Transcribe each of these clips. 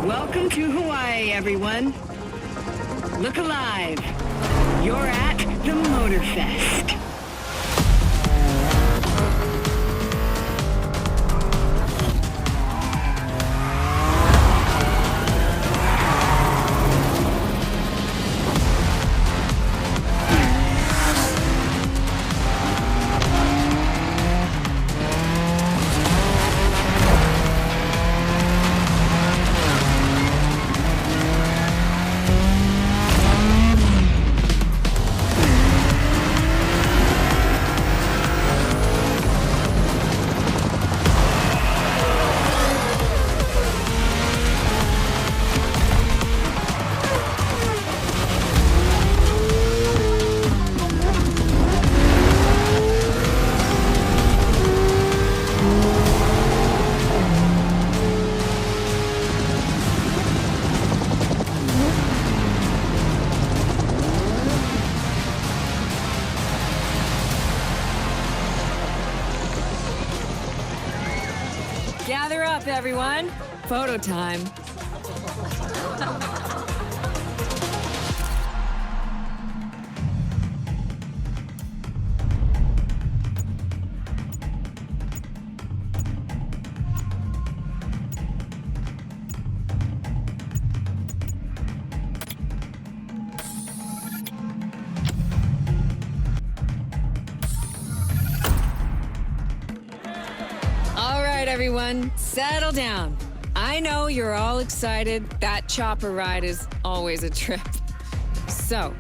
Welcome to Hawaii, everyone. Look alive. You're at the Motorfest. Gather up, everyone. Photo time. All right, everyone, settle down. I know you're all excited. That chopper ride is always a trip. So,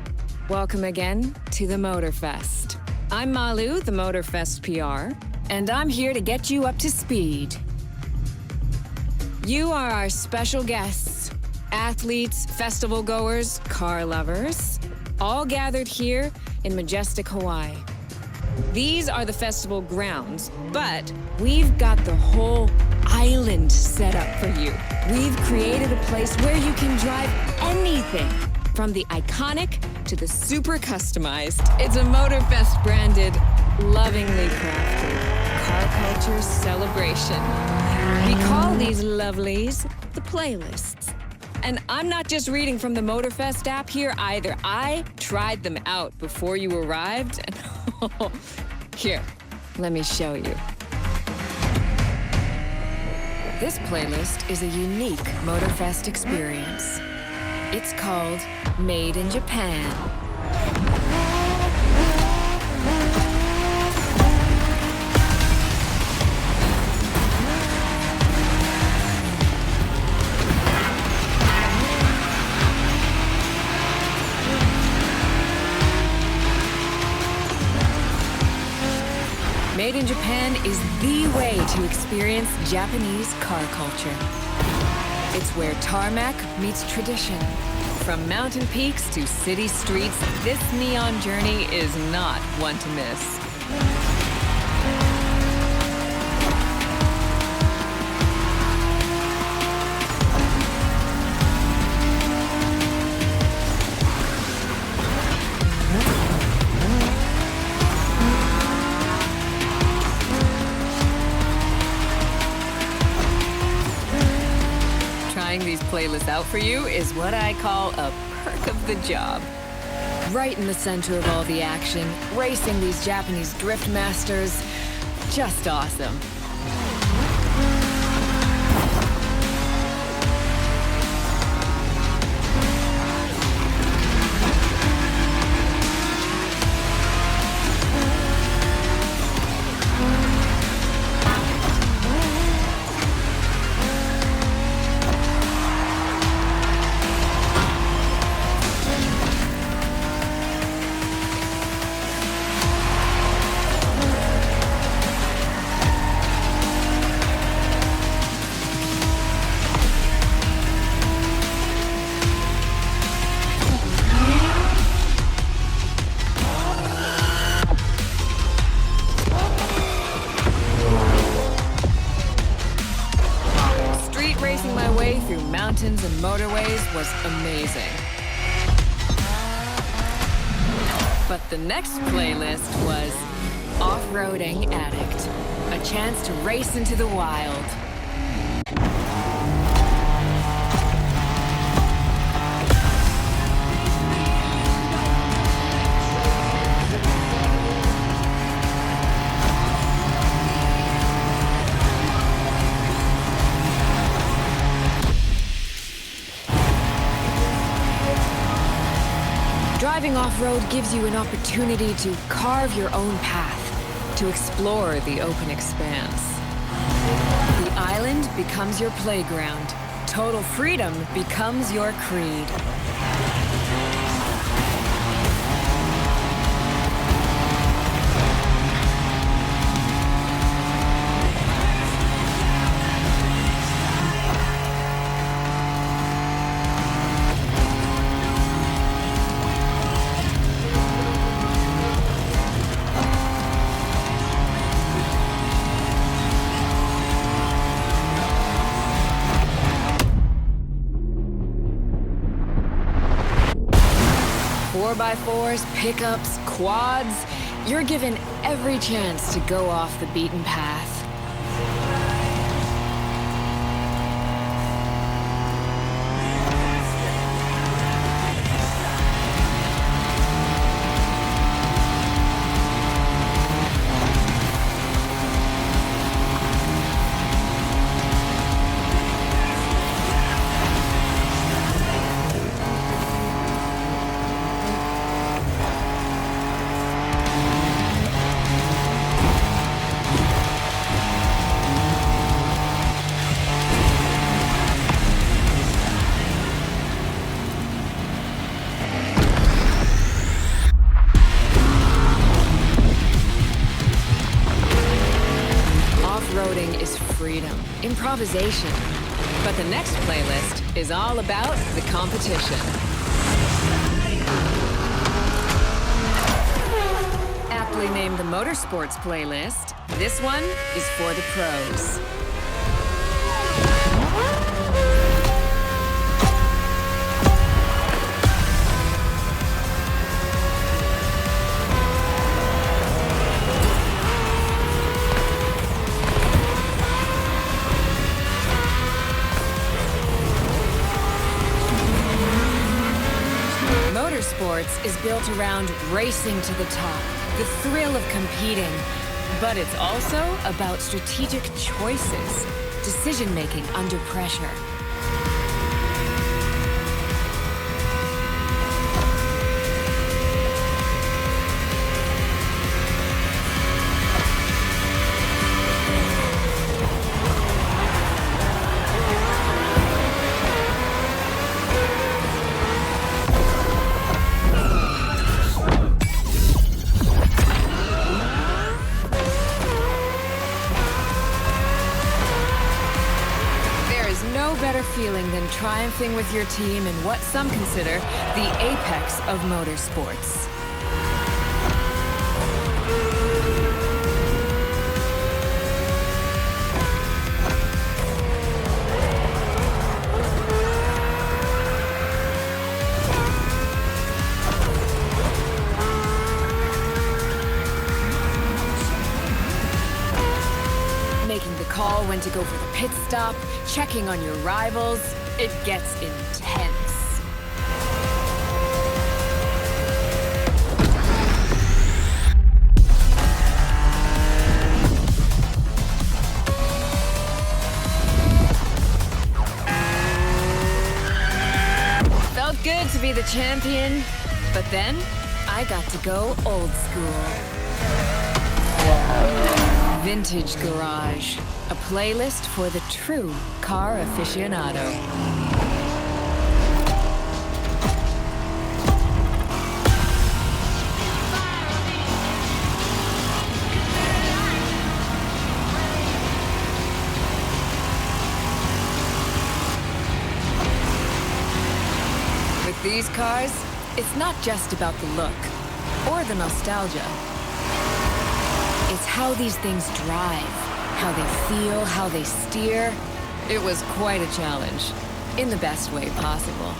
welcome again to the Motorfest. I'm Malu, the Motorfest PR, and I'm here to get you up to speed. You are our special guests, athletes, festival goers, car lovers, all gathered here in majestic Hawaii. These are the festival grounds, but we've got the whole island set up for you. We've created a place where you can drive anything, from the iconic to the super customized. It's a Motorfest branded, lovingly crafted car culture celebration. We call these lovelies the playlists. And I'm not just reading from the Motorfest app here either. I tried them out before you arrived. And here, let me show you. This playlist is a unique Motorfest experience. It's called Made in Japan. Made in Japan is the way to experience Japanese car culture. It's where tarmac meets tradition. From mountain peaks to city streets, this neon journey is not one to miss. Trying these playlists out for you is what I call a perk of the job. Right in the center of all the action, racing these Japanese drift masters, just awesome. Racing my way through mountains and motorways was amazing. But the next playlist was Off-Roading Addict, a chance to race into the wild. Driving off-road gives you an opportunity to carve your own path, to explore the open expanse. The island becomes your playground. Total freedom becomes your creed. By 4s, pickups, quads, you're given every chance to go off the beaten path. Improvisation. But the next playlist is all about the competition. Aptly named the Motorsports playlist, this one is for the pros. Motorsports is built around racing to the top, the thrill of competing. But it's also about strategic choices, decision-making under pressure. Feeling than triumphing with your team in what some consider the apex of motorsports. Call when to go for the pit stop, checking on your rivals. It gets intense. Felt good to be the champion, but then I got to go old school. Vintage Garage, a playlist for the true car aficionado. With these cars, it's not just about the look or the nostalgia. It's how these things drive, how they feel, how they steer. It was quite a challenge, in the best way possible.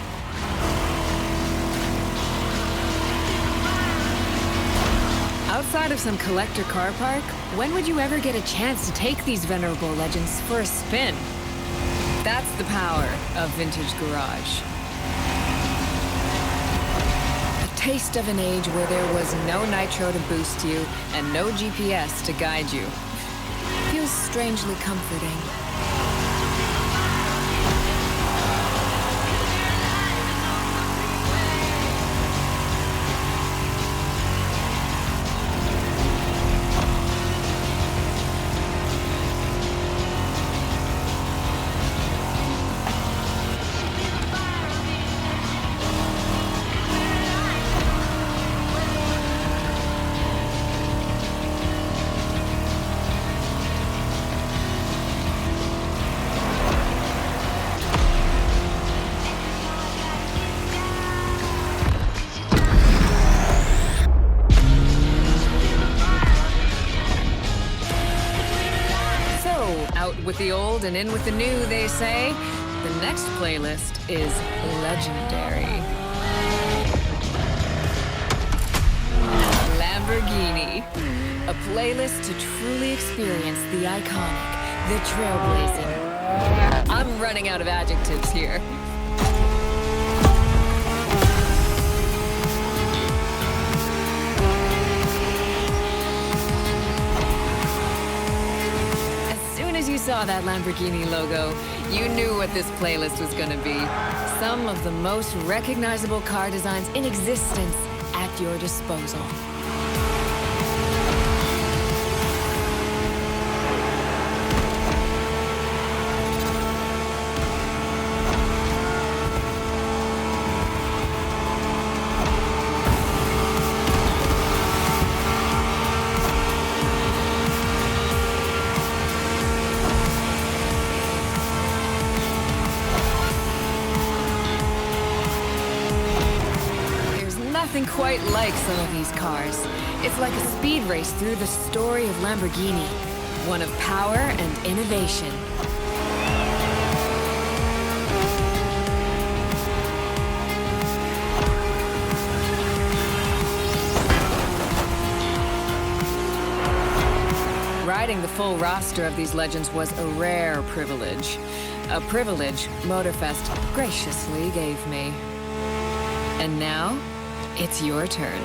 Outside of some collector car park, when would you ever get a chance to take these venerable legends for a spin? That's the power of Vintage Garage. Taste of an age where there was no nitro to boost you and no GPS to guide you. Feels strangely comforting. old and in with the new, they say. The next playlist is legendary. Lamborghini. A playlist to truly experience the iconic, the trailblazing. I'm running out of adjectives here. As you saw that Lamborghini logo, you knew what this playlist was gonna be. Some of the most recognizable car designs in existence at your disposal. Nothing quite like some of these cars. It's like a speed race through the story of Lamborghini, one of power and innovation. Riding the full roster of these legends was a rare privilege. A privilege Motorfest graciously gave me. And now, it's your turn.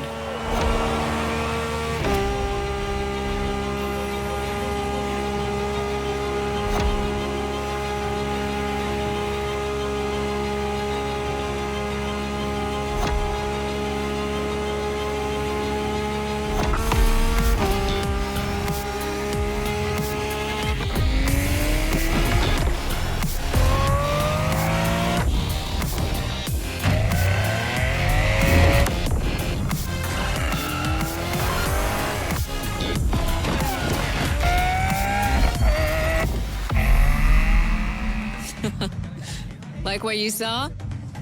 Like what you saw?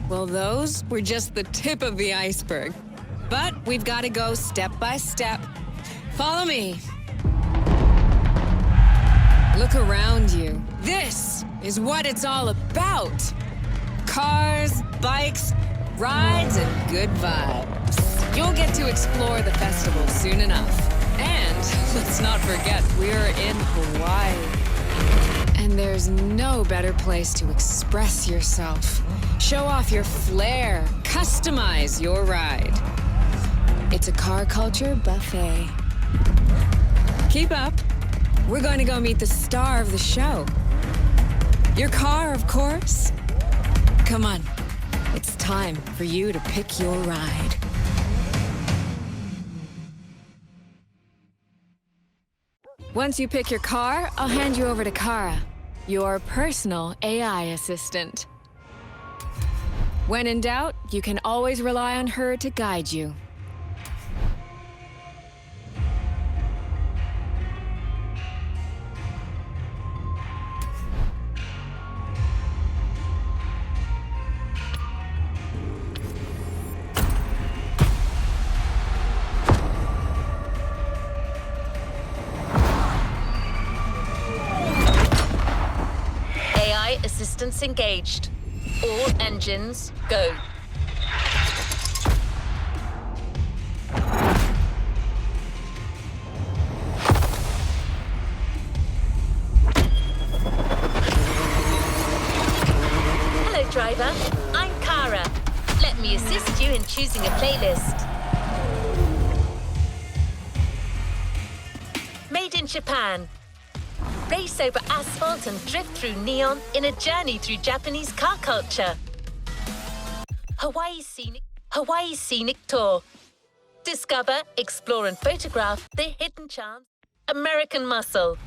Well, those were just the tip of the iceberg. But we've got to go step by step. Follow me. Look around you. This is what it's all about. Cars, bikes, rides, and good vibes. You'll get to explore the festival soon enough. And let's not forget, we're in Hawaii. And there's no better place to express yourself. Show off your flair. Customize your ride. It's a car culture buffet. Keep up. We're going to go meet the star of the show. Your car, of course. Come on. It's time for you to pick your ride. Once you pick your car, I'll hand you over to Kara, your personal AI assistant. When in doubt, you can always rely on her to guide you. Assistance engaged. All engines, go. Hello, driver. I'm Kara. Let me assist you in choosing a playlist. Made in Japan. Race over asphalt and drift through neon in a journey through Japanese car culture. Hawaii Scenic Tour. Discover, explore and photograph the hidden charms. American Muscle.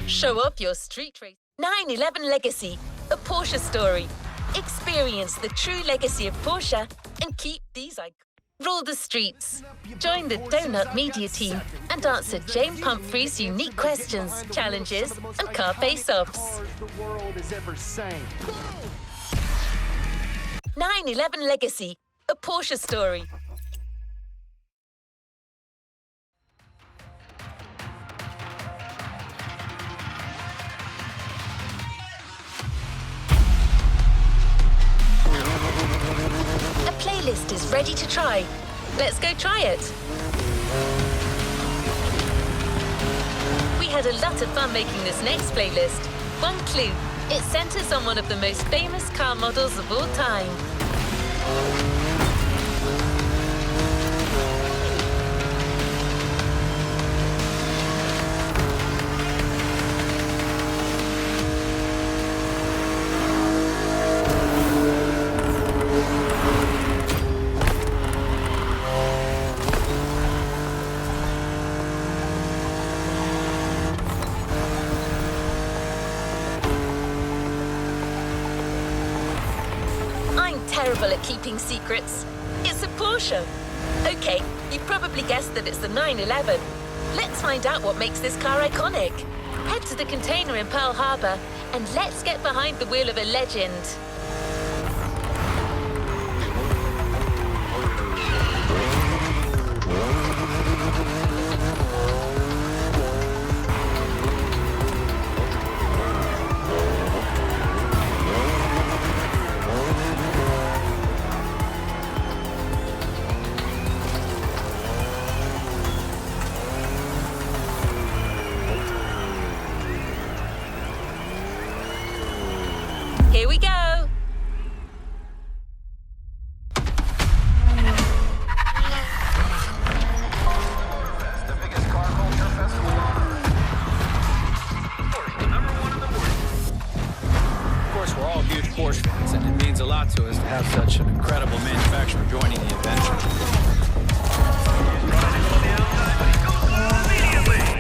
Show off your street race. 911 Legacy, a Porsche story. Experience the true legacy of Porsche and keep these icons. Rule the streets. Join the Donut Media team and answer Jane Pumphrey's unique questions, challenges, and car face-offs. 911 Legacy, a Porsche story. playlist is ready to try. Let's go try it. We had a lot of fun making this next playlist. One clue, it centers on one of the most famous car models of all time. Terrible at keeping secrets. It's a Porsche. Okay, you probably guessed that it's the 911. Let's find out what makes this car iconic. Head to the container in Pearl Harbor and let's get behind the wheel of a legend. Here we go. The biggest car culture festival on Earth. Porsche, number one in the world. Of course, we're all huge Porsche fans, and it means a lot to us to have such an incredible manufacturer joining the adventure. Running on the outside, but he goes on immediately.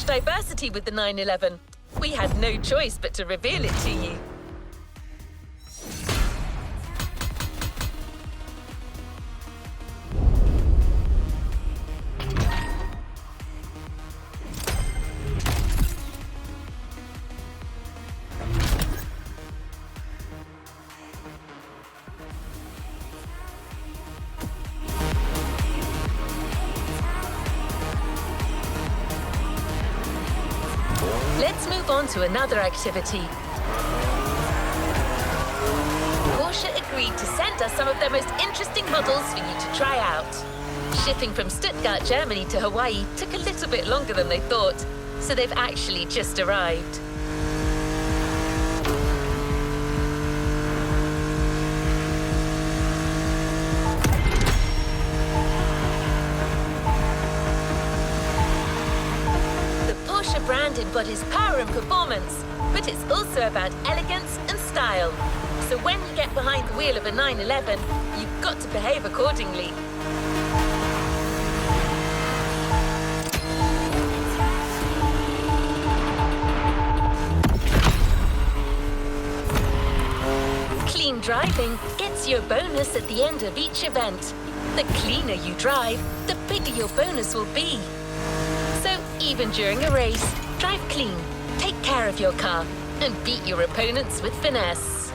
Diversity with the 911. We had no choice but to reveal it to you. Let's move on to another activity. Porsche agreed to send us some of their most interesting models for you to try out. Shipping from Stuttgart, Germany to Hawaii took a little bit longer than they thought, so they've actually just arrived. Brand embodies power and performance, but it's also about elegance and style. So when you get behind the wheel of a 911, you've got to behave accordingly. Clean driving gets you a bonus at the end of each event. The cleaner you drive, the bigger your bonus will be. So even during a race, drive clean, take care of your car, and beat your opponents with finesse.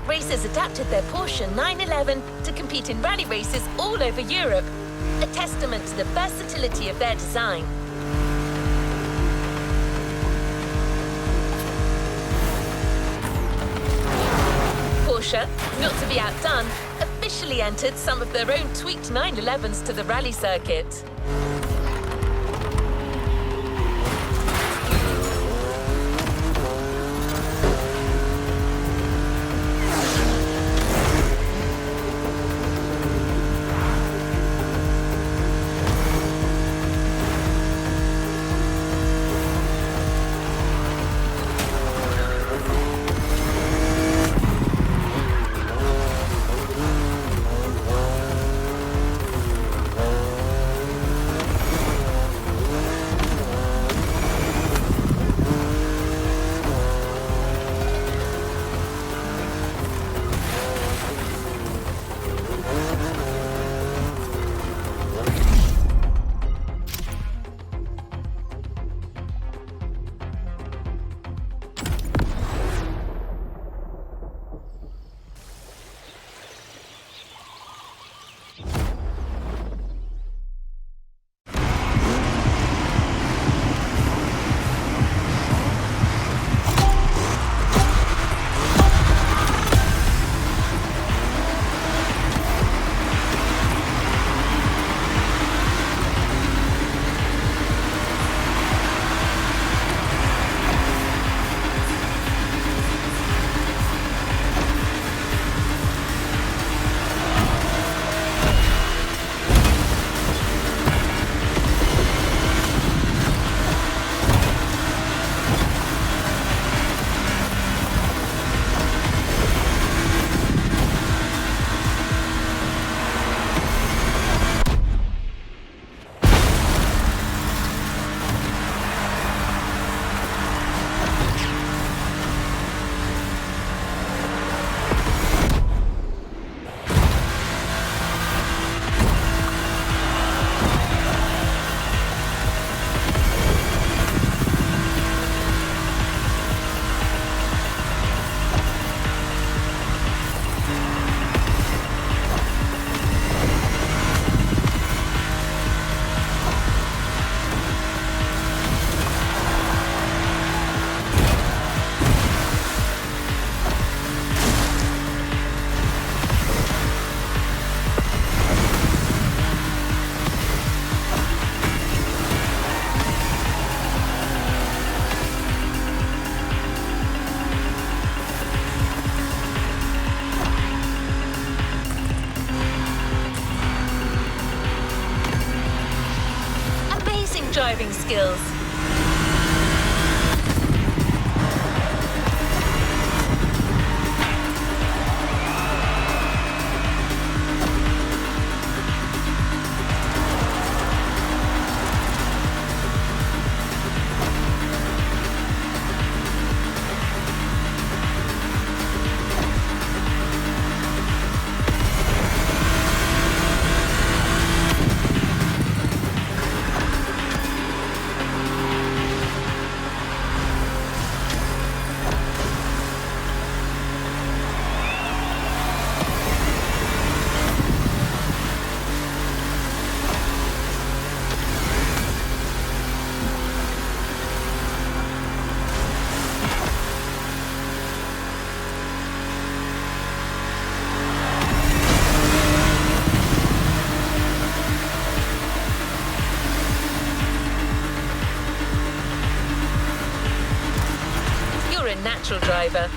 racers adapted their Porsche 911 to compete in rally races all over Europe, a testament to the versatility of their design. Porsche, not to be outdone, officially entered some of their own tweaked 911s to the rally circuit. Driving skills. Natural driver.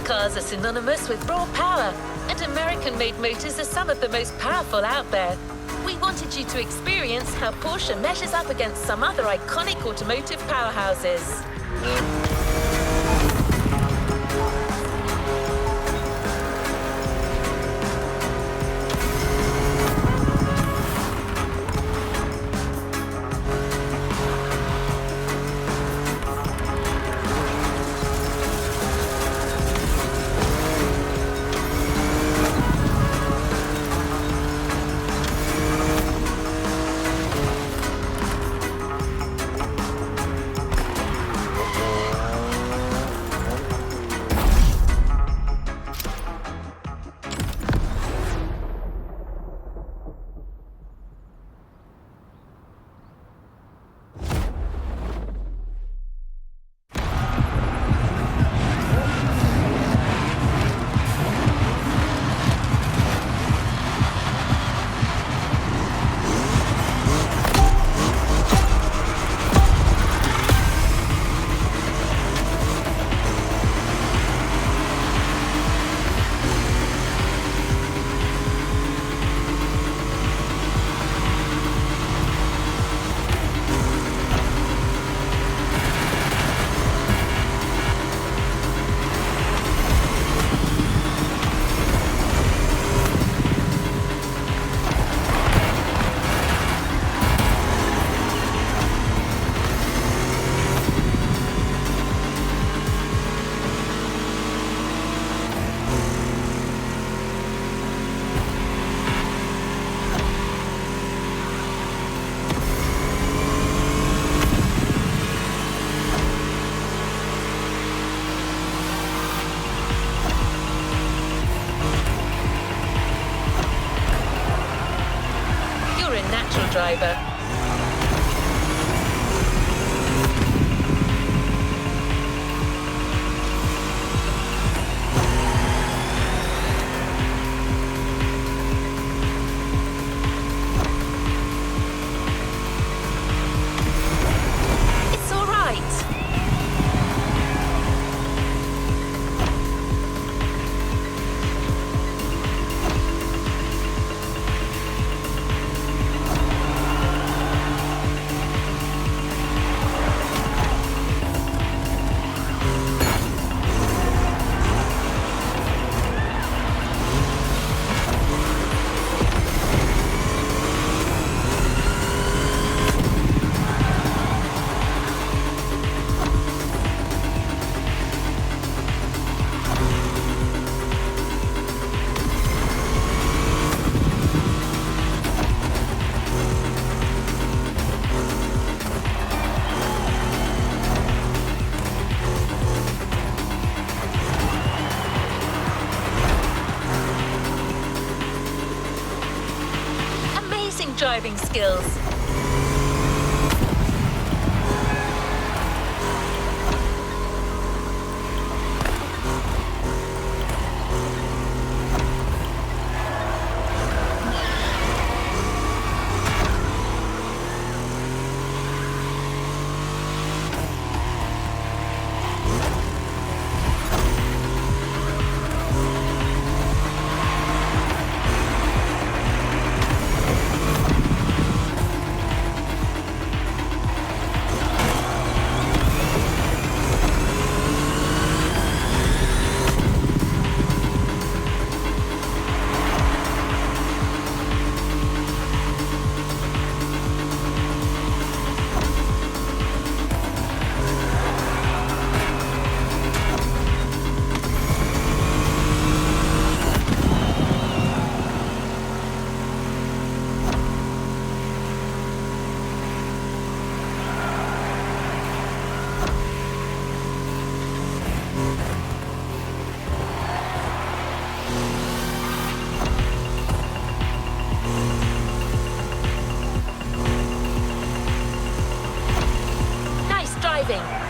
Cars are synonymous with raw power, and American-made motors are some of the most powerful out there. We wanted you to experience how Porsche measures up against some other iconic automotive powerhouses. Driver. It's all right. Driving skills.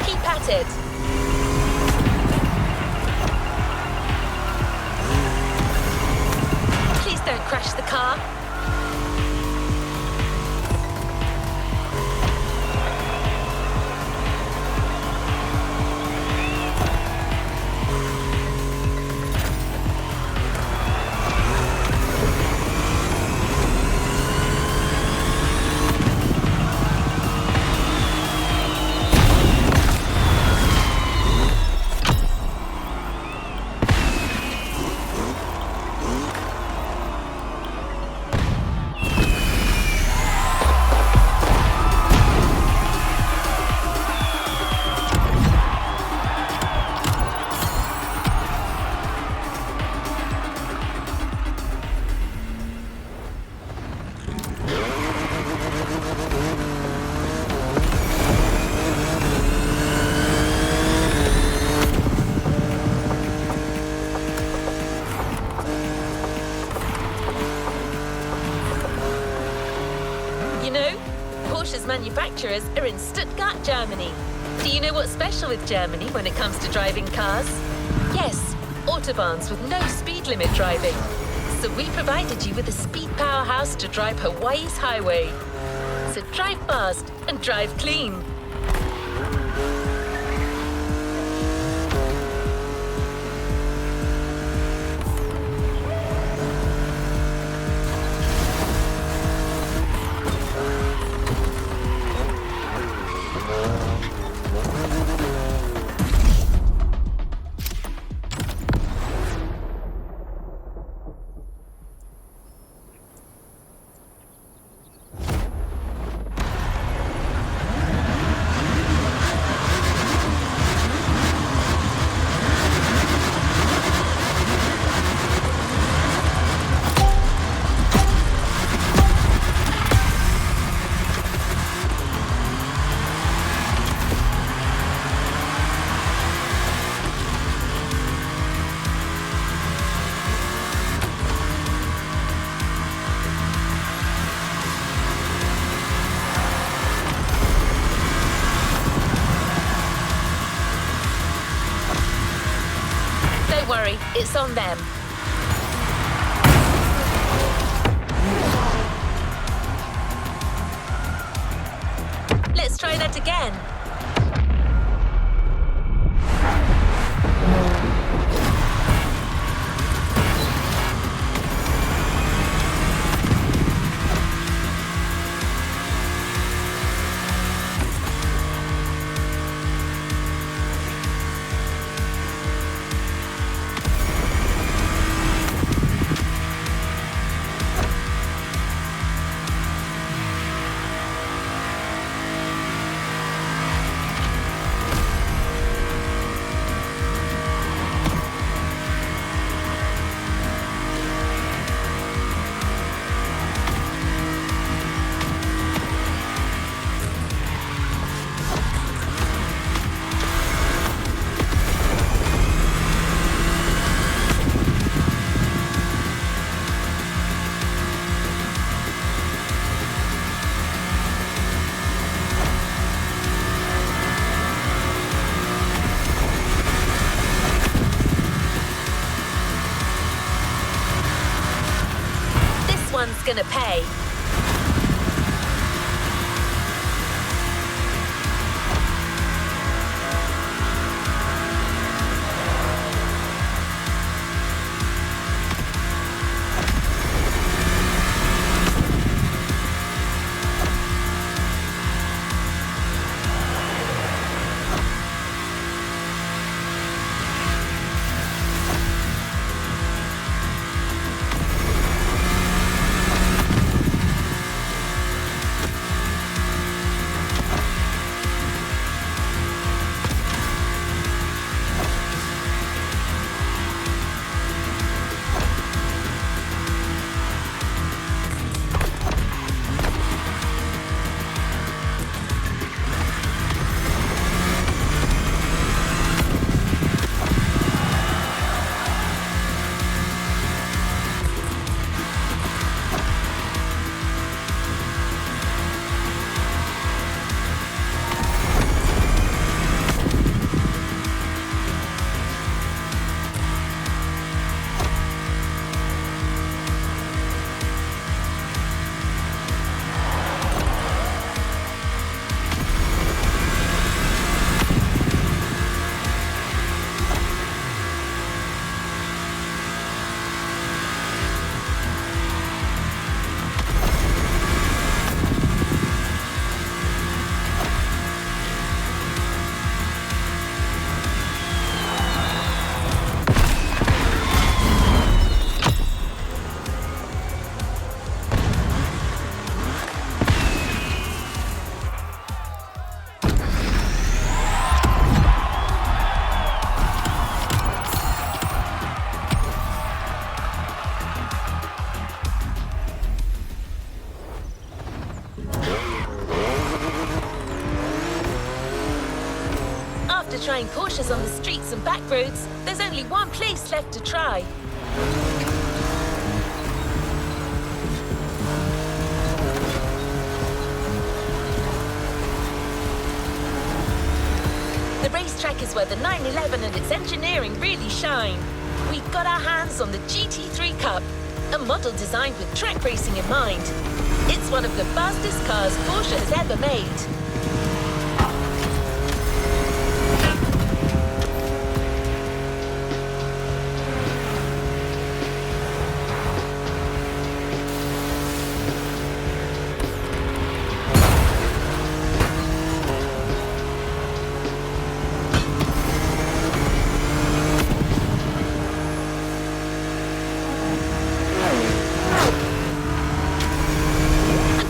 Keep at it. Please don't crash the car. manufacturers are in Stuttgart, Germany. Do you know what's special with Germany when it comes to driving cars? Yes, autobahns with no speed limit driving. So we provided you with a speed powerhouse to drive Hawaii's highway. So drive fast and drive clean. Don't worry, it's on them. Let's try that again. One's gonna pay. After trying Porsches on the streets and back roads, there's only one place left to try. track is where the 911 and its engineering really shine. We got our hands on the GT3 Cup, a model designed with track racing in mind. It's one of the fastest cars Porsche has ever made.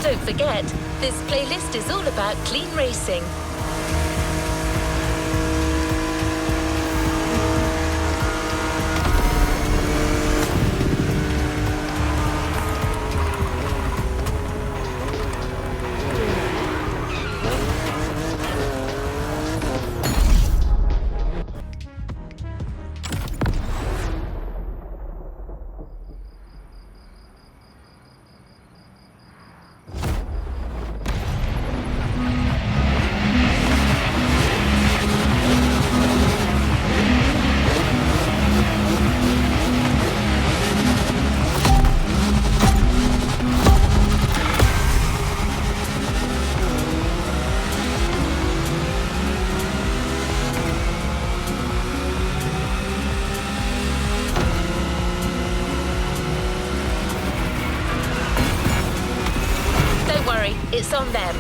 Don't forget, this playlist is all about clean racing. It's on them.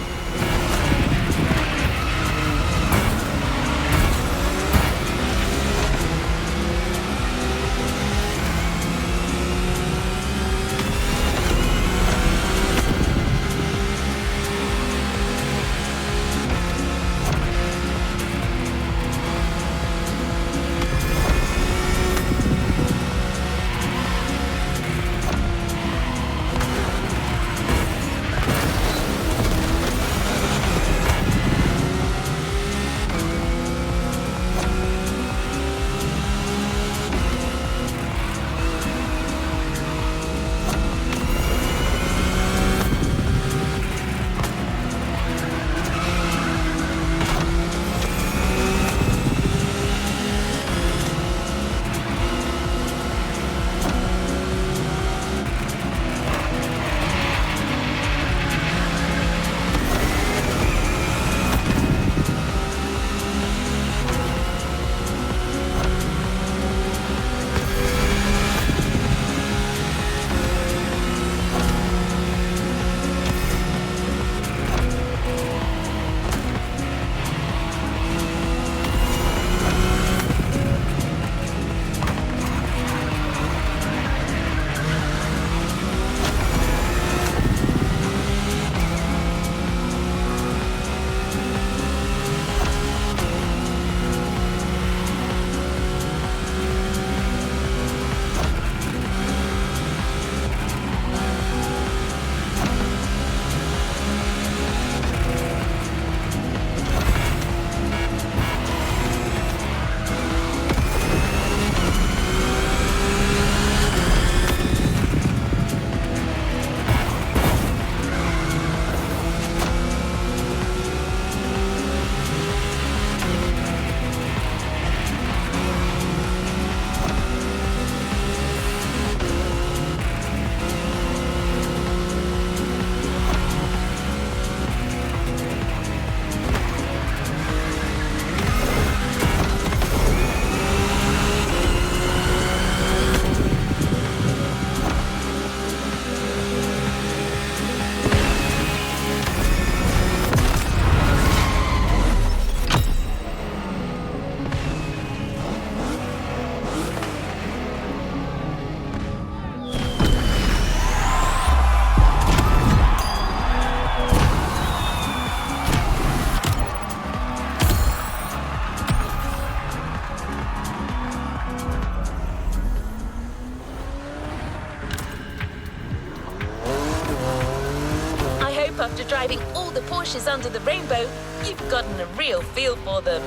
After driving all the Porsches under the rainbow, you've gotten a real feel for them.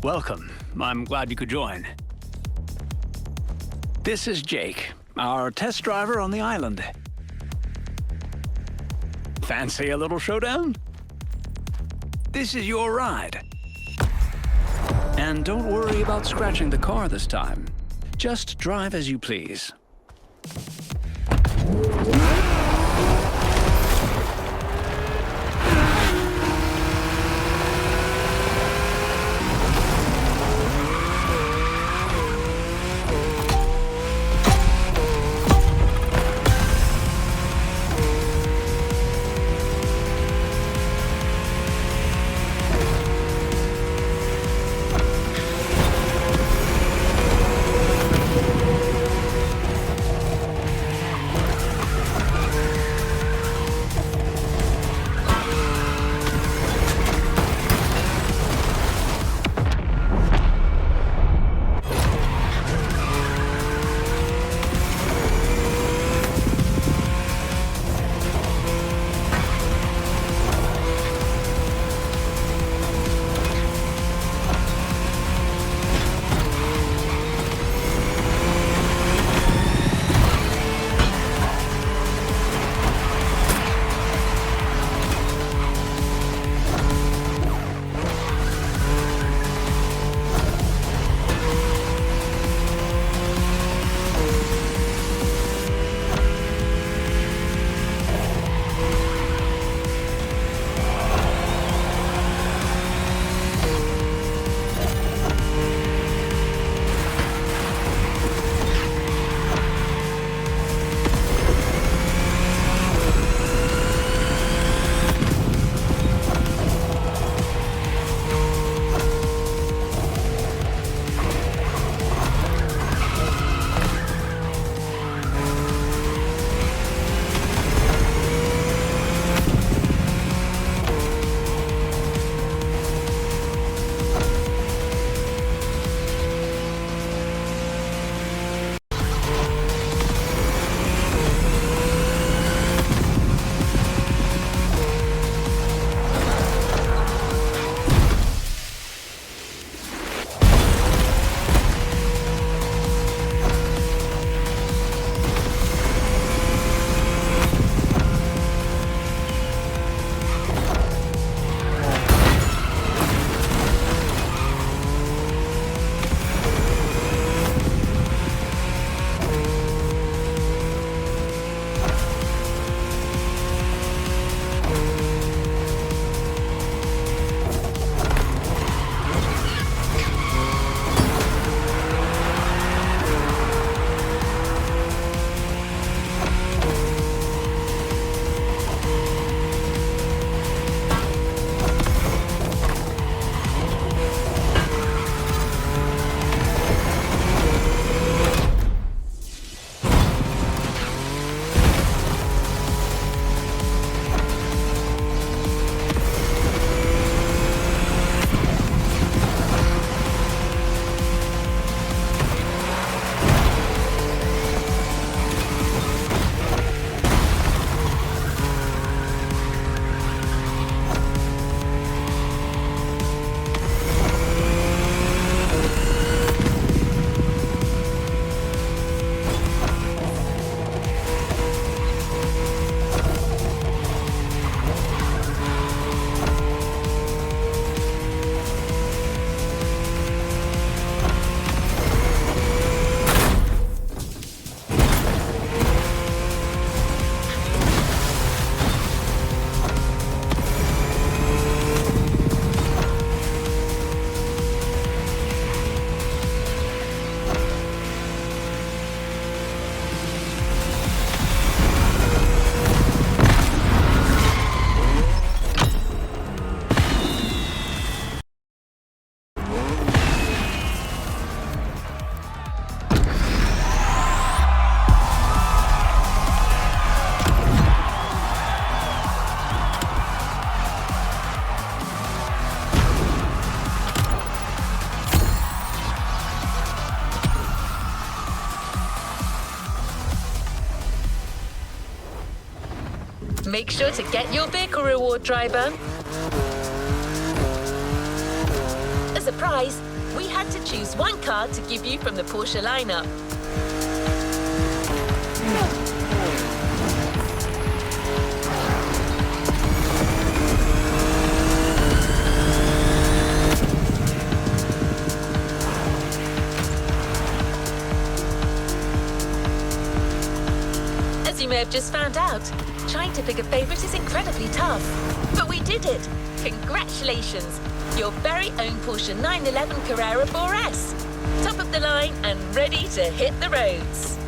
Welcome. I'm glad you could join. This is Jake, our test driver on the island. Fancy a little showdown? This is your ride. And don't worry about scratching the car this time. Just drive as you please. Make sure to get your vehicle reward, driver. As a prize, had to choose one car to give you from the Porsche lineup. As you may have just found out, trying to pick a favorite is incredibly tough. But we did it! Congratulations! Your very own Porsche 911 Carrera 4S. Top of the line and ready to hit the roads.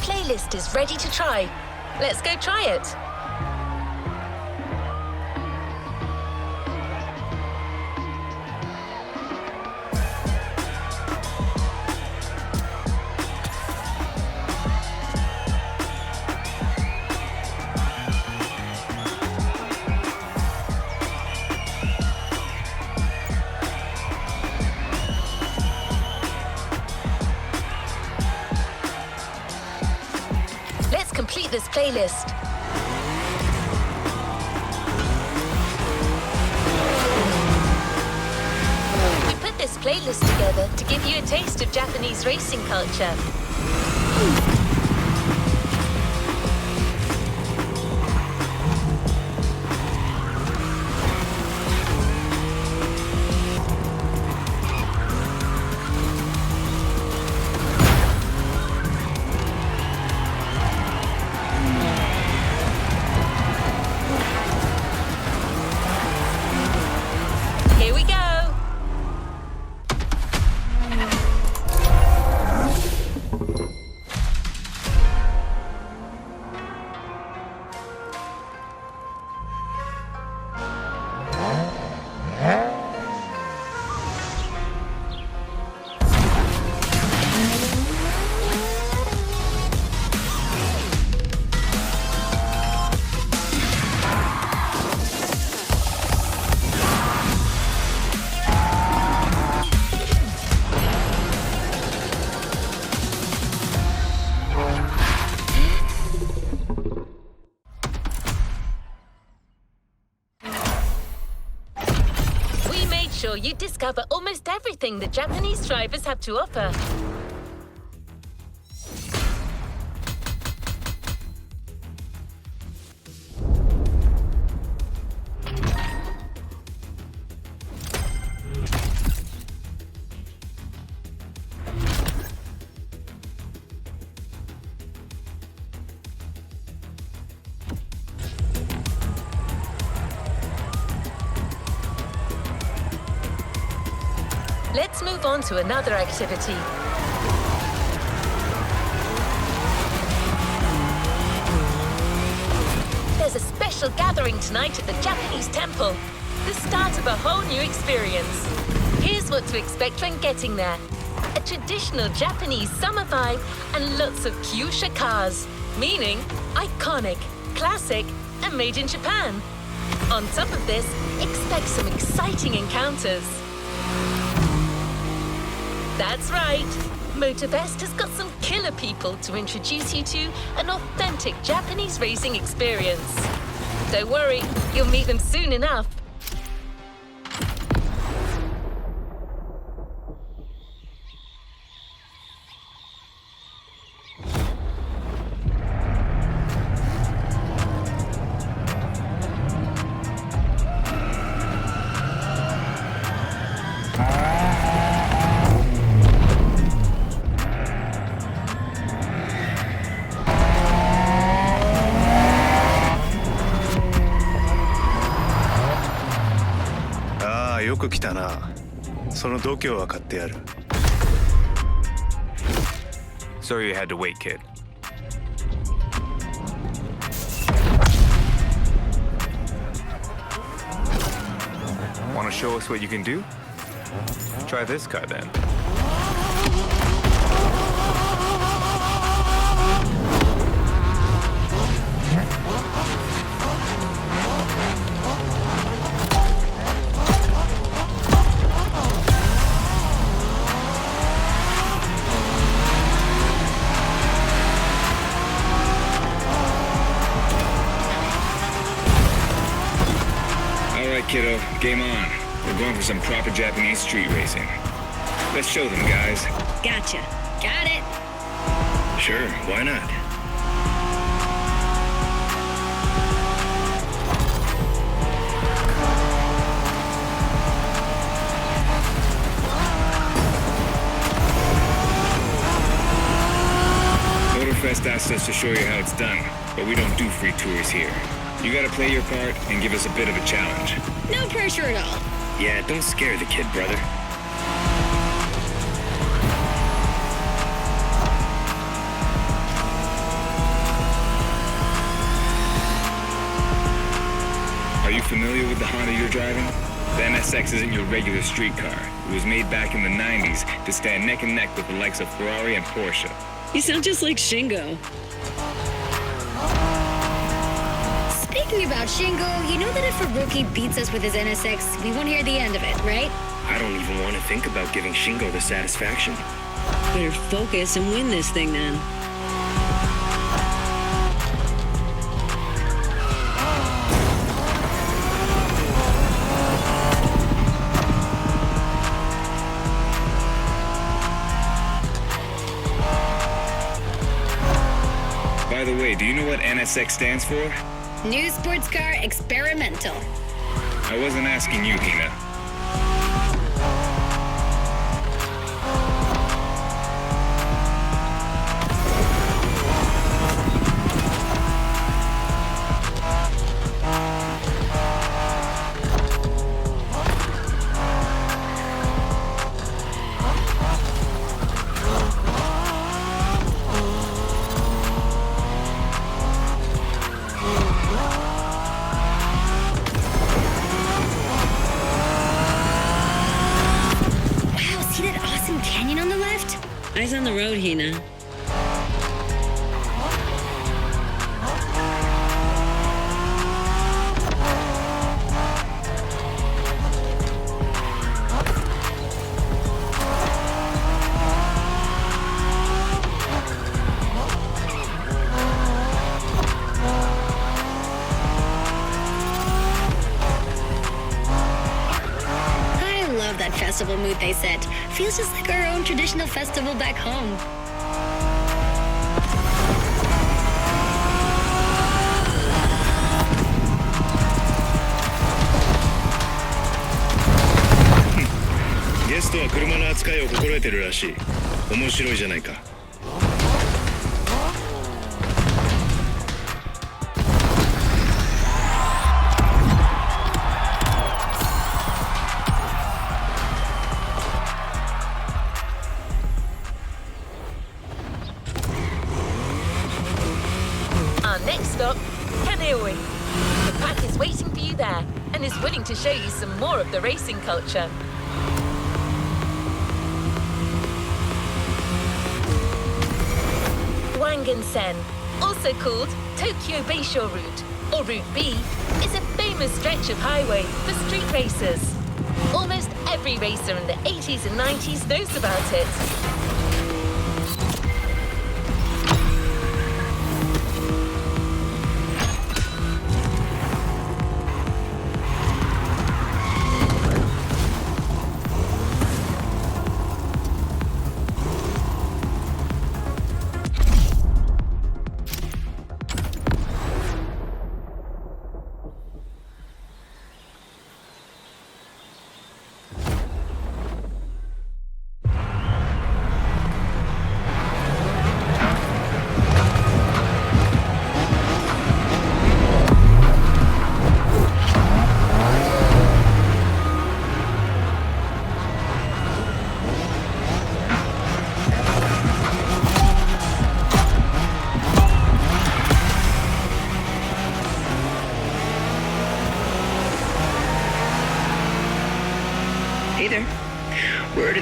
Playlist is ready to try. Let's go try it. Complete this playlist. We put this playlist together to give you a taste of Japanese racing culture. Sure you discover almost everything the Japanese drivers have to offer. Let's move on to another activity. There's a special gathering tonight at the Japanese temple. The start of a whole new experience. Here's what to expect when getting there. A traditional Japanese summer vibe and lots of kyusha cars, meaning iconic, classic, and made in Japan. On top of this, expect some exciting encounters. That's right. Motorfest has got some killer people to introduce you to an authentic Japanese racing experience. Don't worry, you'll meet them soon enough. く来たな。その度胸は買ってやる。Sorry you had to wait, kid. Want to show us what you can do? Try this car then. Kiddo, game on. We're going for some proper Japanese street racing. Let's show them, guys. Gotcha. Got it. Sure, why not? Motorfest asked us to show you how it's done, but we don't do free tours here. You gotta play your part and give us a bit of a challenge. No pressure at all. Yeah, don't scare the kid, brother. Are you familiar with the Honda you're driving? The NSX isn't your regular street car. It was made back in the 90s to stand neck and neck with the likes of Ferrari and Porsche. You sound just like Shingo. Speaking about Shingo, you know that if a rookie beats us with his NSX, we won't hear the end of it, right? I don't even want to think about giving Shingo the satisfaction. Better focus and win this thing then. By the way, do you know what NSX stands for? New sports car experimental. I wasn't asking you, Hina. Eyes on the road, Hina. That festival mood they set. Feels just like our own traditional festival back home. Guest は車の扱いを心得てるらしい。面白いじゃないか。Next stop, Kaneohe. The pack is waiting for you there and is willing to show you some more of the racing culture. Wangan-sen, also called Tokyo Bayshore Route, or Route B, is a famous stretch of highway for street racers. Almost every racer in the 80s and 90s knows about it.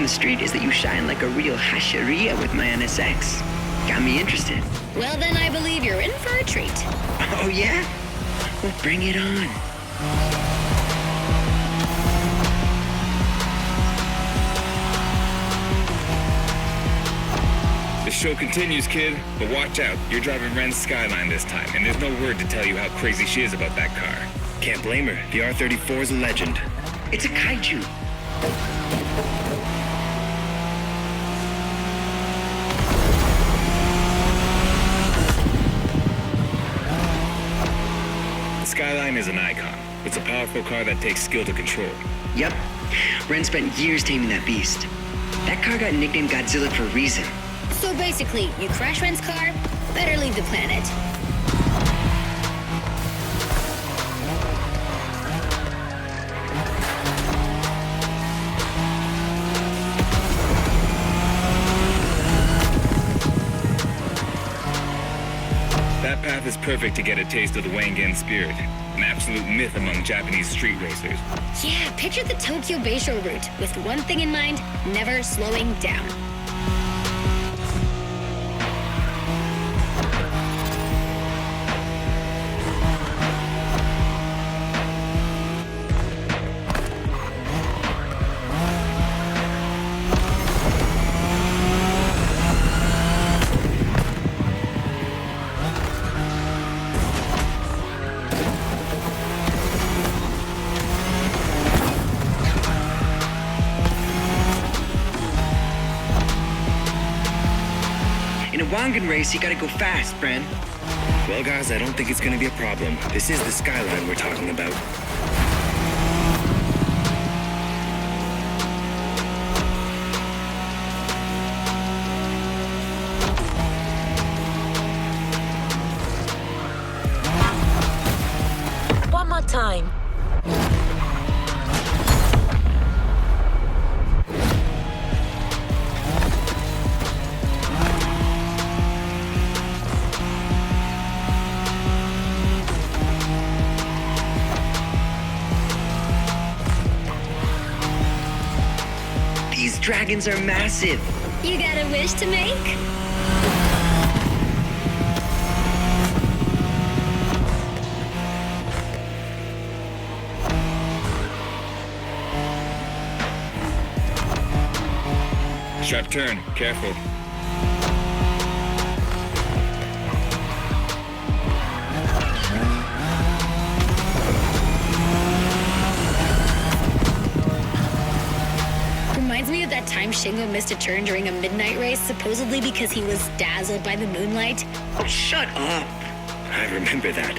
the street is that you shine like a real hasheria with my NSX. Got me interested. Well, then I believe you're in for a treat. Oh, yeah? Well, bring it on. The show continues, kid, but watch out. You're driving Ren's Skyline this time, and there's no word to tell you how crazy she is about that car. Can't blame her. The R34 is a legend. It's a kaiju. The Skyline is an icon. It's a powerful car that takes skill to control. Yep. Ren spent years taming that beast. That car got nicknamed Godzilla for a reason. So basically, you crash Ren's car, better leave the planet. That path is perfect to get a taste of the Wangan spirit, an absolute myth among Japanese street racers. Yeah, picture the Tokyo Bayshore route, with one thing in mind, never slowing down. In a Wangan race, you gotta go fast, Bren. Well, guys, I don't think it's gonna be a problem. This is the Skyline we're talking about. One more time. These dragons are massive. You got a wish to make? Sharp turn, careful. Reminds me of that time Shingo missed a turn during a midnight race, supposedly because he was dazzled by the moonlight. Oh, shut up. I remember that.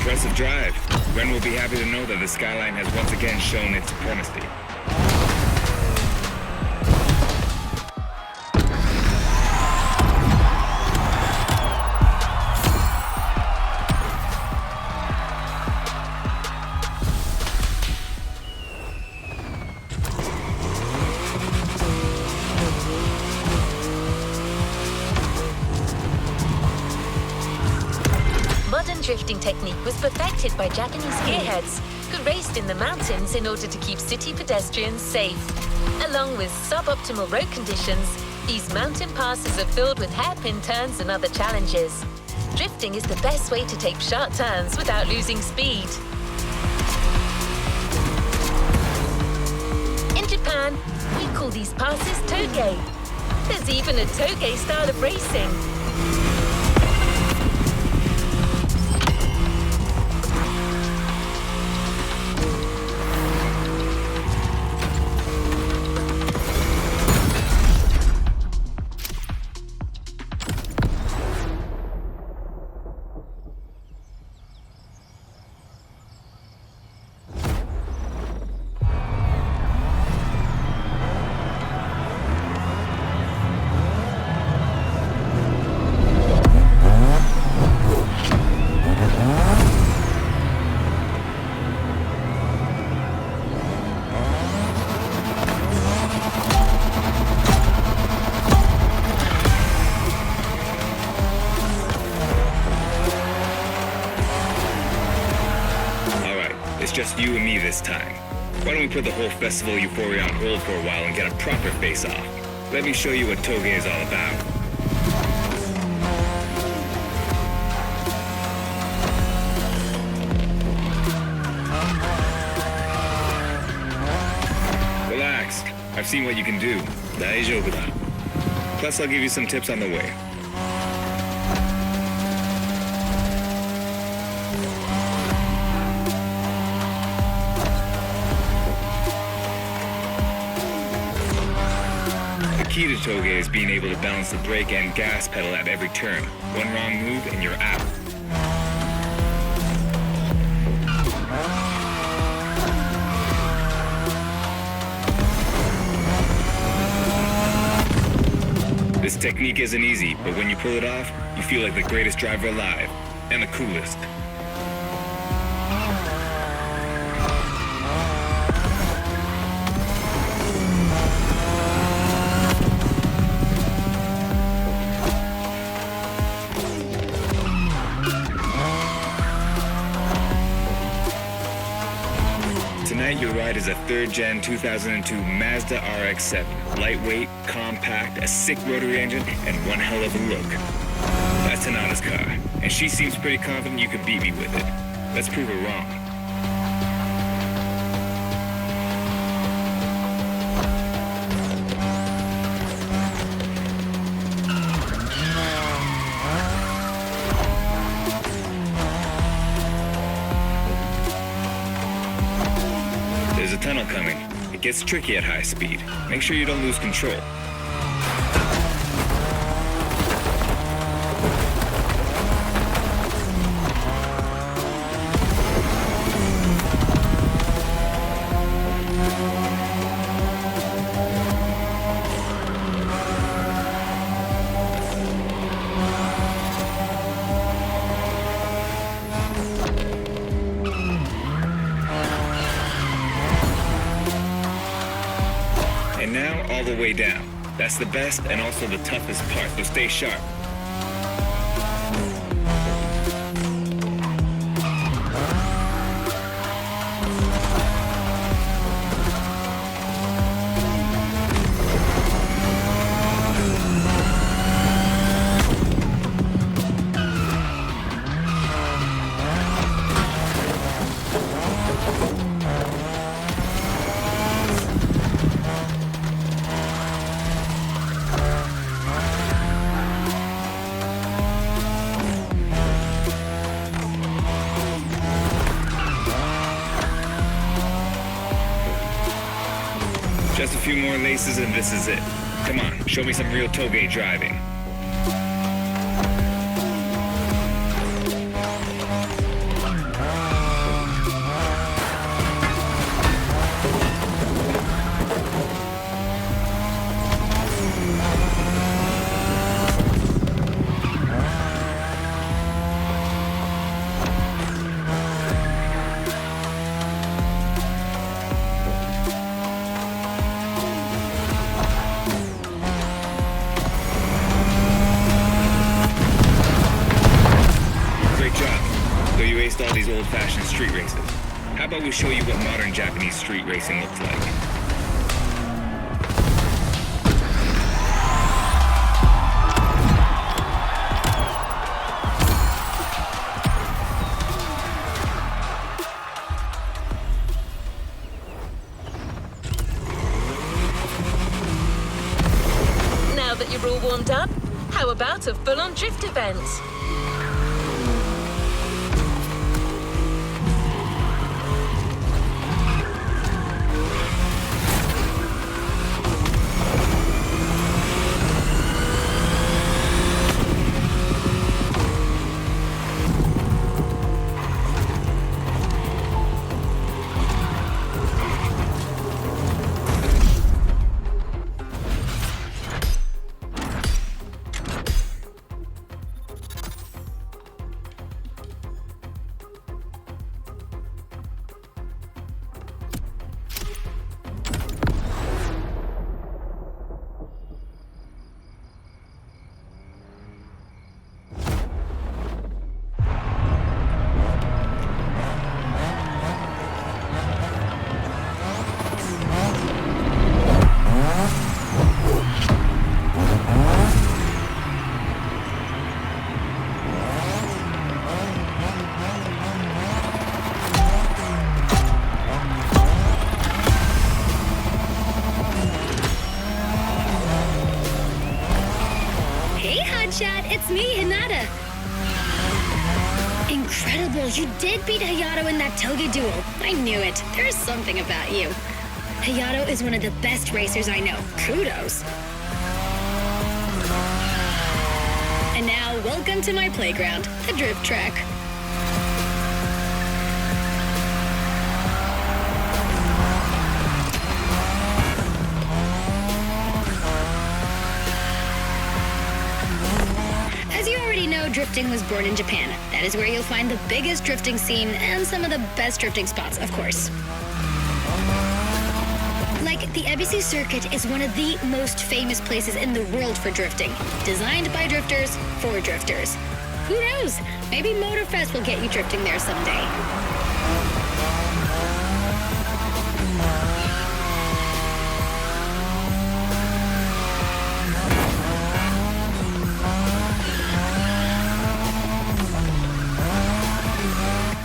Impressive drive. Ren will be happy to know that the Skyline has once again shown its supremacy. Modern drifting technique was perfected by Japanese gearheads who raced in the mountains in order to keep city pedestrians safe. Along with suboptimal road conditions, these mountain passes are filled with hairpin turns and other challenges. Drifting is the best way to take sharp turns without losing speed. In Japan, we call these passes toge. There's even a toge style of racing. just you and me this time. Why don't we put the whole festival euphoria on hold for a while and get a proper face-off? Let me show you what toge is all about. Relax. I've seen what you can do. 大丈夫だ. Plus, I'll give you some tips on the way. The key to toge is being able to balance the brake and gas pedal at every turn. One wrong move and you're out. This technique isn't easy, but when you pull it off, you feel like the greatest driver alive, and the coolest. Tonight, your ride is a third-gen 2002 Mazda RX-7. Lightweight, compact, a sick rotary engine, and one hell of a look. That's Tanana's car, and she seems pretty confident you could beat me with it. Let's prove her wrong. There's a tunnel coming. It gets tricky at high speed. Make sure you don't lose control. And now, all the way down. That's the best and also the toughest part, so stay sharp. Just a few more laces and this is it. Come on, show me some real toge driving. All these old-fashioned street races. How about we show you what modern Japanese street racing looks like? Now that you're all warmed up, how about a full-on drift event? me, Hinata. Incredible, you did beat Hayato in that toge duel. I knew it. There's something about you. Hayato is one of the best racers I know. Kudos. And now, welcome to my playground, the drift track. As you already know, drifting was born in Japan. That is where you'll find the biggest drifting scene and some of the best drifting spots, of course. Like, the Ebisu Circuit is one of the most famous places in the world for drifting. Designed by drifters, for drifters. Who knows? Maybe Motorfest will get you drifting there someday.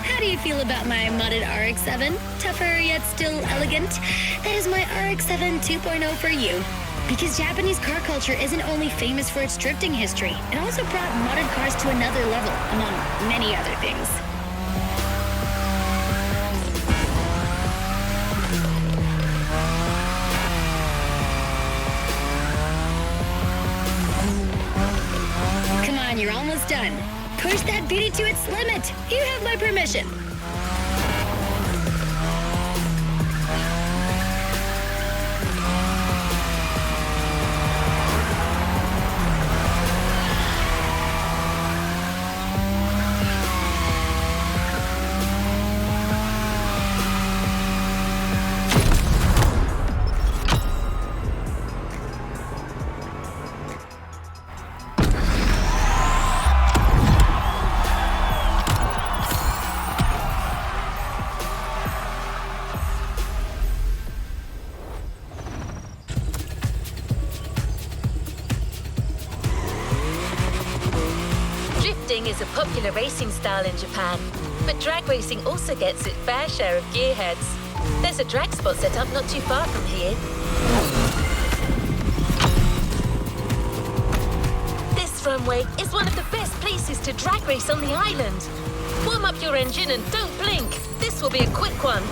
How do you feel about my modded RX-7? Tougher yet still elegant? That is my RX-7 2.0 for you. Because Japanese car culture isn't only famous for its drifting history, it also brought modded cars to another level, among many other things. Come on, you're almost done. Push that beauty to its limit. You have my permission. Drifting is a popular racing style in Japan, but drag racing also gets its fair share of gearheads. There's a drag spot set up not too far from here. This runway is one of the best places to drag race on the island. Warm up your engine and don't blink. This will be a quick one.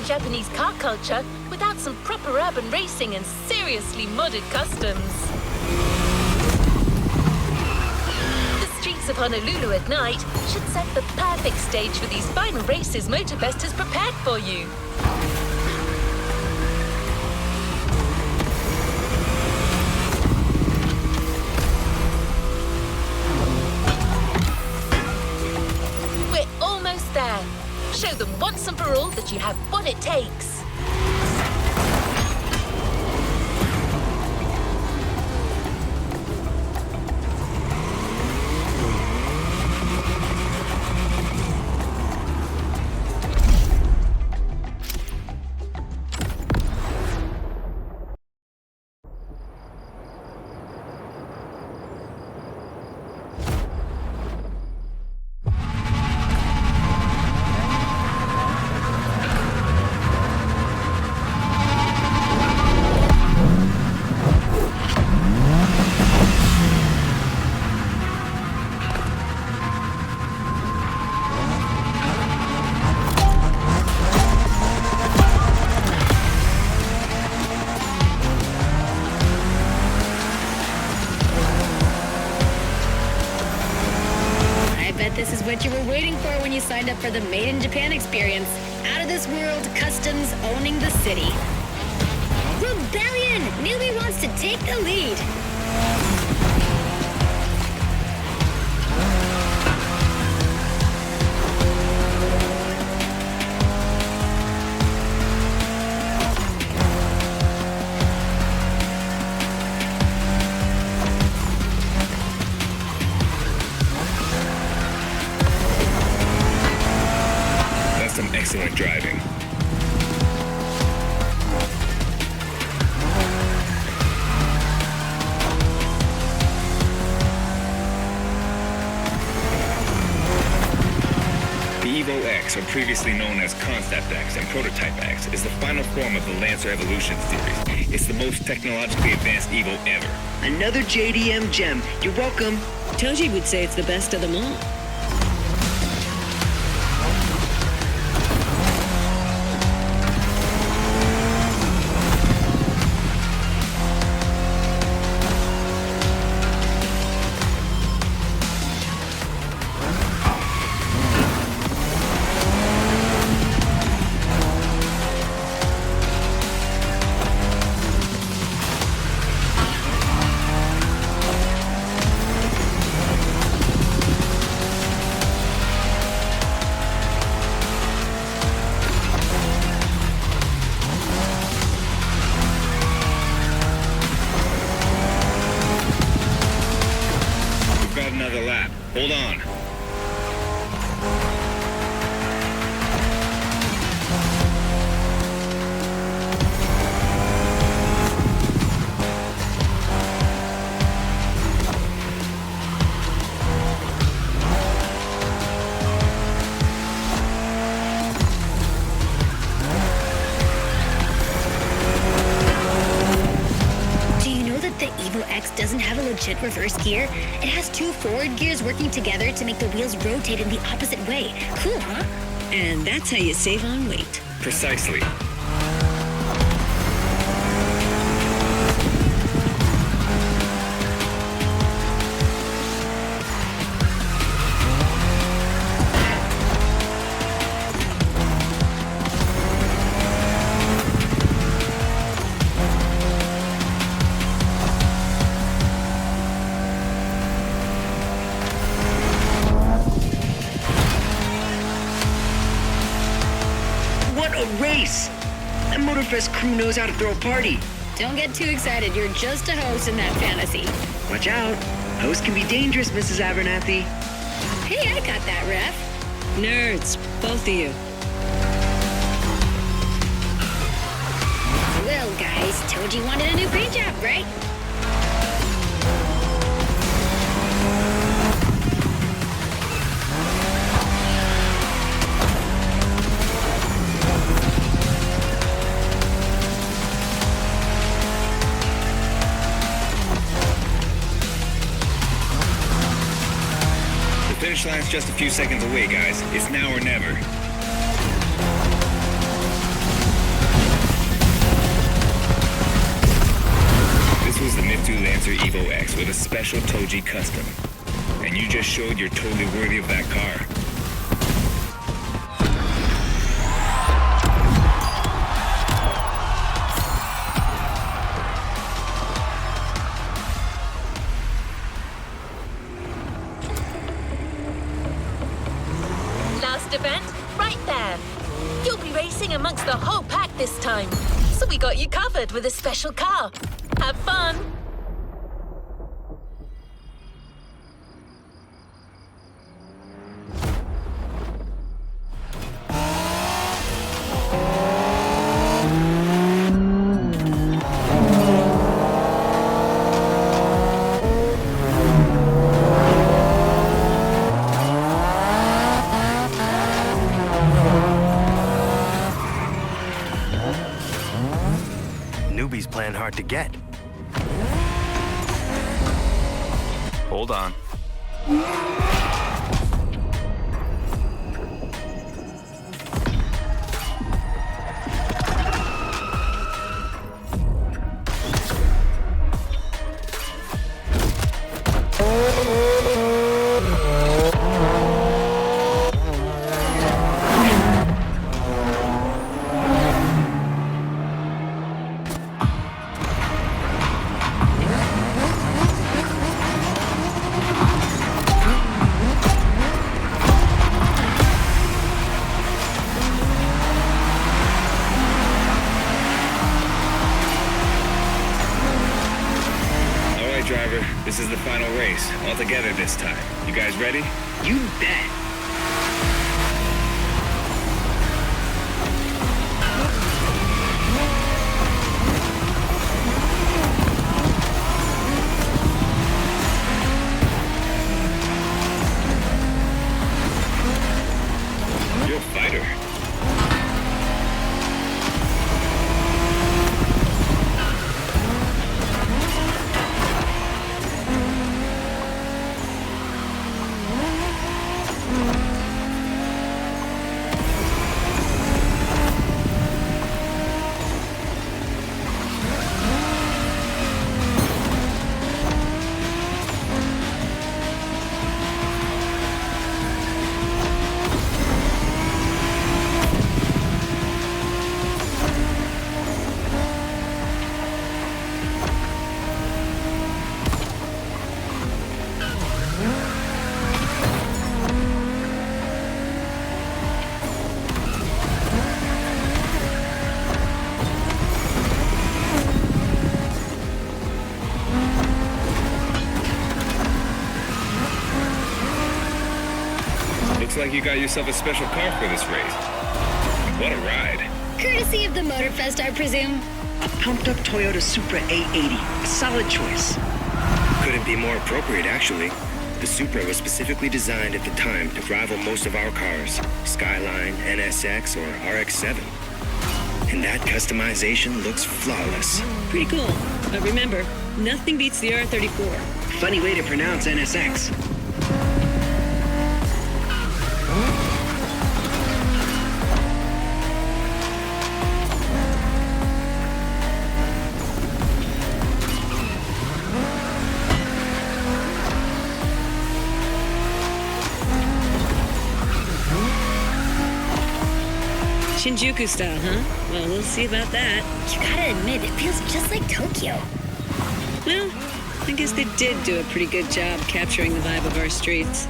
Japanese car culture without some proper urban racing and seriously modded customs. The streets of Honolulu at night should set the perfect stage for these final races Motorbest has prepared for you. We're almost there. Show them once and for all that you have what it takes. This is what you were waiting for when you signed up for the Made in Japan experience. Out of this world customs owning the city. Rebellion! Newbie wants to take the lead. Excellent driving. The Evo X, or previously known as Concept X and Prototype X, is the final form of the Lancer Evolution series. It's the most technologically advanced Evo ever. Another JDM gem. You're welcome. Toji would say it's the best of them all. Another lap. Hold on. Doesn't have a legit reverse gear. It has two forward gears working together to make the wheels rotate in the opposite way. Cool, huh? And that's how you save on weight. Precisely. Race! That Motorfest crew knows how to throw a party. Don't get too excited. You're just a host in that fantasy. Watch out. Hosts can be dangerous, Mrs. Abernathy. Hey, I got that, ref. Nerds, both of you. Well, guys, Toji wanted a new paint job, right? The finish line's just a few seconds away, guys. It's now or never. special Toji custom. And you just showed you're totally worthy of that car. Last event, right there. You'll be racing amongst the whole pack this time. So we got you covered with a special car. Have fun. Newbies playing hard to get. Hold on. Driver, this is the final race, all together this time. You guys ready? You bet. You're a fighter. Looks like you got yourself a special car for this race. What a ride. Courtesy of the Motorfest, I presume. A pumped-up Toyota Supra 880. A solid choice. Couldn't be more appropriate, actually. The Supra was specifically designed at the time to rival most of our cars. Skyline, NSX, or RX-7. And that customization looks flawless. Pretty cool. But remember, nothing beats the R34. Funny way to pronounce NSX. Shinjuku style, huh? Well, we'll see about that. You gotta admit, it feels just like Tokyo. Well, I guess they did do a pretty good job capturing the vibe of our streets.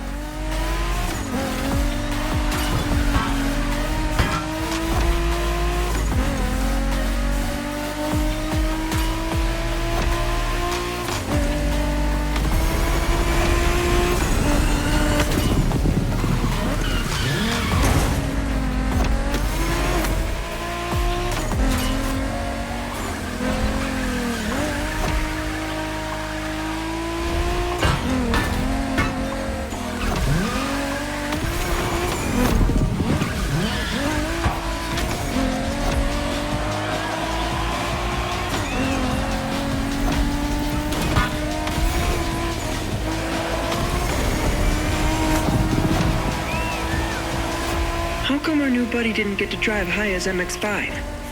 How come our new buddy didn't get to drive high as MX-5?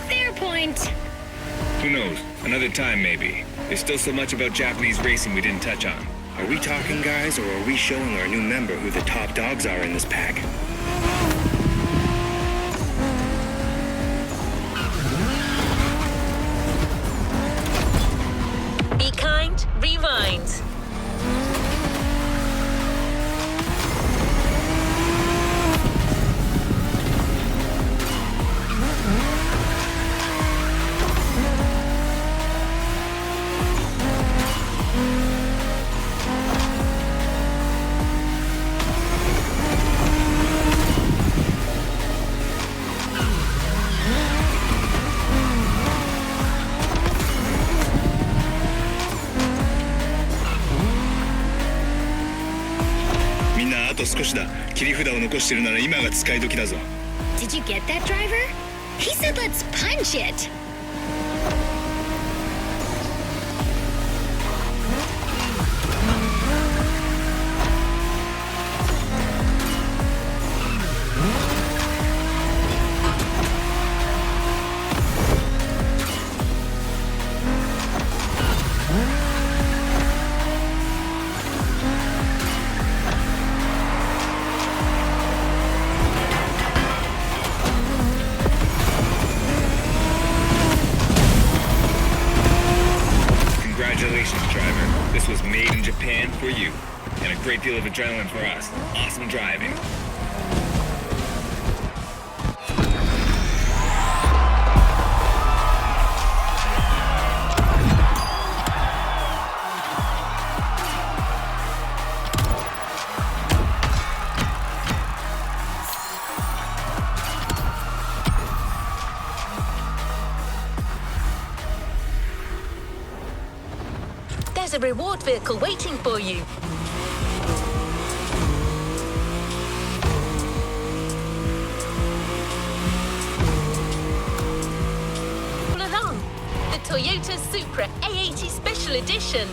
Fair point. Who knows? Another time, maybe. There's still so much about Japanese racing we didn't touch on. Are we talking guys, or are we showing our new member who the top dogs are in this pack? Be kind, rewind. Did you get that, driver? He said let's punch it. Congratulations, driver. This was made in Japan for you. And a great deal of adrenaline for us. Awesome driving. There's a reward vehicle waiting for you. Pull along. The Toyota Supra A80 Special Edition.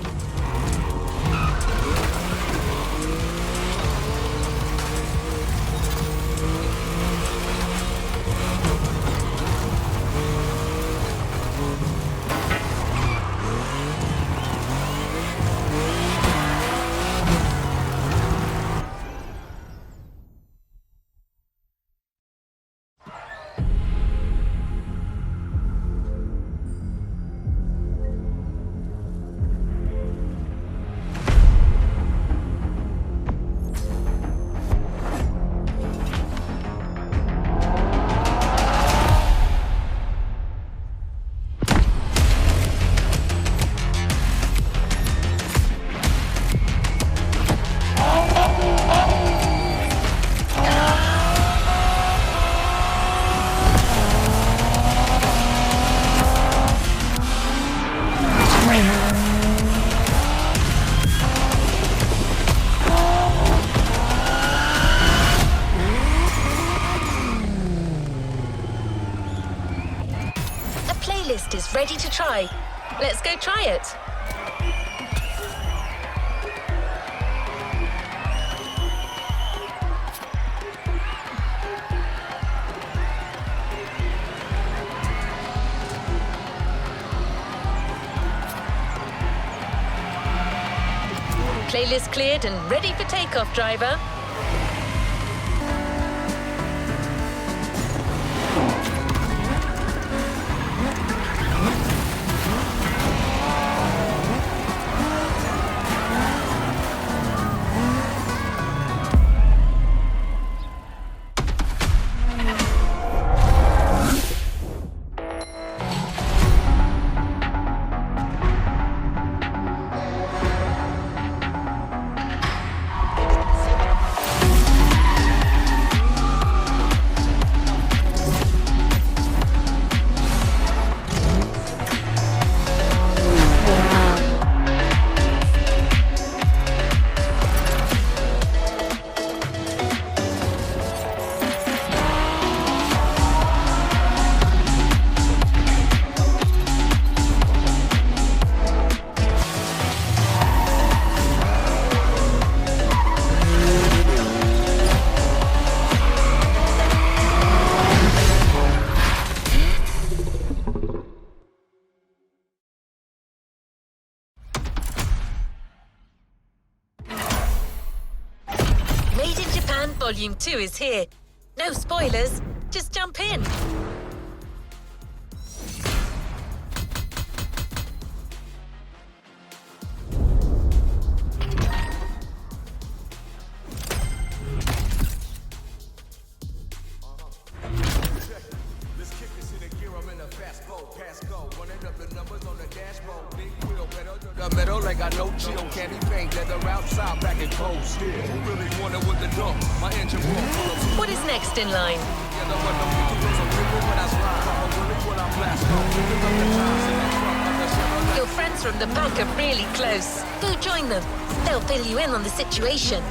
Playlist is ready to try. Let's go try it. Playlist cleared and ready for takeoff, driver. Volume 2 is here. No spoilers, just jump in. Like I know chill, candy paint, leather outside, back and cold still. Really wanna with the door, my engine room full of. What is next in line? Your friends from the back are really close. Go join them. They'll fill you in on the situation.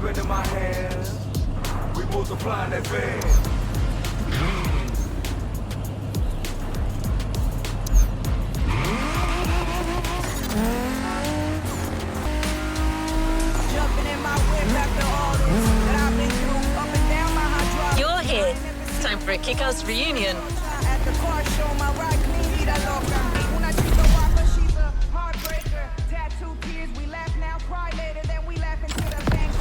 In my hands, we multiplying that van. Jumping in my whip after all this that I've been through, up and down my hot drive. You're here. Time for a kick-ass reunion. At the car show, my ride clean, vida loca. Una chica guapa, she's a heartbreaker. Tattoo tears, we laugh now, cry later, then we laugh into the bank.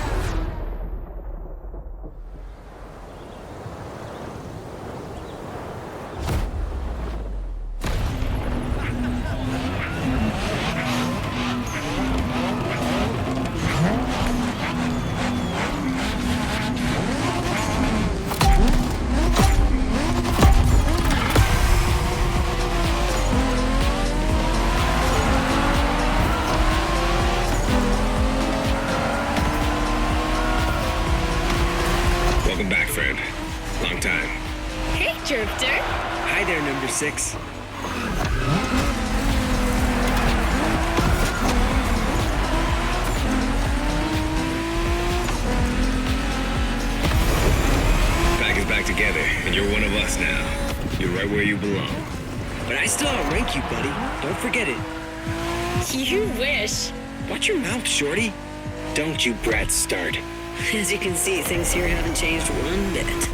Welcome back, friend. Long time. Hey, Drifter. Hi there, number 6. Pack is back together, and you're one of us now. You're right where you belong. But I still outrank you, buddy. Don't forget it. You wish. Watch your mouth, shorty. Don't you brats start. As you can see, things here haven't changed one bit.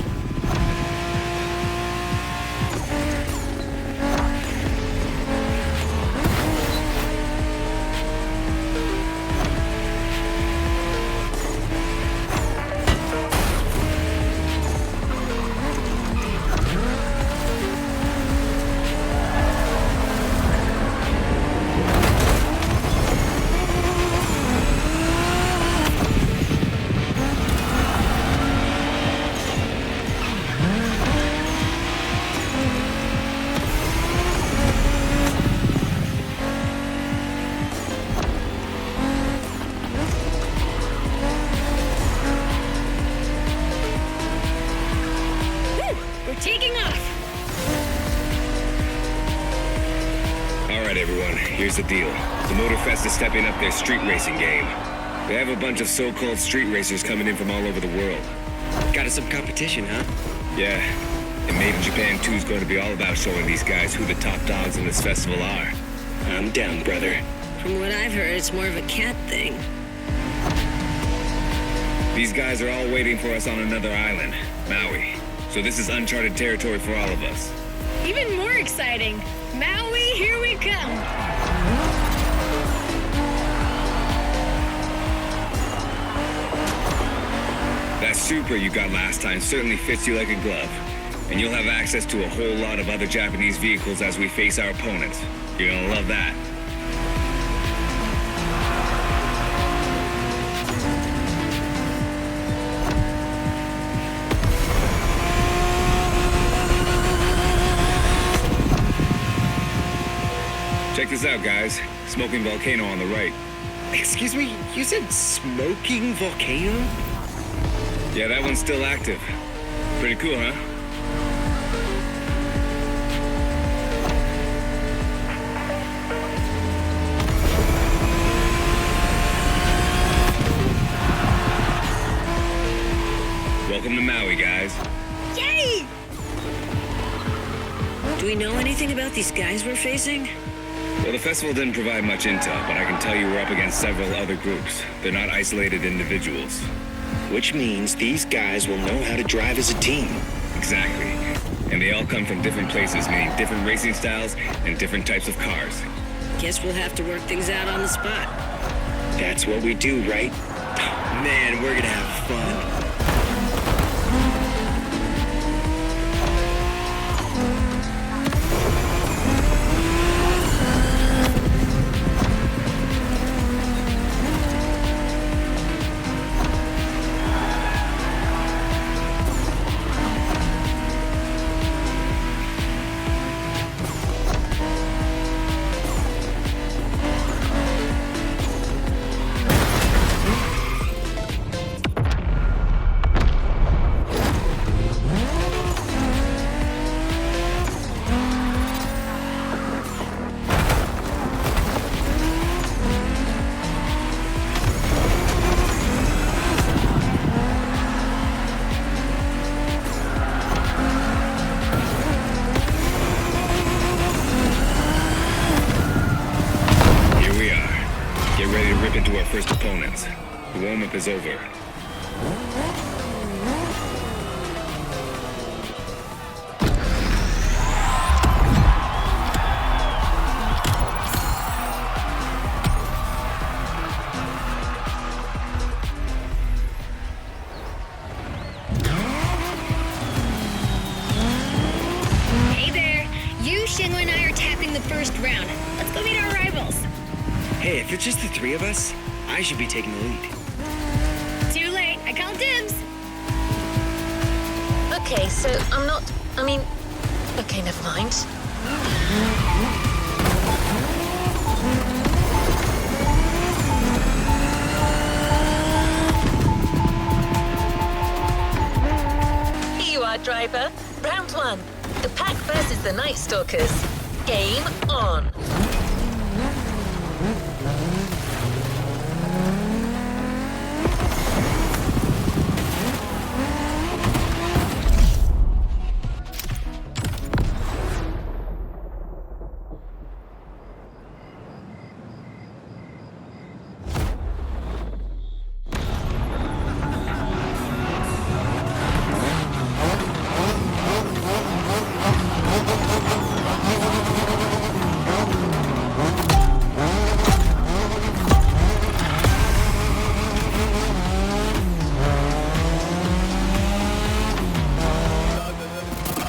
Taking off! Alright, everyone, here's the deal. The Motorfest is stepping up their street racing game. They have a bunch of so-called street racers coming in from all over the world. Got us some competition, huh? Yeah, and Made in Japan 2 is going to be all about showing these guys who the top dogs in this festival are. I'm down, brother. From what I've heard, it's more of a cat thing. These guys are all waiting for us on another island, Maui. So this is uncharted territory for all of us. Even more exciting. Maui, here we come. That Supra you got last time certainly fits you like a glove. And you'll have access to a whole lot of other Japanese vehicles as we face our opponents. You're gonna love that. Check this out, guys. Smoking volcano on the right. Excuse me, you said smoking volcano? Yeah, that one's still active. Pretty cool, huh? Welcome to Maui, we know anything about these guys we're facing? Well, the festival didn't provide much intel, but I can tell you we're up against several other groups. They're not isolated individuals. Which means these guys will know how to drive as a team. Exactly. And they all come from different places, meaning different racing styles and different types of cars. Guess we'll have to work things out on the spot. That's what we do, right? Man, we're gonna have fun. Into our first opponents. The warm-up is over. Hey there. You, Shingo, and I are tapping the first round. Let's go meet our rivals. Hey, if it's just the three of us, I should be taking the lead. Too late. I called dibs. Okay, so okay, never mind. Here you are, driver. Round one. The pack versus the Night Stalkers. Game on.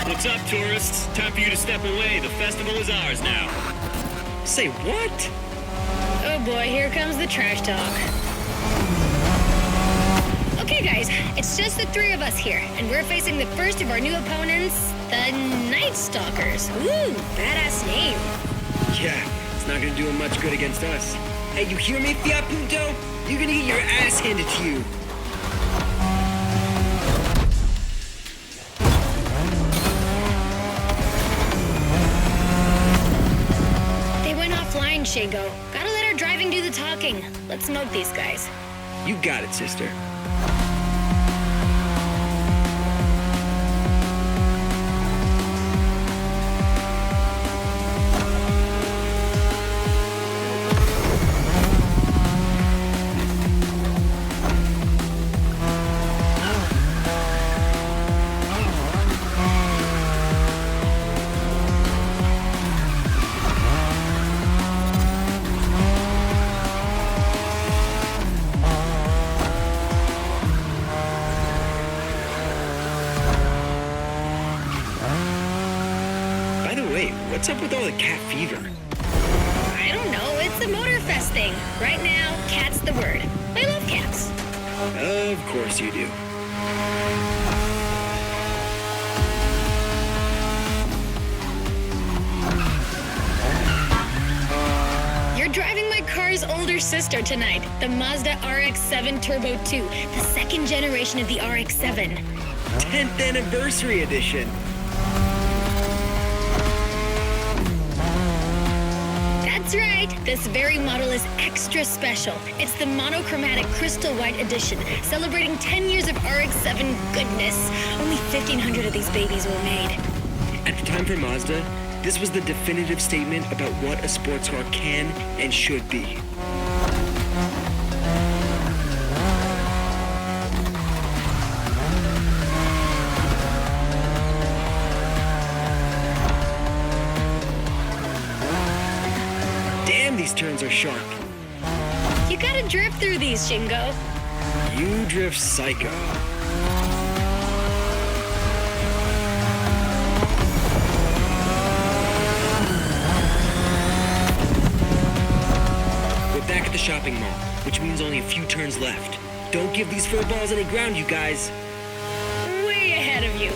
What's up, tourists? Time for you to step away. The festival is ours now. Say what? Oh boy, here comes the trash talk. Okay guys, it's just the three of us here, and we're facing the first of our new opponents, the Night Stalkers. Ooh, badass name. Yeah, it's not gonna do him much good against us. Hey, you hear me, Fiat Punto? You're gonna get your ass handed to you. Flying, Shingo. Gotta let our driving do the talking. Let's smoke these guys. You got it, sister. What's up with all the cat fever? I don't know. It's a Motorfest thing. Right now, cat's the word. I love cats. Of course you do. You're driving my car's older sister tonight, the Mazda RX-7 Turbo 2, the second generation of the RX-7. 10th anniversary edition. That's right. This very model is extra special. It's the monochromatic crystal white edition, celebrating 10 years of RX-7 goodness. Only 1,500 of these babies were made. At the time for Mazda, This was the definitive statement about what a sports car can and should be. Damn, these turns are sharp. You gotta drift through these, Shingo. You drift psycho. Back at the shopping mall, which means only a few turns left. Don't give these fur balls any ground, you guys. Way ahead of you.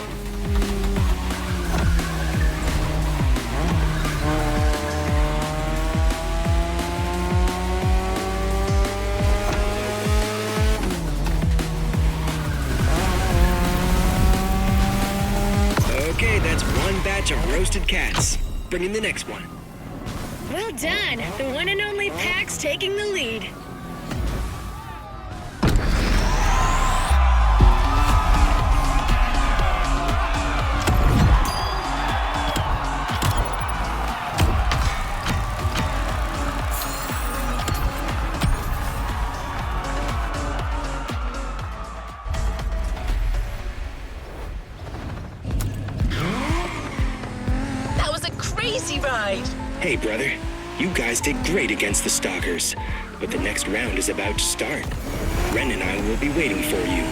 Okay, that's one batch of roasted cats. Bring in the next one. Well done. The one and only Pax taking the lead. That was a crazy ride. Hey, brother. You guys did great against the stalkers, but the next round is about to start. Ren and I will be waiting for you.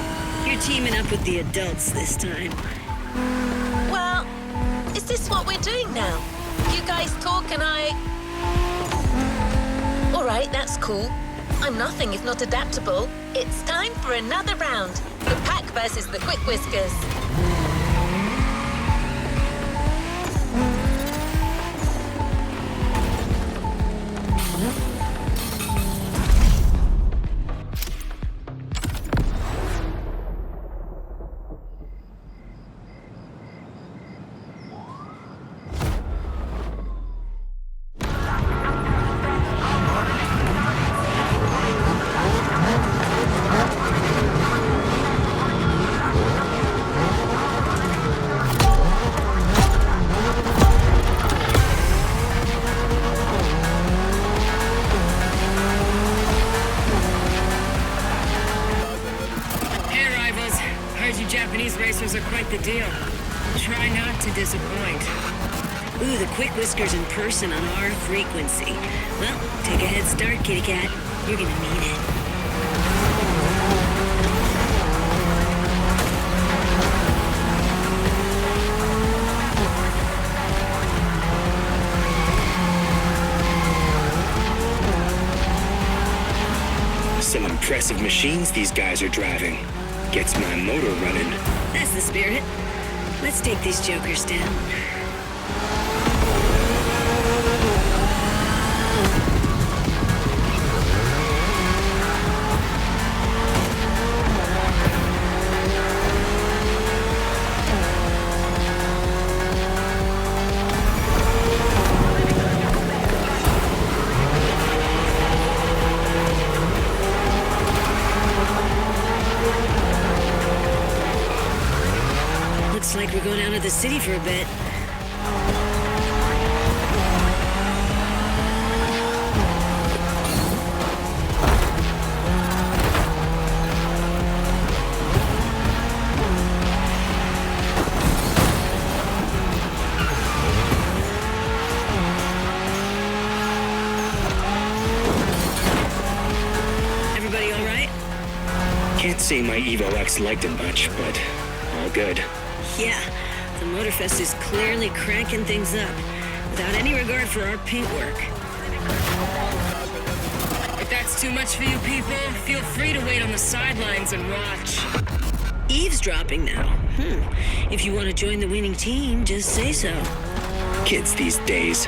You're teaming up with the adults this time. Well, is this what we're doing now? You guys talk and I... All right, that's cool. I'm nothing if not adaptable. It's time for another round. The pack versus the quick whiskers. Japanese racers are quite the deal. Try not to disappoint. Ooh, the quick whiskers in person on our frequency. Well, take a head start, kitty cat. You're gonna need it. Some impressive machines these guys are driving. Gets my motor running. That's the spirit. Let's take these jokers down. Looks like we're going out of the city for a bit. Everybody all right? Can't say my Evo X liked him much, but all good. Yeah, the Motorfest is clearly cranking things up, without any regard for our paint work. If that's too much for you people, feel free to wait on the sidelines and watch. Eavesdropping now. If you want to join the winning team, just say so. Kids these days.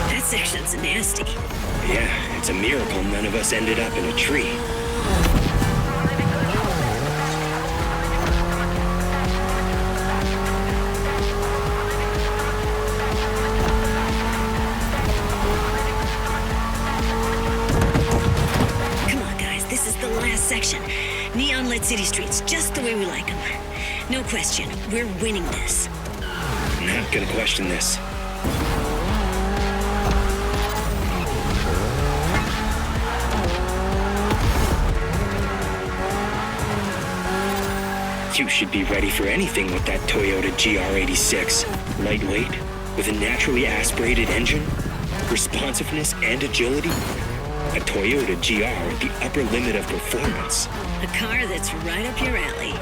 That section's nasty. Yeah, us ended up in a tree. Come on, guys, this is the last section. Neon-lit city streets, just the way we like them. No question, we're winning this. Not gonna question this. You should be ready for anything with that Toyota GR86. Lightweight, with a naturally aspirated engine, responsiveness and agility. A Toyota GR at the upper limit of performance. A car that's right up your alley.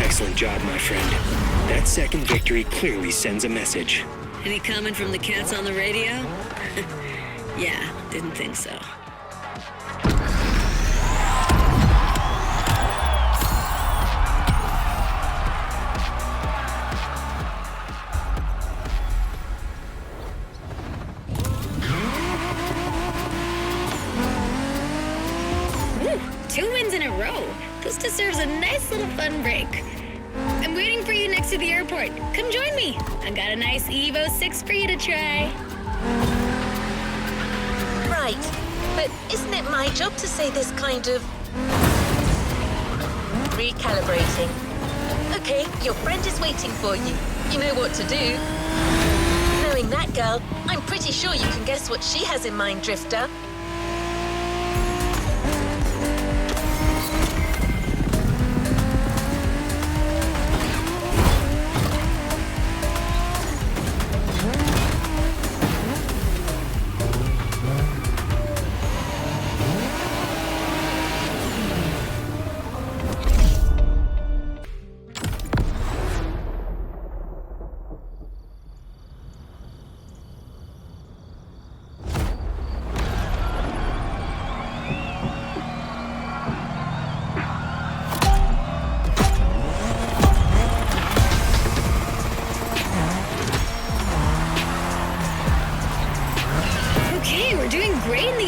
Excellent job, my friend. That second victory clearly sends a message. Any comment from the cats on the radio? Yeah, didn't think so. Woo, 2 wins in a row. This deserves a nice little fun break. I'm waiting for you next to the airport. Come join me. I got a nice Evo 6 for you to try. Right, but isn't it my job to say this kind of... recalibrating? Okay, your friend is waiting for you. You know what to do. Knowing that girl, I'm pretty sure you can guess what she has in mind, Drifter.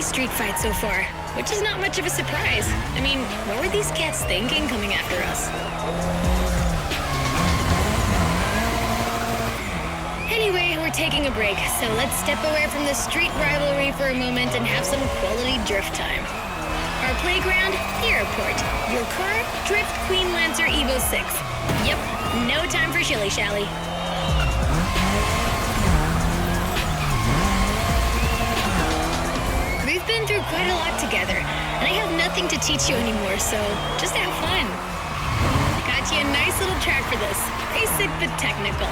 Street fight so far, which is not much of a surprise. I mean, what were these cats thinking coming after us? Anyway, we're taking a break, so let's step away from the street rivalry for a moment and have some quality drift time. Our playground, the airport. Your car, Drift Queen Lancer Evo 6. Yep, no time for shilly-shally. We've been through quite a lot together, and I have nothing to teach you anymore, so just have fun. Got you a nice little track for this. Basic but technical.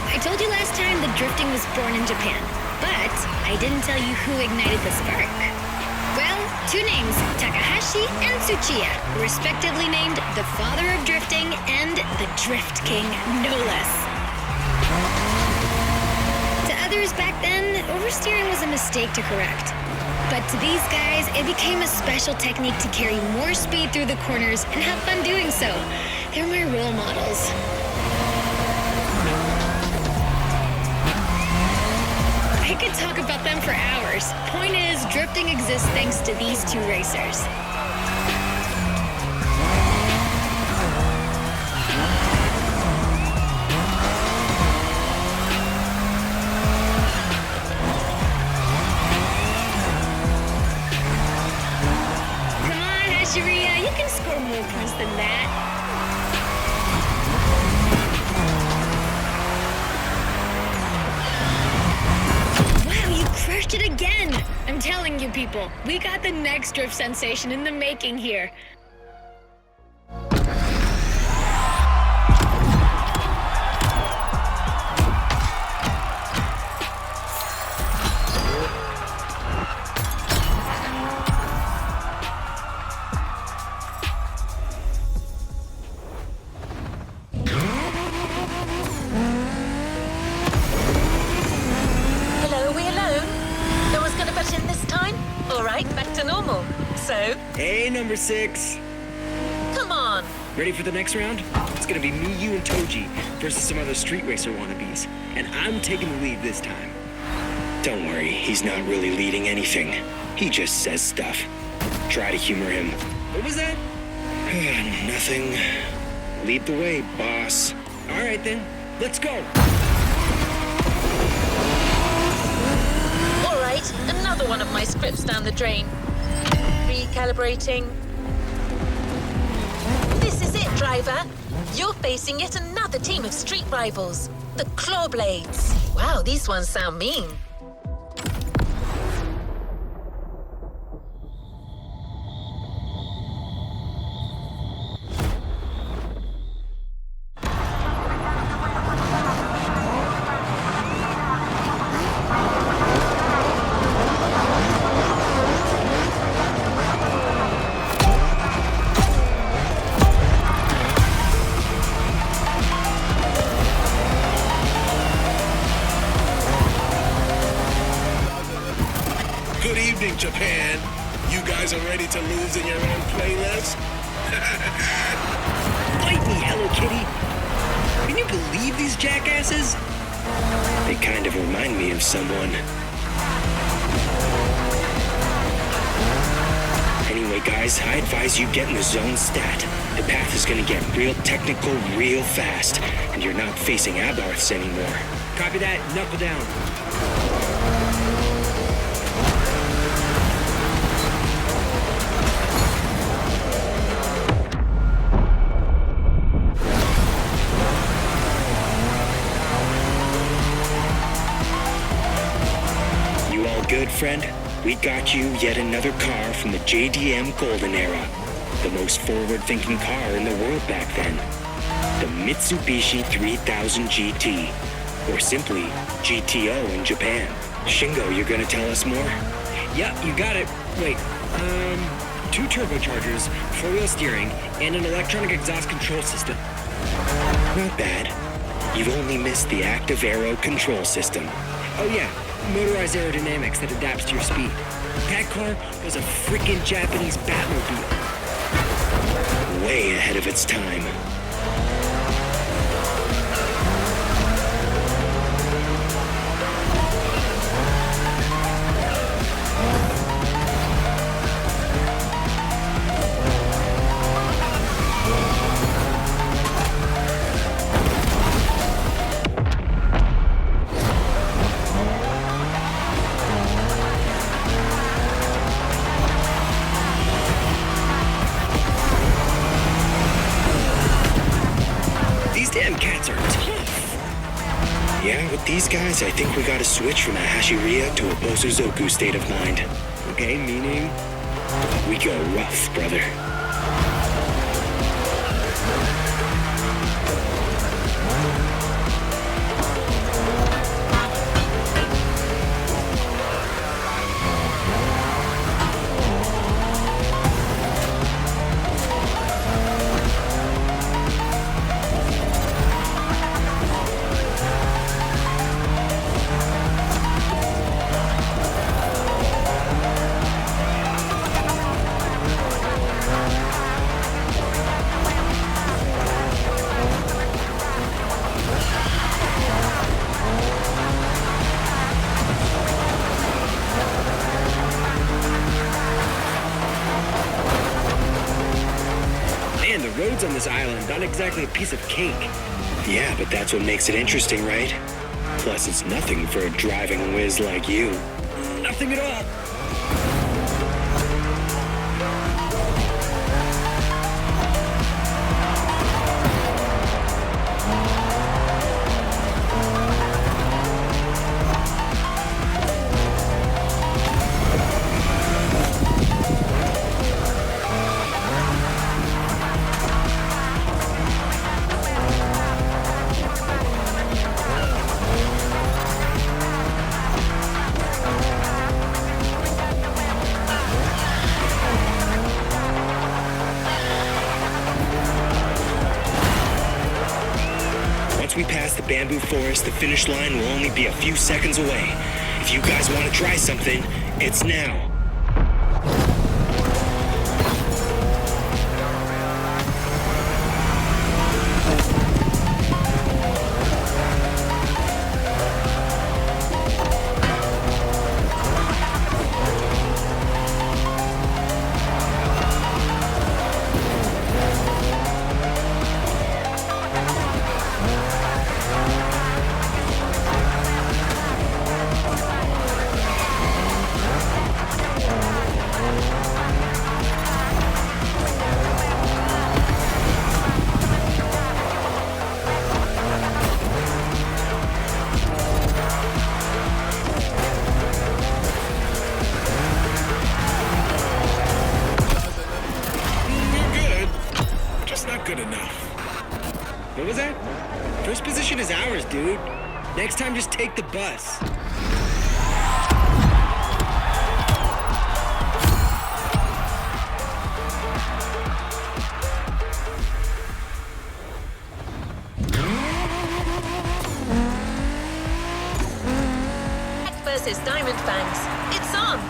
I told you last time that drifting was born in Japan, but I didn't tell you who ignited the spark. Well, 2 names, Takahashi and Tsuchiya, respectively named the father of drifting and the Drift King, no less. To others back then, oversteering was a mistake to correct. But to these guys, it became a special technique to carry more speed through the corners and have fun doing so. They're my role models. I could talk about them for hours. Point is, drifting exists thanks to these 2 racers. Come on, Asheria, you can score more points than that. Crushed it again! I'm telling you people, we got the next drift sensation in the making here. know. Hey, number 6. Come on. Ready for the next round? It's gonna be me, you, and Toji versus some other street racer wannabes. And I'm taking the lead this time. Don't worry, he's not really leading anything. He just says stuff. Try to humor him. What was that? Nothing. Lead the way, boss. All right, then. Let's go. All right, another one of my scripts down the drain. Recalibrating. This is it, driver. You're facing yet another team of street rivals. The Clawblades. Wow, these ones sound mean. Good evening, Japan. You guys are ready to lose in your own playlist? Bite me, Hello Kitty. Can you believe these jackasses? They kind of remind me of someone. Anyway, guys, I advise you get in the zone stat. The path is gonna get real technical real fast, and you're not facing Abarths anymore. Copy that. Knuckle down. Good, friend. We got you yet another car from the JDM Golden Era. The most forward-thinking car in the world back then. The Mitsubishi 3000 GT. Or simply, GTO in Japan. Shingo, you're gonna tell us more? Yep, you got it. Wait, 2 turbochargers, 4-wheel steering, and an electronic exhaust control system. Not bad. You've only missed the active aero control system. Oh yeah, motorized aerodynamics that adapts to your speed. That car was a freaking Japanese Batmobile. Way ahead of its time. Yeah, with these guys, I think we gotta switch from a Hashiriya to a Bosuzoku state of mind. Okay, meaning? We go rough, brother. Roads on this island, not exactly a piece of cake. Yeah, but that's what makes it interesting, right? Plus, it's nothing for a driving whiz like you. Nothing at all. Once we pass the bamboo forest, the finish line will only be a few seconds away. If you guys want to try something, it's now. position is ours, dude. Next time, just take the bus. Versus Diamond Fangs. It's on!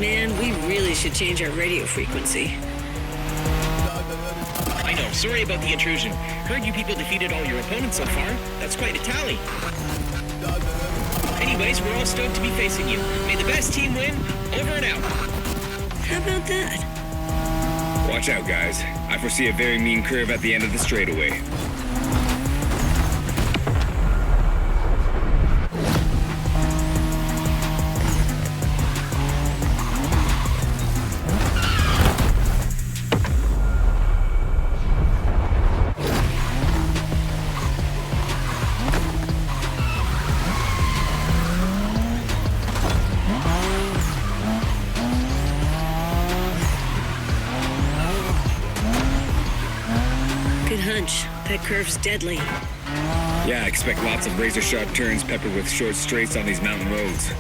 Man, we really should change our radio frequency. I know, sorry about the intrusion. Heard you people defeated all your opponents so far. That's quite a tally. Anyways, we're all stoked to be facing you. May the best team win. Over and out. How about that? Watch out, guys. I foresee a very mean curve at the end of the straightaway. That curve's deadly. Yeah, I expect lots of razor-sharp turns peppered with short straights on these mountain roads.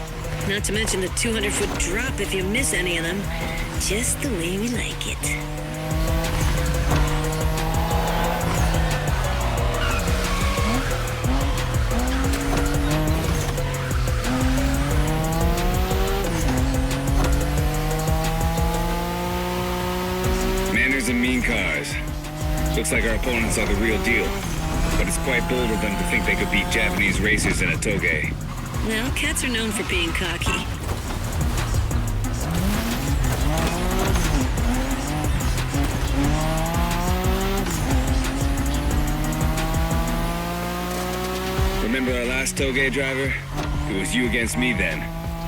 Not to mention the 200-foot drop if you miss any of them. Just the way we like it. Manners and mean cars. Looks like our opponents are the real deal. But it's quite bold of them to think they could beat Japanese racers in a toge. Well, cats are known for being cocky. Remember our last toge driver? It was you against me then.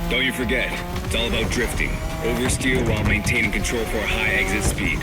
Don't you forget, it's all about drifting. Oversteer while maintaining control for a high exit speed.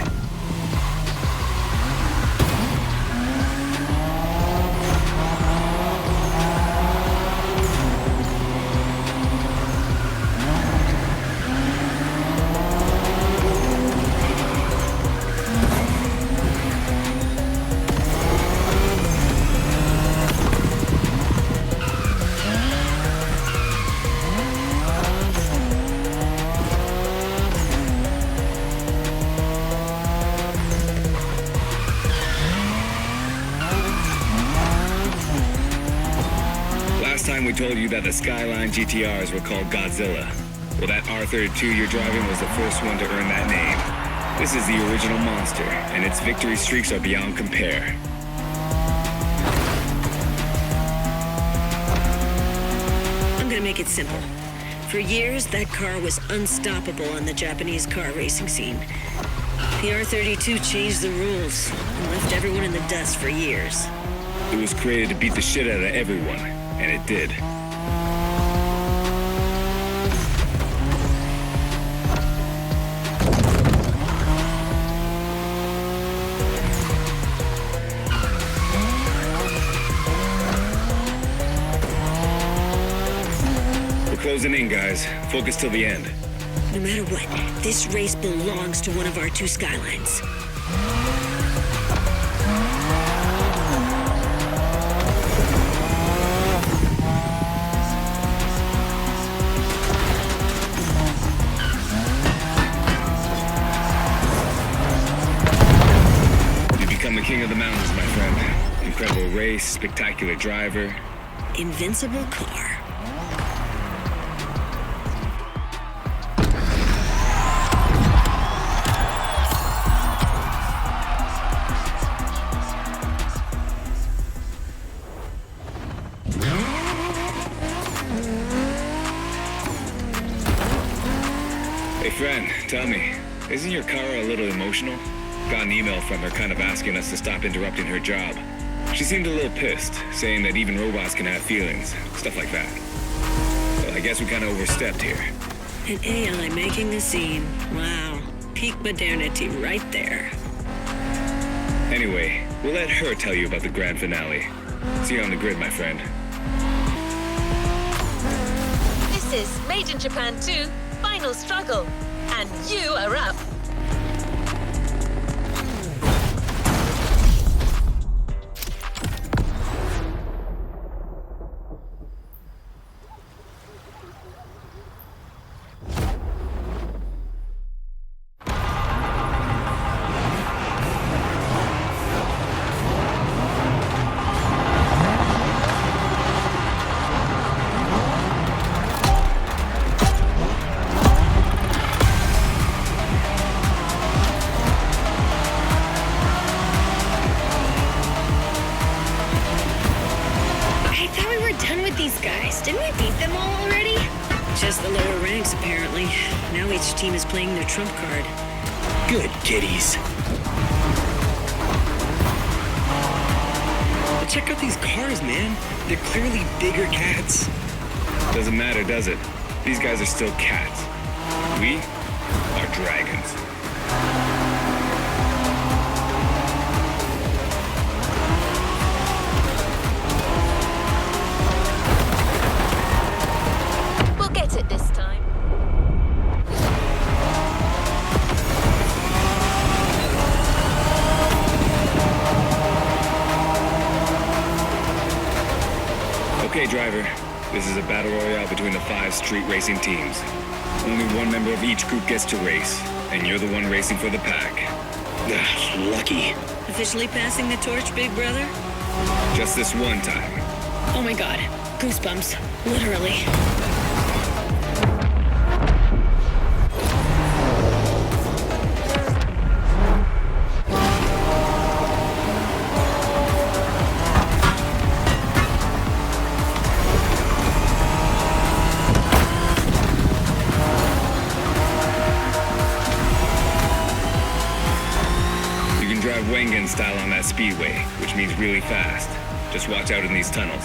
We told you that the Skyline GTRs were called Godzilla. Well, that R32 you're driving was the first one to earn that name. This is the original monster, and its victory streaks are beyond compare. I'm gonna make it simple. For years, that car was unstoppable on the Japanese car racing scene. The R32 changed the rules and left everyone in the dust for years. It was created to beat the shit out of everyone. And it did. We're closing in, guys. Focus till the end. No matter what, this race belongs to one of our two Skylines. the mountains, my friend. Incredible race, spectacular driver. Invincible car. Hey friend, tell me, isn't your car a little emotional? Got an email from her kind of asking us to stop interrupting her job. She seemed a little pissed, saying that even robots can have feelings, stuff like that. Well, I guess we kind of overstepped here. An AI making the scene. Wow. Peak modernity right there. Anyway, we'll let her tell you about the grand finale. See you on the grid, my friend. This is Made in Japan 2, Final Struggle. And you are up. Just the lower ranks, apparently. Now each team is playing their trump card. Good kitties. But check out these cars, man. They're clearly bigger cats. Doesn't matter, does it? These guys are still cats. We are dragons. It this time. Okay, driver. This is a battle royale between the 5 street racing teams. Only one member of each group gets to race, and you're the one racing for the pack. Ugh, lucky. Officially passing the torch, big brother? Just this one time. Oh my god. Goosebumps. Literally. Wengen style on that speedway, which means really fast. Just watch out in these tunnels.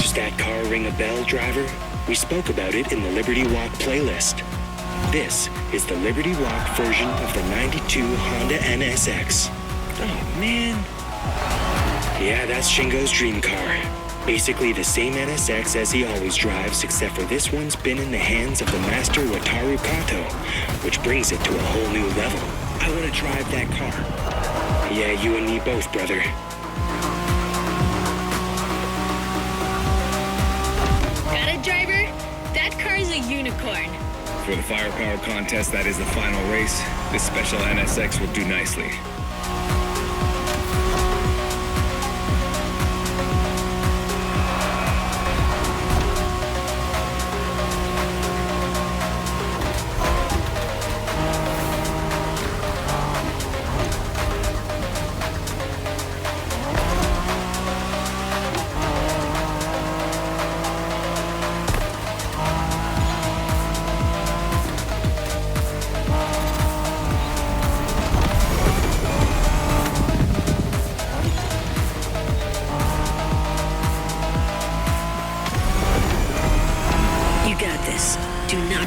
Does that car ring a bell, driver? We spoke about it in the Liberty Walk playlist. This is the Liberty Walk version of the 92 Honda NSX. Oh, man. Yeah, that's Shingo's dream car. Basically the same NSX as he always drives, except for this one's been in the hands of the master Wataru Kato, which brings it to a whole new level. I want to drive that car. Yeah, you and me both, brother. Got it, driver? That car's a unicorn. For the firepower contest that is the final race, this special NSX will do nicely.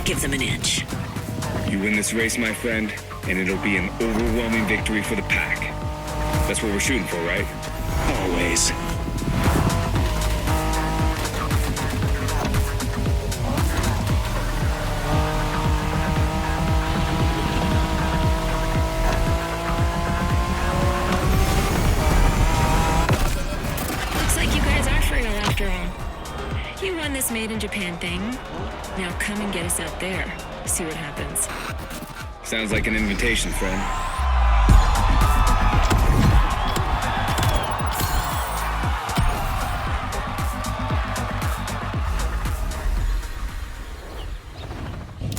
Give them an inch. You win this race, my friend, and it'll be an overwhelming victory for the pack. That's what we're shooting for, right? Always. this made in Japan thing. Now come and get us out there. See what happens. Sounds like an invitation, friend.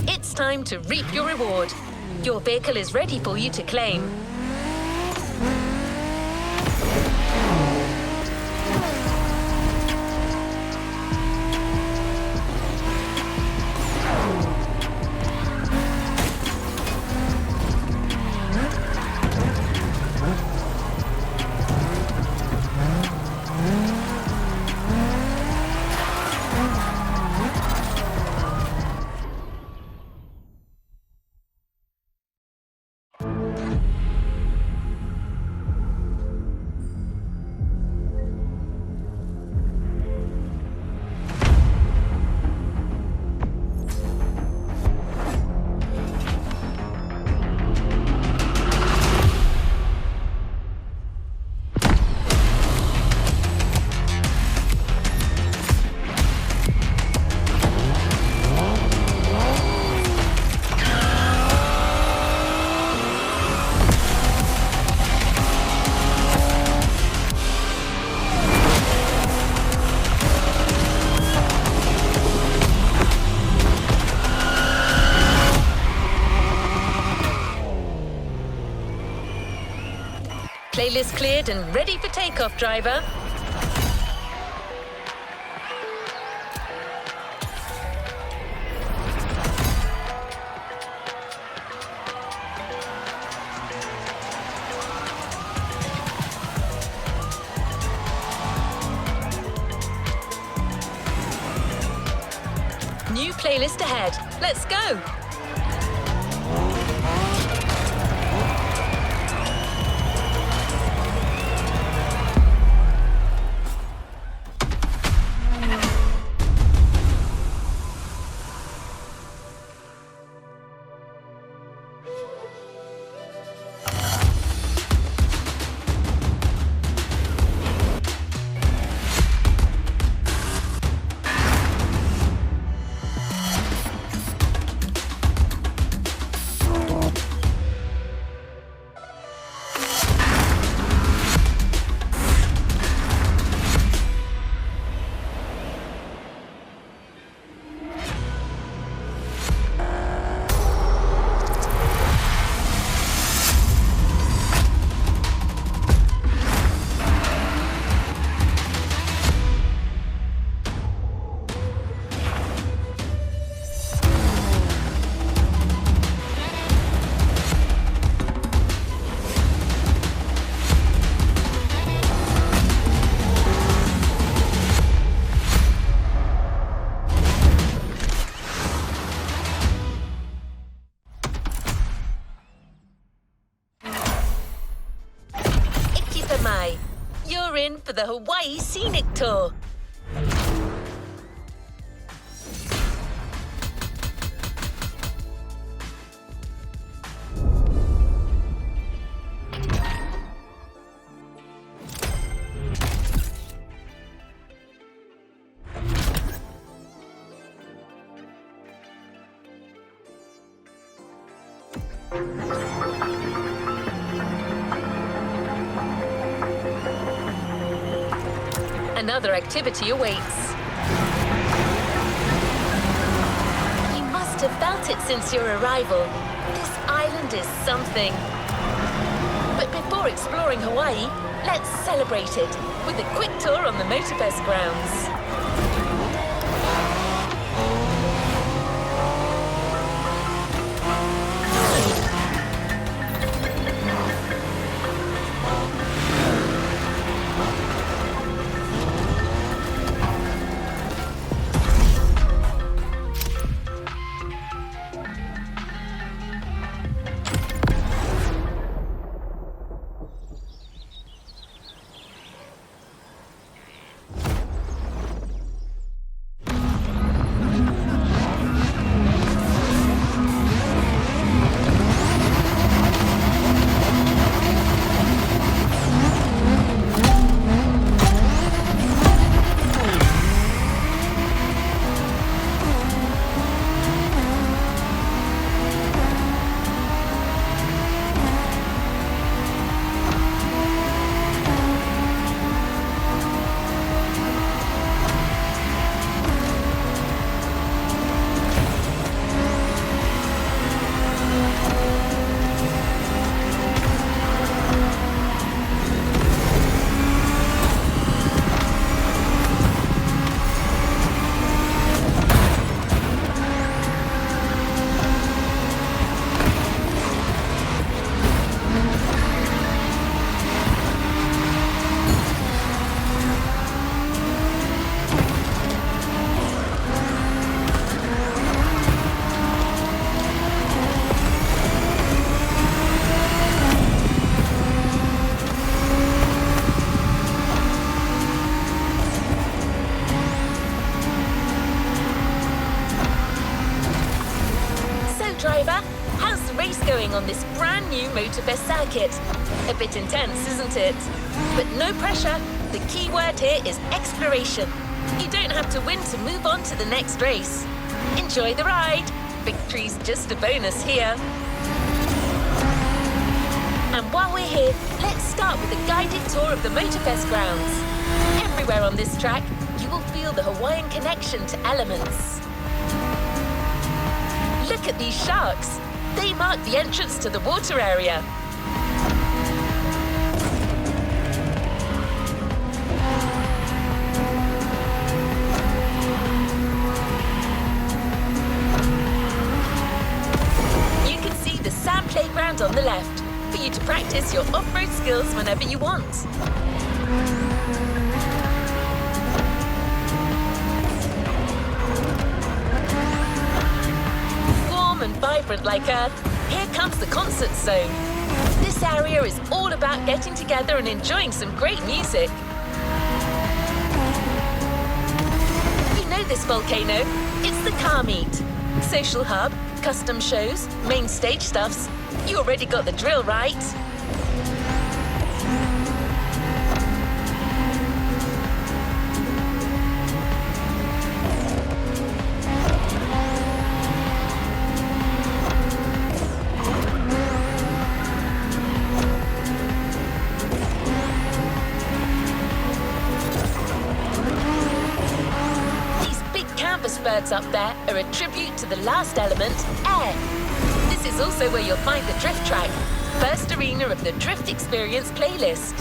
It's time to reap your reward. Your vehicle is ready for you to claim. Playlist cleared and ready for takeoff, driver. New playlist ahead. Let's go. You're in for the Hawaii Scenic Tour. Another activity awaits. You must have felt it since your arrival. This island is something. But before exploring Hawaii, let's celebrate it with a quick tour on the Motorfest grounds. going on this brand new Motorfest circuit. A bit intense, isn't it? But no pressure. The key word here is exploration. You don't have to win to move on to the next race. Enjoy the ride. Victory's just a bonus here. And while we're here, let's start with a guided tour of the Motorfest grounds. Everywhere on this track, you will feel the Hawaiian connection to elements. Look at these sharks. They mark the entrance to the water area. You can see the sand playground on the left for you to practice your off-road skills whenever you want. And vibrant like Earth, here comes the concert zone. This area is all about getting together and enjoying some great music. You know this volcano, it's the car meet. Social hub, custom shows, main stage stuffs. You already got the drill, right? Birds up there are a tribute to the last element, air. This is also where you'll find the drift track, first arena of the Drift Experience playlist.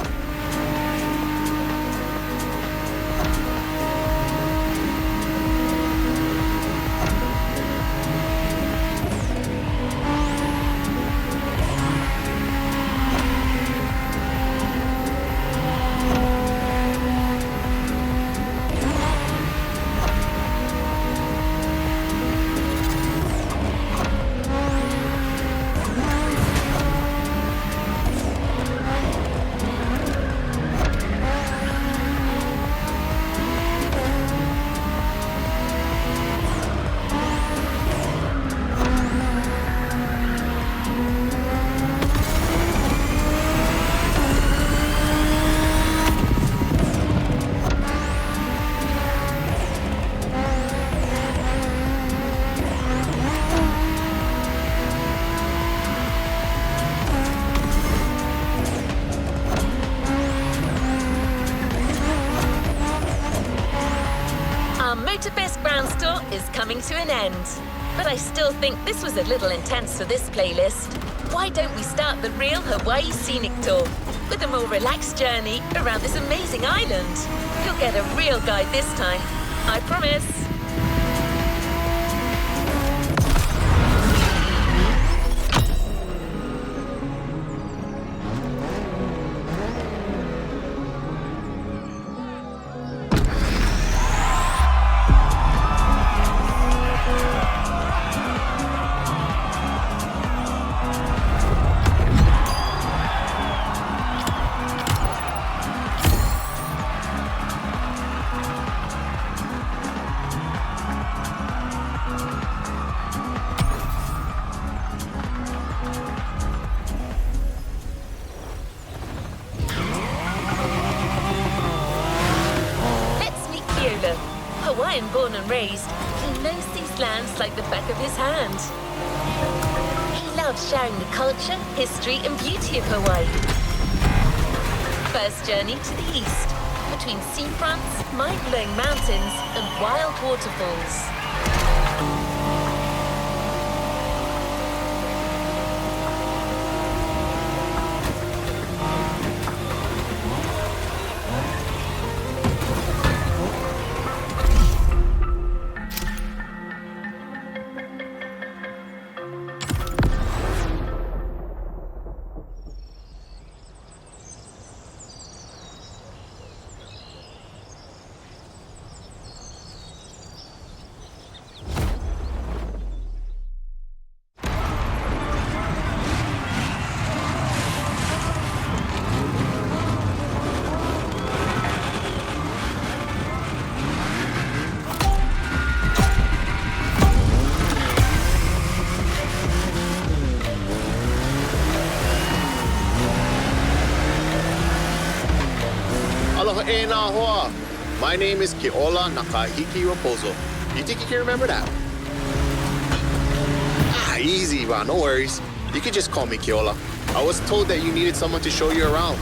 Motorfest Ground Tour is coming to an end. But I still think this was a little intense for this playlist. Why don't we start the real Hawaii Scenic Tour with a more relaxed journey around this amazing island? You'll get a real guide this time, I promise. Hawaiian born and raised, he knows these lands like the back of his hand. He loves sharing the culture, history and beauty of Hawaii. First journey to the east, between seafronts, mind-blowing mountains and wild waterfalls. Hey, Nahua. My name is Keola Nakahiki Raposo. You think you can remember that? Easy, man. No worries. You can just call me Keola. I was told that you needed someone to show you around.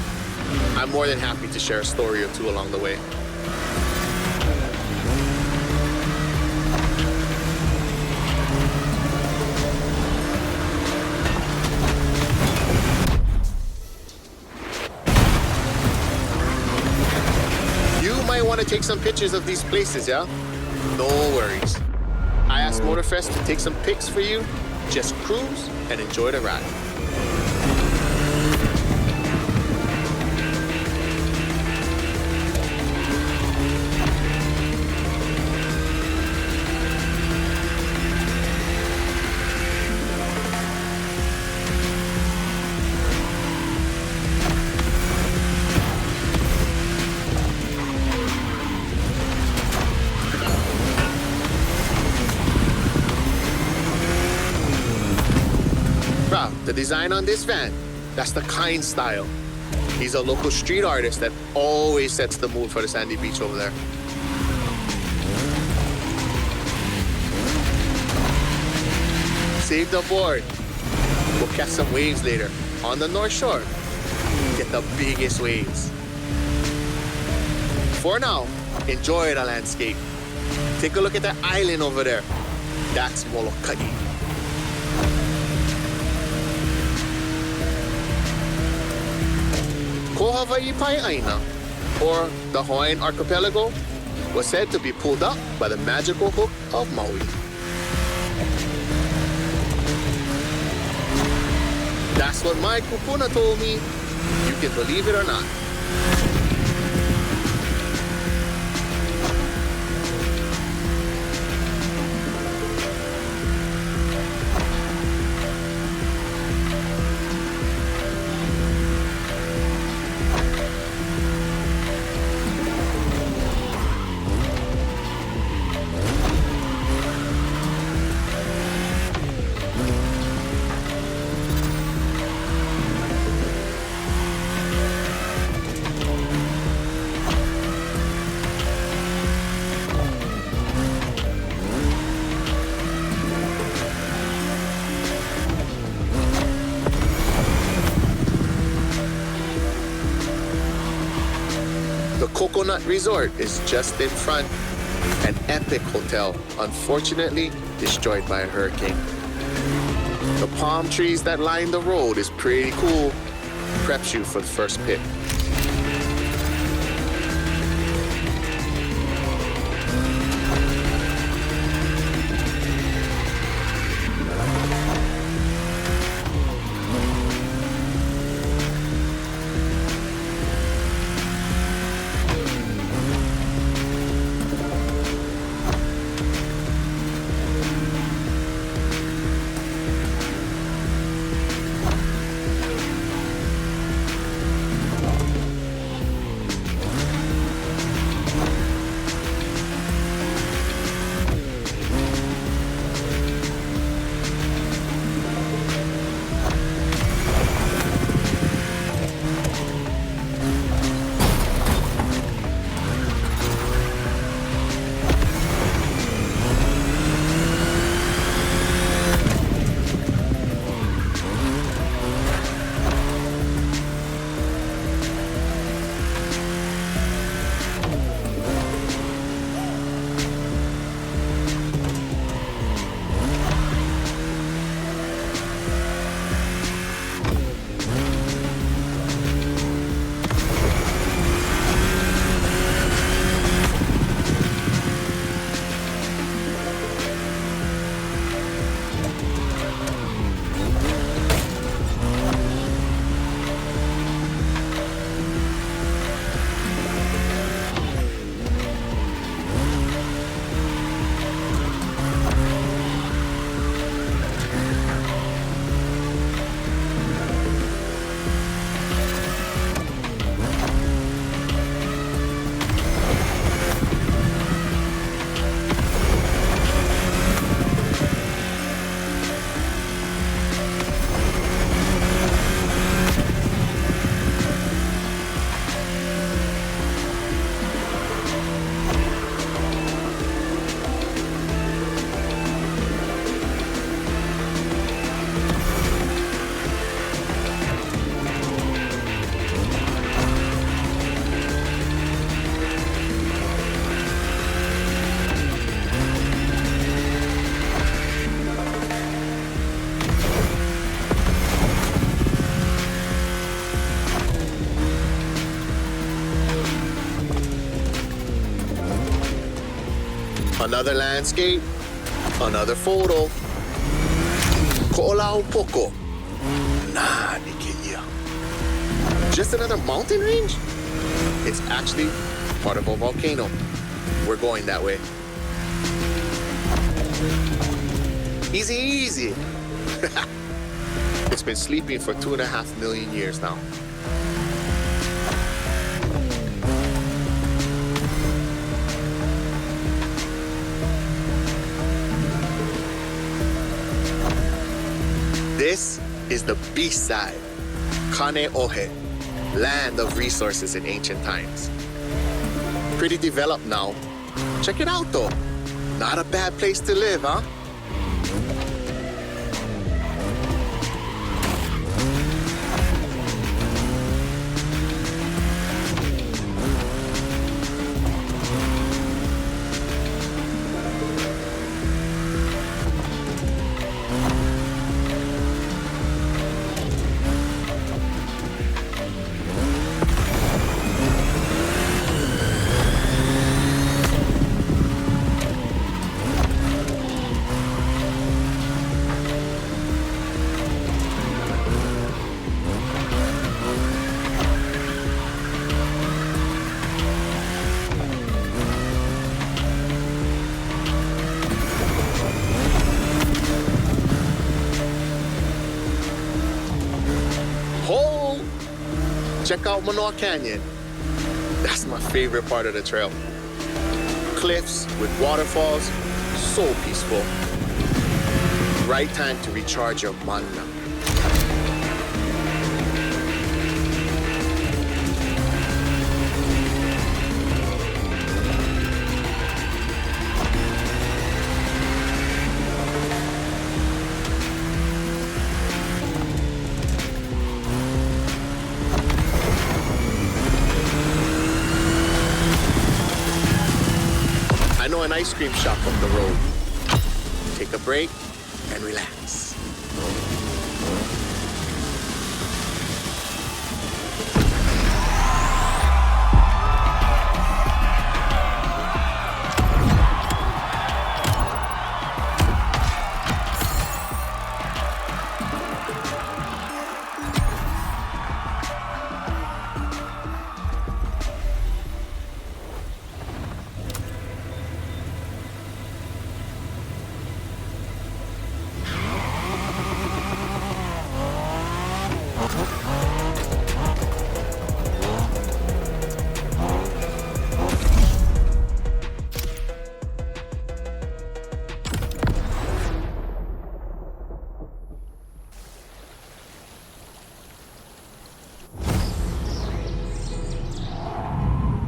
I'm more than happy to share a story or two along the way. You might want to take some pictures of these places, yeah? No worries. I asked Motorfest to take some pics for you. Just cruise and enjoy the ride. The design on this van, that's the Kind style. He's a local street artist that always sets the mood for the sandy beach over there. Save the board. We'll catch some waves later on the North Shore. Get the biggest waves. For now, enjoy the landscape. Take a look at that island over there. That's Molokai. Ko Hawaii Pai'aina, or the Hawaiian archipelago, was said to be pulled up by the magical hook of Maui. That's what my kupuna told me. You can believe it or not. Coconut Resort is just in front. An epic hotel, unfortunately destroyed by a hurricane. The palm trees that line the road is pretty cool. Preps you for the first pit. Another landscape, another photo. Ko'olau poko. Nah, ni quería. Just another mountain range? It's actually part of a volcano. We're going that way. Easy, easy. It's been sleeping for 2.5 million years now. This is the beast side, Kaneohe, land of resources in ancient times. Pretty developed now. Check it out though. Not a bad place to live, huh? Check out Manoa Canyon. That's my favorite part of the trail. Cliffs with waterfalls, so peaceful. Right time to recharge your mana. An ice cream shop up the road. Take a break and relax.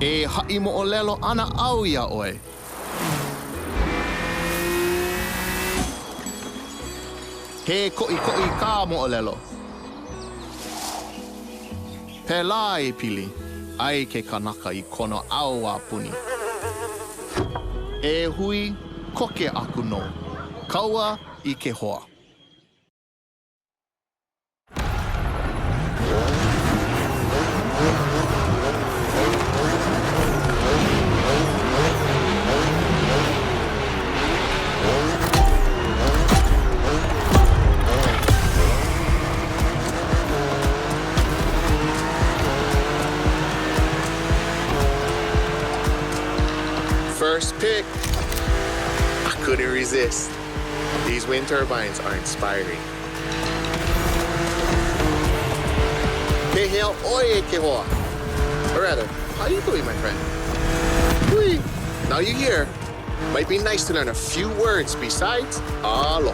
E ha'i mo'olelo ana au ia oe. He ko'i ka mo'olelo. Pela e pili, ai ke kanaka I kono au a puni. E hui koke aku no, kaua I ke hoa. First pick, I couldn't resist. These wind turbines are inspiring. Ke hea oe ke hoa. Or rather, how you doing, my friend? Hui. Now you're here. Might be nice to learn a few words besides alo.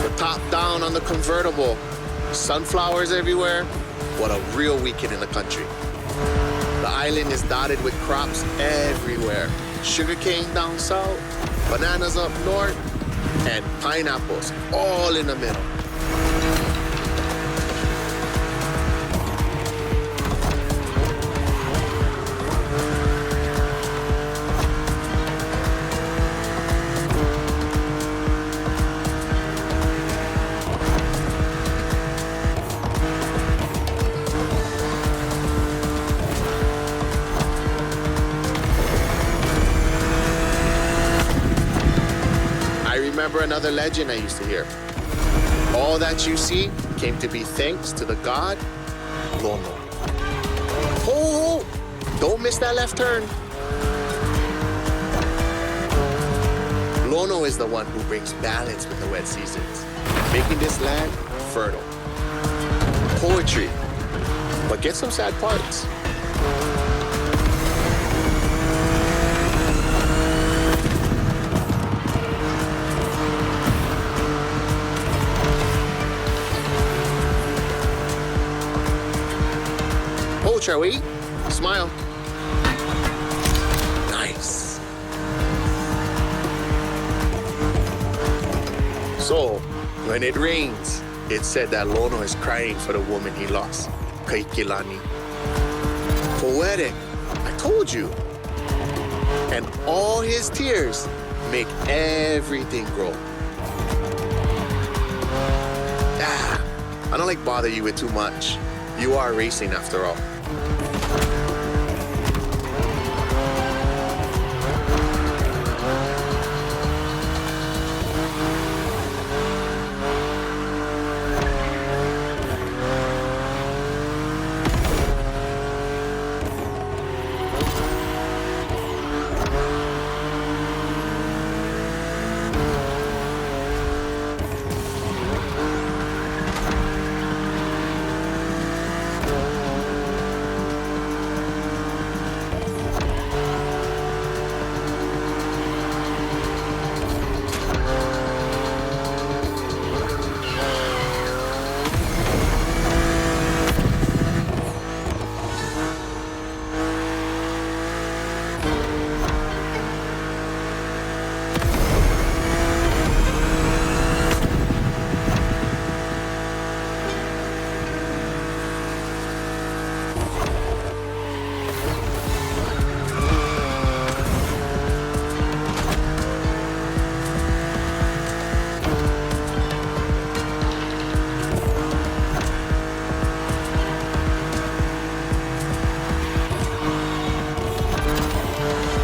The top down on the convertible. Sunflowers everywhere. What a real weekend in the country. The island is dotted with crops everywhere. Sugarcane down south, bananas up north, and pineapples all in the middle. remember another legend I used to hear. All that you see came to be thanks to the god Lono. Oh, don't miss that left turn. Lono is the one who brings balance with the wet seasons, making this land fertile. Poetry, but get some sad parts. Shall we? Smile. Nice. So, when it rains, it's said that Lono is crying for the woman he lost, Kaikilani. Poetic, I told you. And all his tears make everything grow. I don't like bother you with too much. You are racing after all.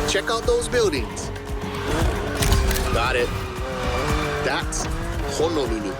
Check out those buildings. Got it. That's Honolulu.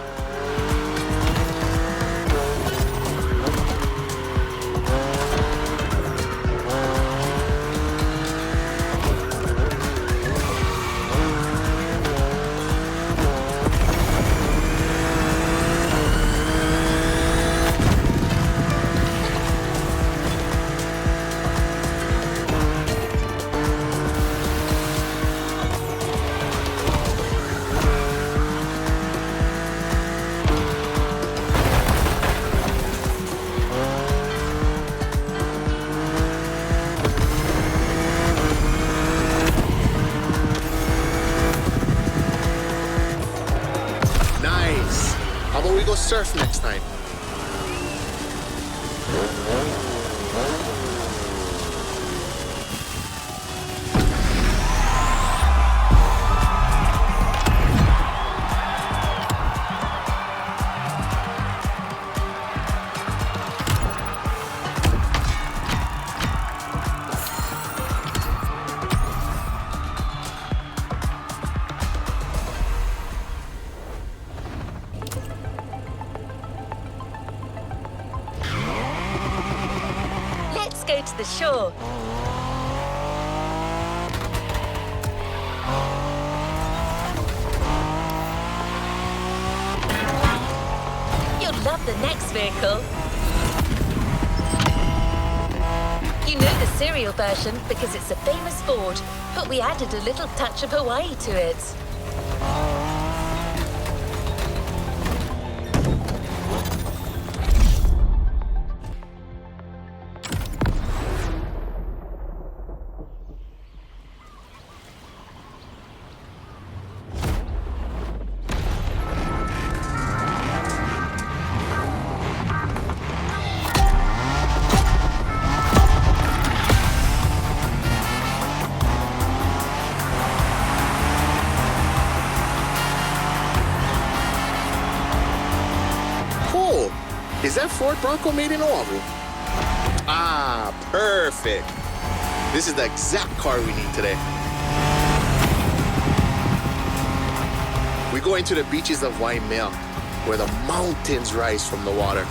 Surf next time. Let's go to the shore. You'll love the next vehicle. You know the serial version because it's a famous Ford, but we added a little touch of Hawaii to it. Is that Ford Bronco made in Oahu? Ah, perfect. This is the exact car we need today. We're going to the beaches of Waimea, where the mountains rise from the water.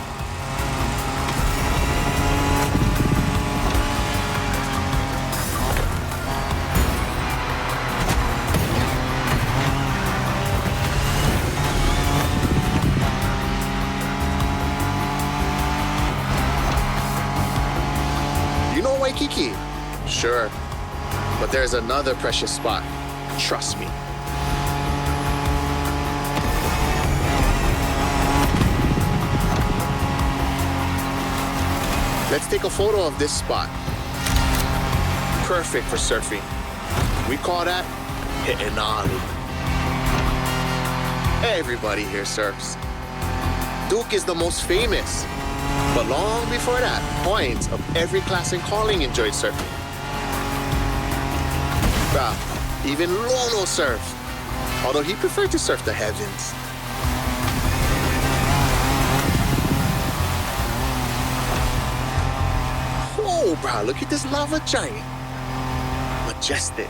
You know Waikiki? Sure. But there's another precious spot. Trust me. Let's take a photo of this spot. Perfect for surfing. We call that He'enalu. Everybody here surfs. Duke is the most famous. But long before that, points of every class and calling enjoyed surfing. Bruh, even Lono surfed, although he preferred to surf the heavens. Oh, bruh, look at this lava giant. Majestic.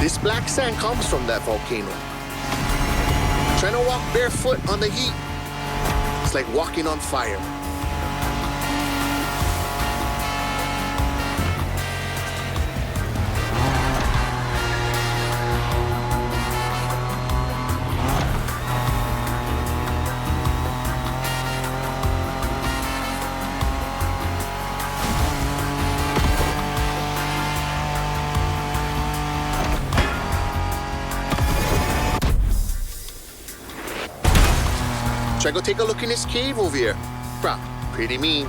This black sand comes from that volcano. Trying to walk barefoot on the heat, it's like walking on fire. Should I go take a look in this cave over here? Bruh, pretty mean.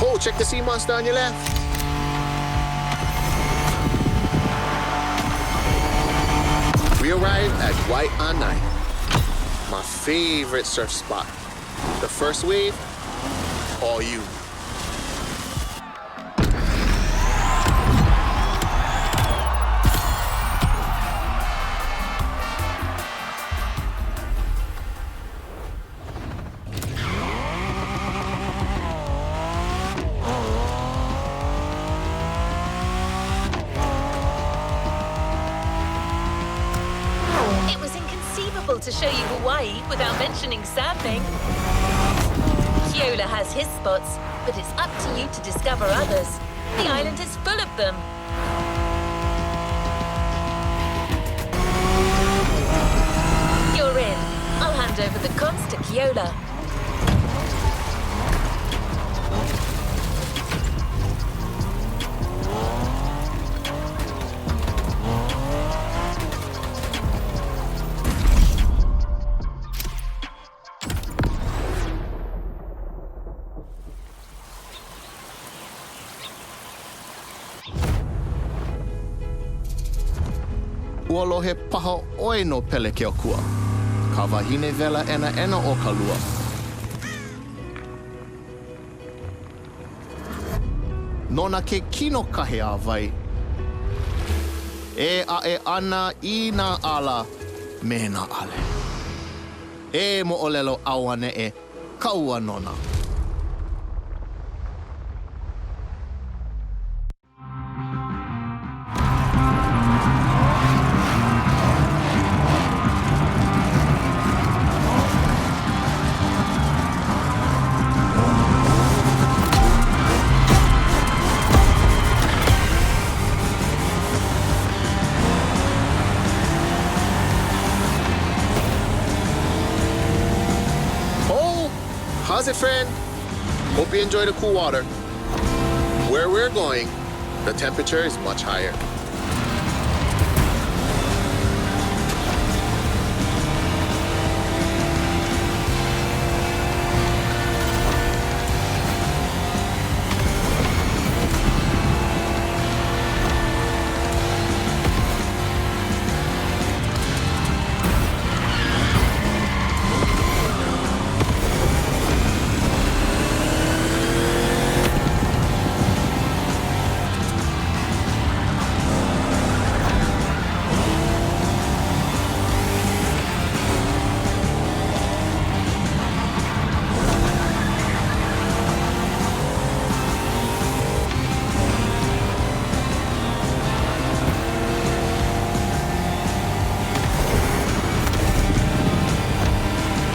Oh, check the sea monster on your left. We arrived at Waianae, my favorite surf spot. The first wave, all you. To show you Hawaii without mentioning surfing. Keola has his spots, but it's up to you to discover others. The island is full of them. You're in. I'll hand over the comms to Keola. Ua he paha oi no pele ke okua. Ka wahine vela ena o ka lua. nona ke kino kahe a vai. E a e ana I na ala me na ale. E mo olelo awane e kaua nona. How's it, friend? Hope you enjoy the cool water. Where we're going, the temperature is much higher.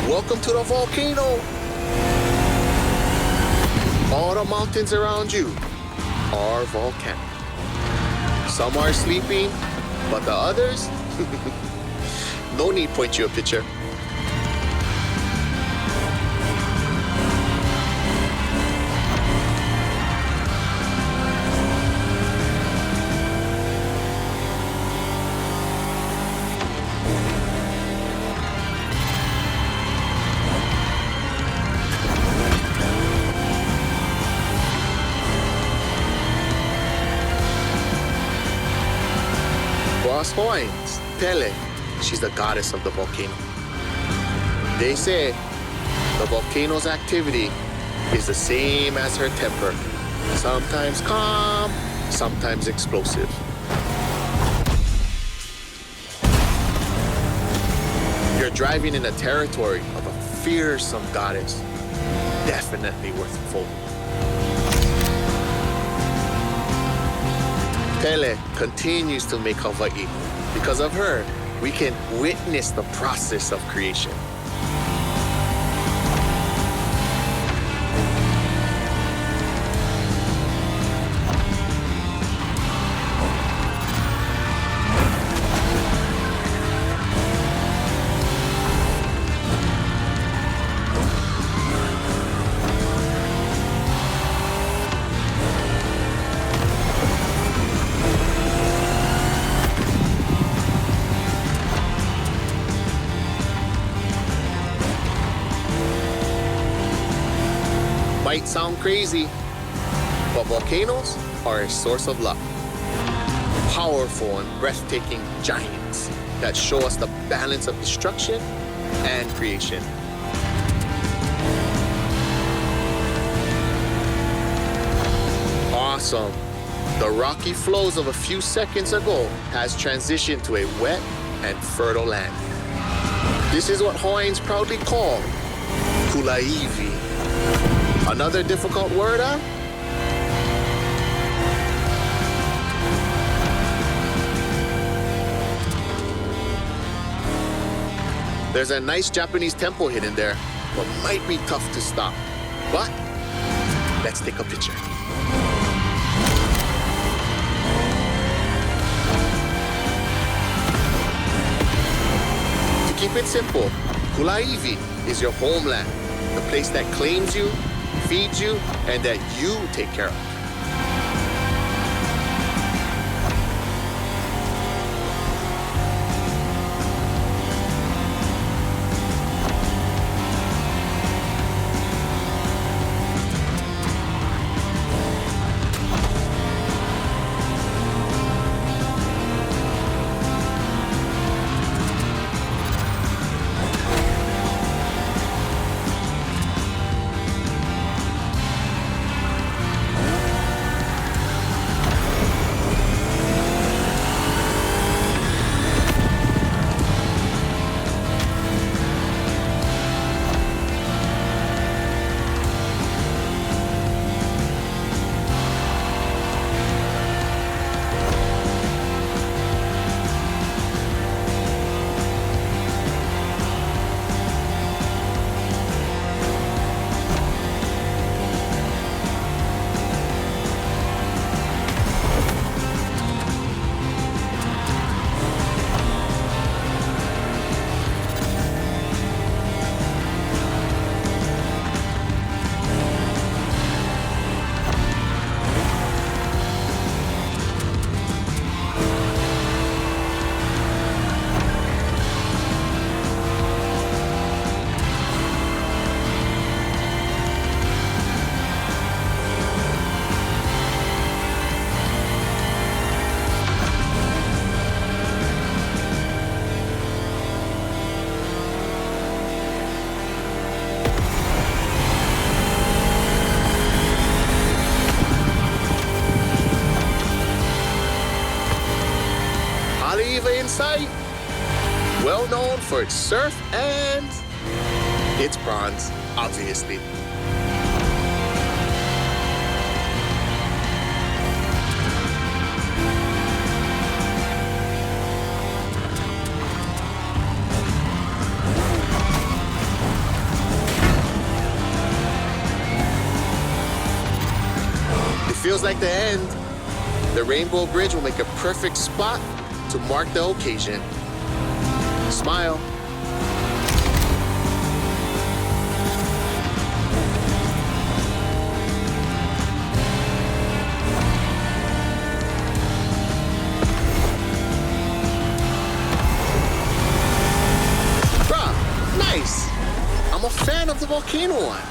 Welcome to the volcano. All the mountains around you are volcanic. Some are sleeping, but the others, no need point you a picture. Hawaiians, Pele, she's the goddess of the volcano. They say the volcano's activity is the same as her temper, sometimes calm, sometimes explosive. You're driving in the territory of a fearsome goddess, definitely worth a fold. Pele continues to make Hawaii. Because of her, we can witness the process of creation. Might sound crazy, but volcanoes are a source of luck. Powerful and breathtaking giants that show us the balance of destruction and creation. Awesome. The rocky flows of a few seconds ago has transitioned to a wet and fertile land. This is what Hawaiians proudly call Kulaivi. Another difficult word, huh? There's a nice Japanese temple hidden there, but might be tough to stop. But let's take a picture. To keep it simple, Kulaivi is your homeland, the place that claims you, feeds you, and that you take care of. sight. Well known for its surf and its bronze, obviously. It feels like the end. The Rainbow Bridge will make a perfect spot to mark the occasion. Smile. Bruh, nice. I'm a fan of the volcano one.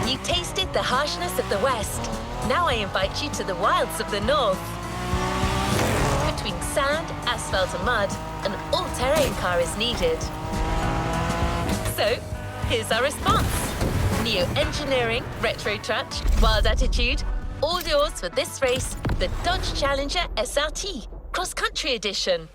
You tasted the harshness of the West. Now I invite you to the wilds of the North. Between sand, asphalt and mud, an all-terrain car is needed. So, here's our response. Neo-engineering, retro touch, wild attitude, all yours for this race, the Dodge Challenger SRT, cross-country edition.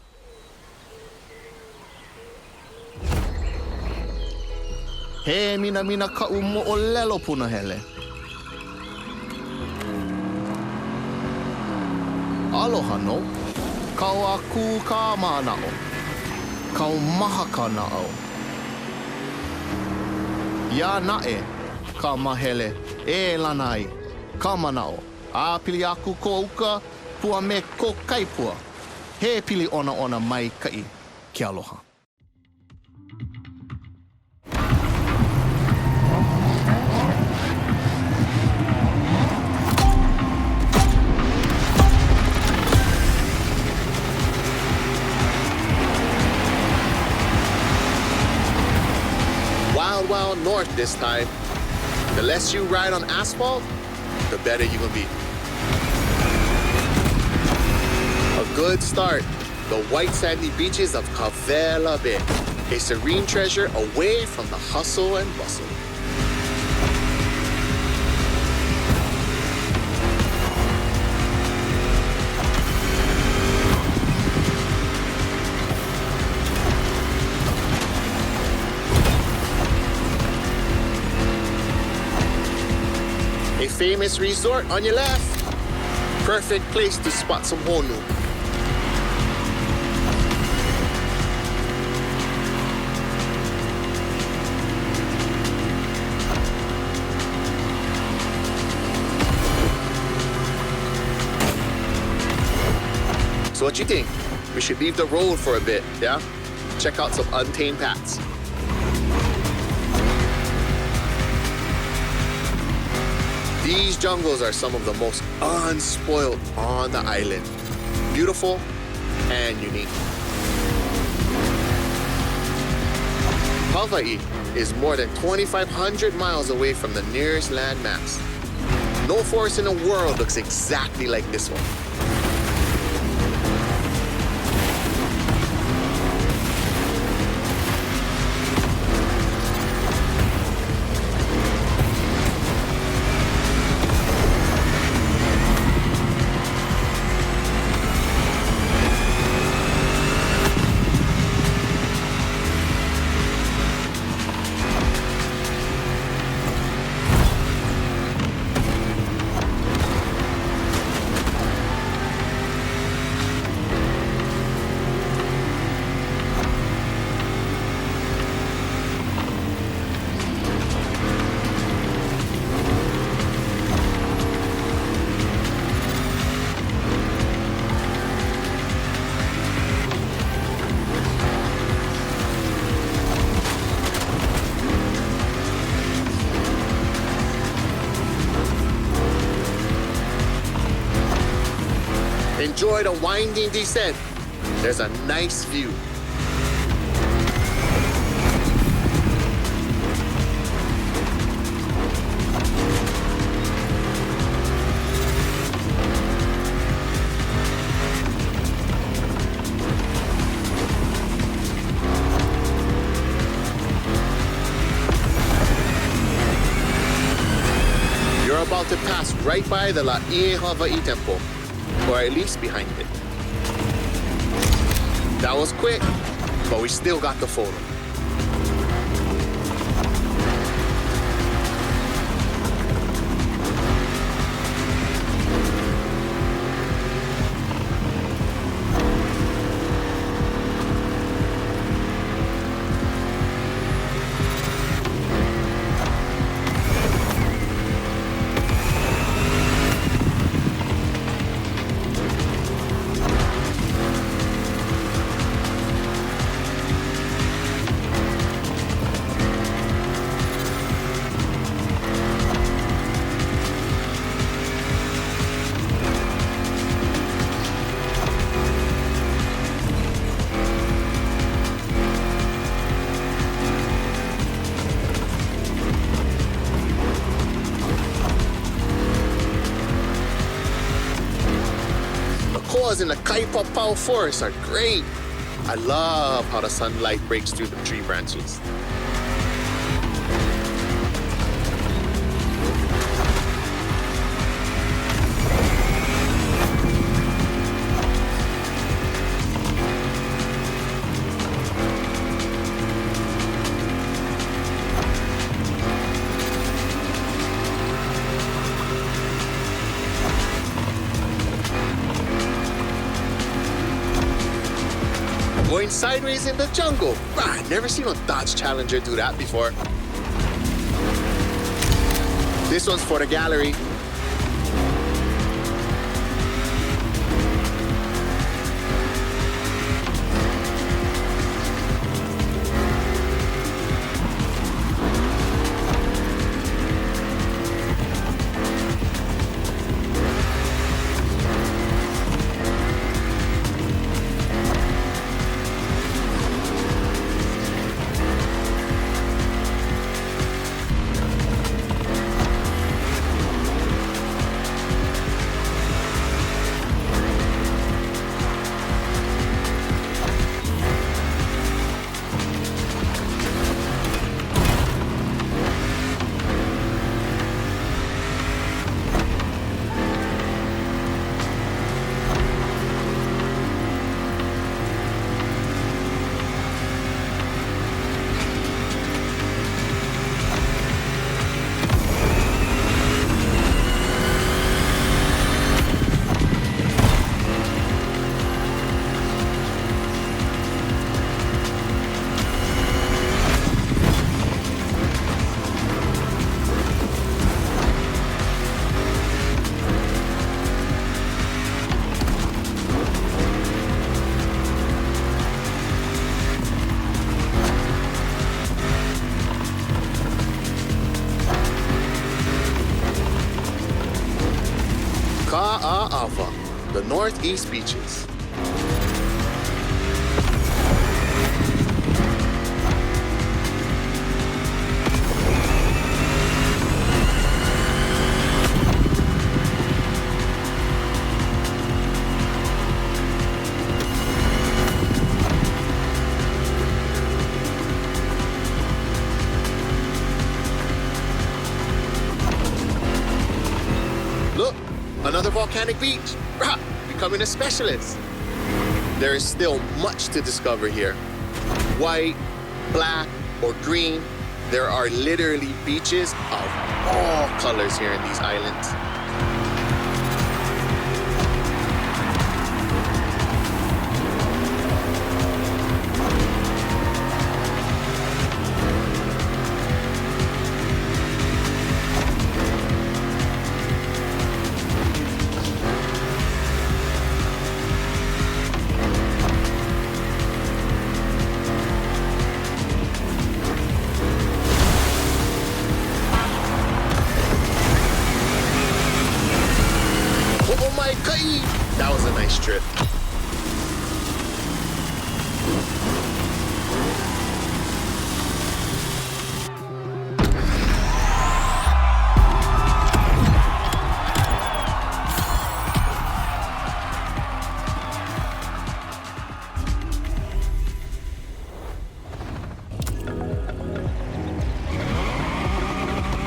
He mina ka umo o lelo puna hele. Aloha no. Kau aku ka manao. Kau maha ka nao. Ya nae ka mahele e lanai ka manao. A pili aku ko uka pua me ko kaipua. He pili ona mai kai ke aloha. Wild north this time. The less you ride on asphalt, the better you will be. A good start. The white sandy beaches of Kavela Bay. A serene treasure away from the hustle and bustle. A famous resort on your left. Perfect place to spot some honu. So what you think? We should leave the road for a bit, yeah? Check out some untamed paths. These jungles are some of the most unspoiled on the island. Beautiful and unique. Hawaii is more than 2,500 miles away from the nearest land mass. No forest in the world looks exactly like this one. Enjoy the winding descent. There's a nice view. You're about to pass right by the La Hawaii Temple, or at least behind it. That was quick, but we still got the photo. In the Kaipapau forest are great. I love how the sunlight breaks through the tree branches. Going sideways in the jungle. I've never seen a Dodge Challenger do that before. This one's for the gallery. Ka'a'awa, the northeast beaches. Look, another volcanic beach. Rah, becoming a specialist. There is still much to discover here. White, black, or green, there are literally beaches of all colors here in these islands. That was a nice trip.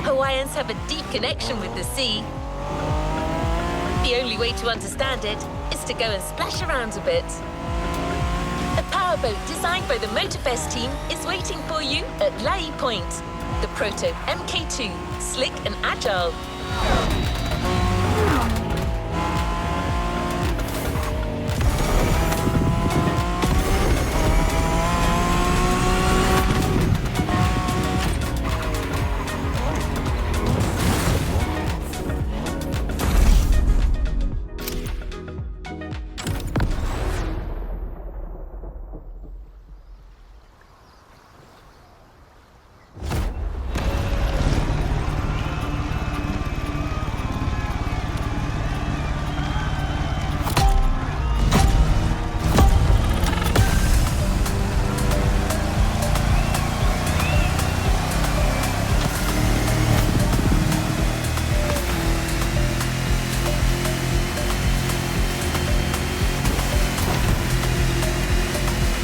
Hawaiians have a deep connection with the sea. The only way to understand it is to go and splash around a bit. A powerboat designed by the Motorfest team is waiting for you at Lai Point. The Proto MK2, slick and agile.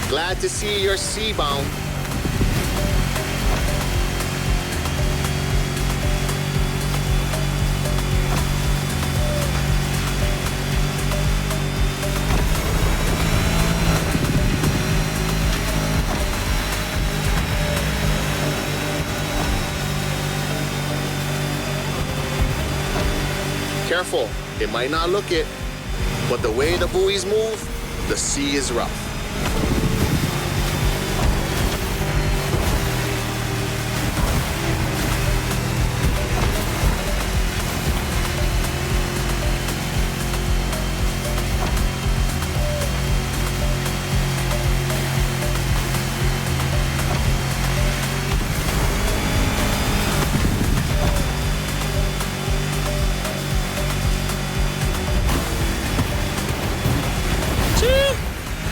Glad to see you're seabound. Careful, it might not look it, but the way the buoys move, the sea is rough.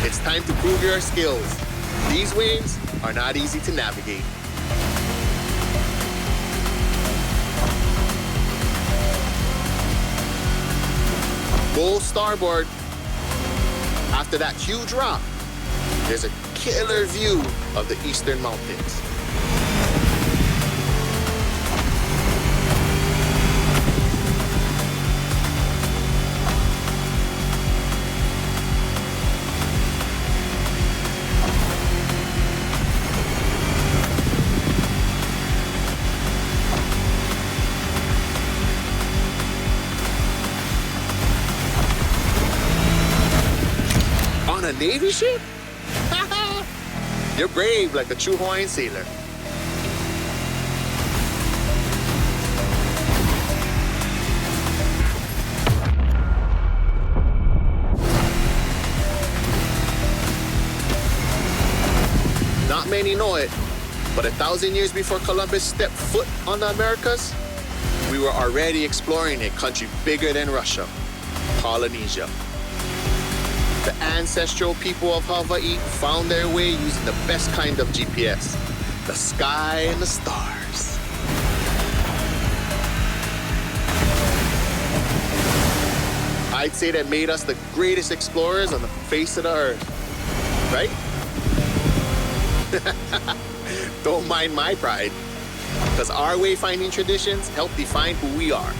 It's time to prove your skills. These waves are not easy to navigate. Go starboard. After that huge rock, there's a killer view of the eastern mountains. A Navy ship? You're brave like a true Hawaiian sailor. Not many know it, but 1,000 years before Columbus stepped foot on the Americas, we were already exploring a country bigger than Russia, Polynesia. The ancestral people of Hawaii found their way using the best kind of GPS, the sky and the stars. I'd say that made us the greatest explorers on the face of the earth, right? Don't mind my pride, because our wayfinding traditions help define who we are.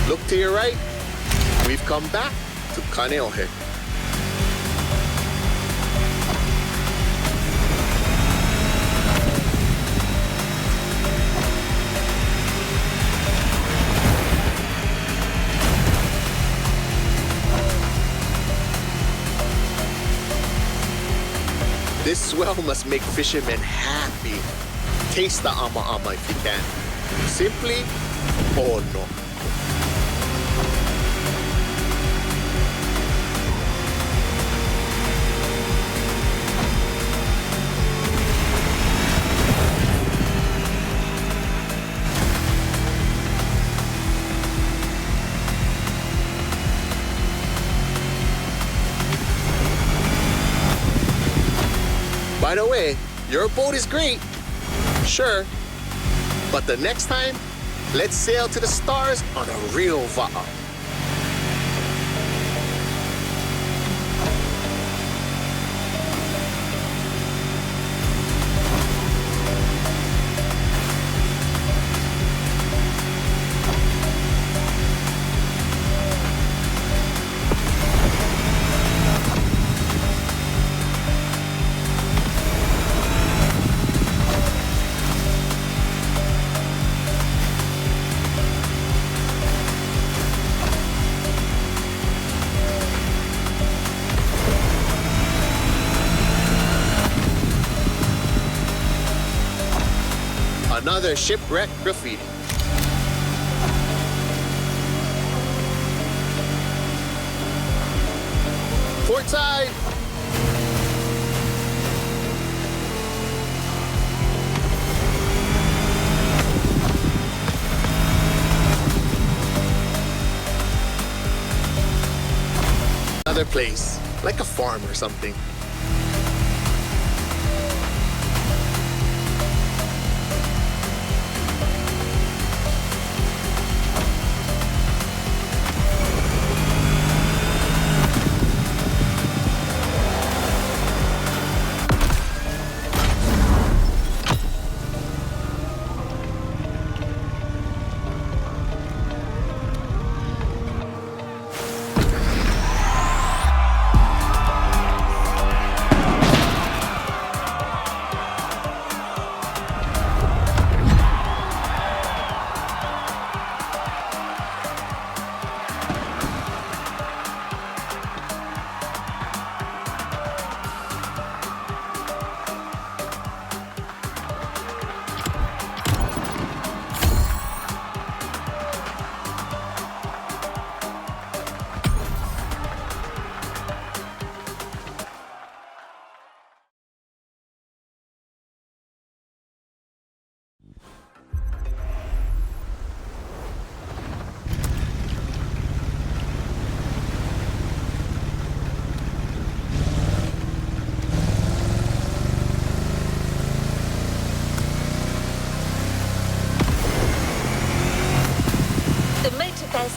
Look to your right. We've come back to Kaneohe. This swell must make fishermen happy. Taste the ama if you can. Simply, oh no. By the way, your boat is great, sure, but the next time, let's sail to the stars on a real vow. Another shipwreck graffiti. Port side! Another place, like a farm or something.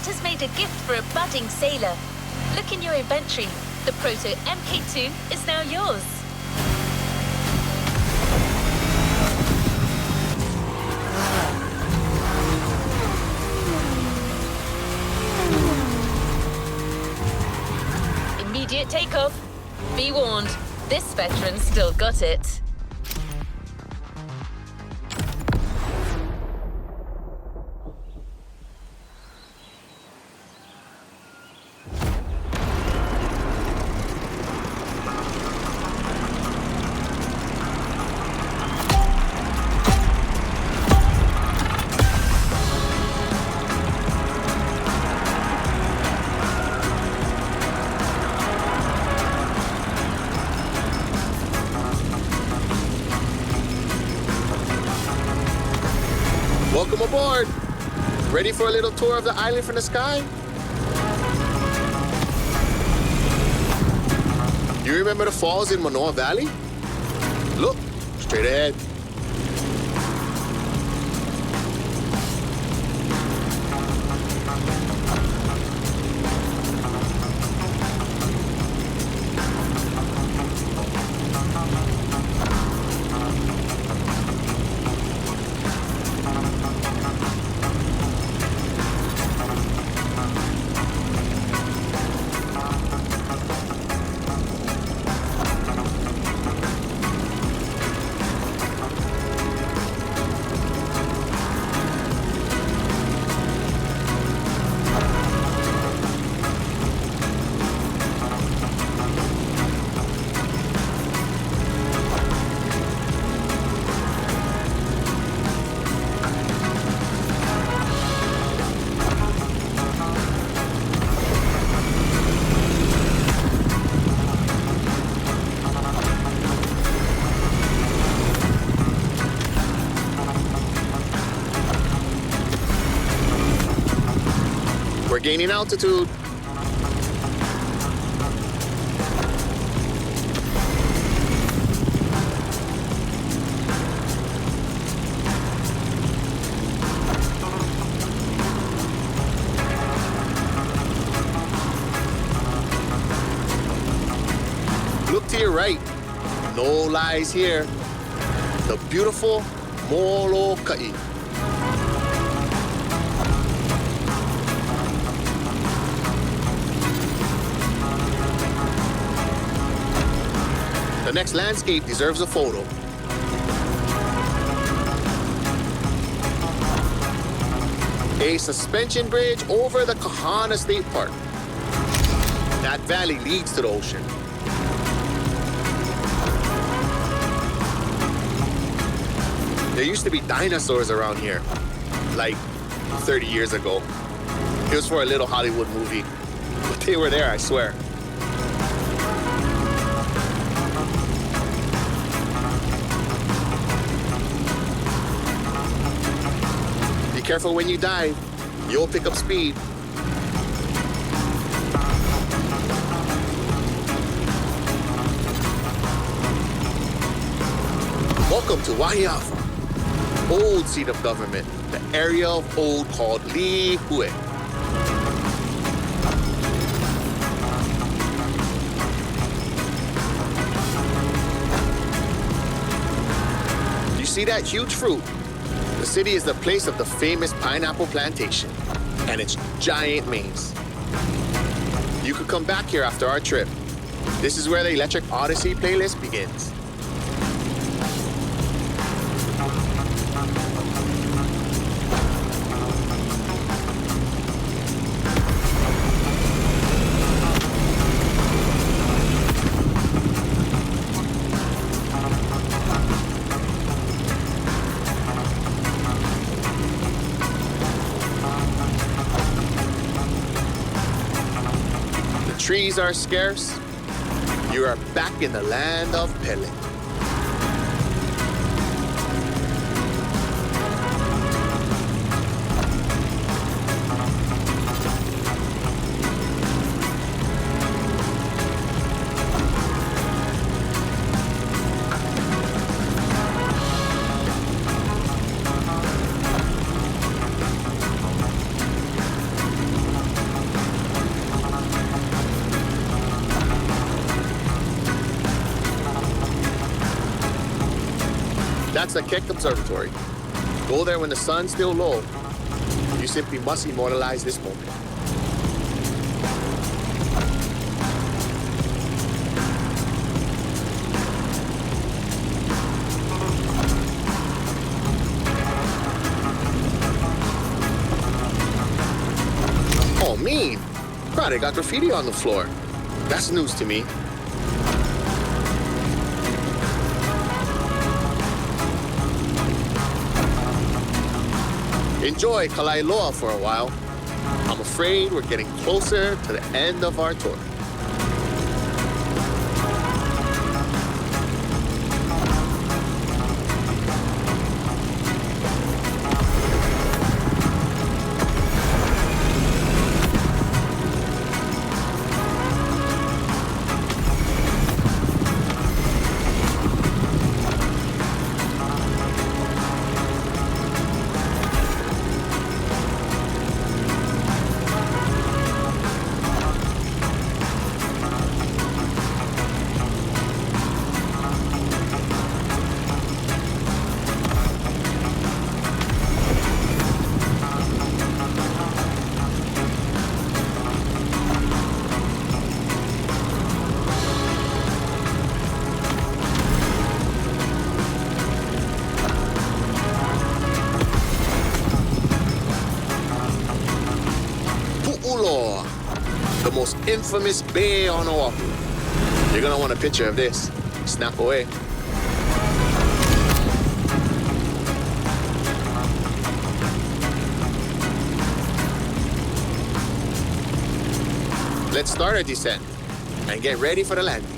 Has made a gift for a budding sailor. Look in your inventory. The Proto MK2 is now yours. Immediate takeoff. Be warned, this veteran still got it. Welcome aboard! Ready for a little tour of the island from the sky? You remember the falls in Manoa Valley? Look, straight ahead. We're gaining altitude. lies here. The beautiful Molokai. The next landscape deserves a photo. A suspension bridge over the Kahana State Park. That valley leads to the ocean. There used to be dinosaurs around here, like 30 years ago. It was for a little Hollywood movie, but they were there, I swear. Be careful when you dive. You'll pick up speed. Welcome to Wahiafa, old seat of government, the area of old called Lihue. You see that huge fruit? The city is the place of the famous pineapple plantation and its giant maze. You could come back here after our trip. This is where the Electric Odyssey playlist begins. Trees are scarce. You are back in the land of Pele. That's the Keck Observatory. Go there when the sun's still low. You simply must immortalize this moment. Oh, mean. Right, I got graffiti on the floor. That's news to me. Enjoy Kalailoa for a while. I'm afraid we're getting closer to the end of our tour. The most infamous bay on Oahu. You're gonna want a picture of this. Snap away. Let's start our descent and get ready for the landing.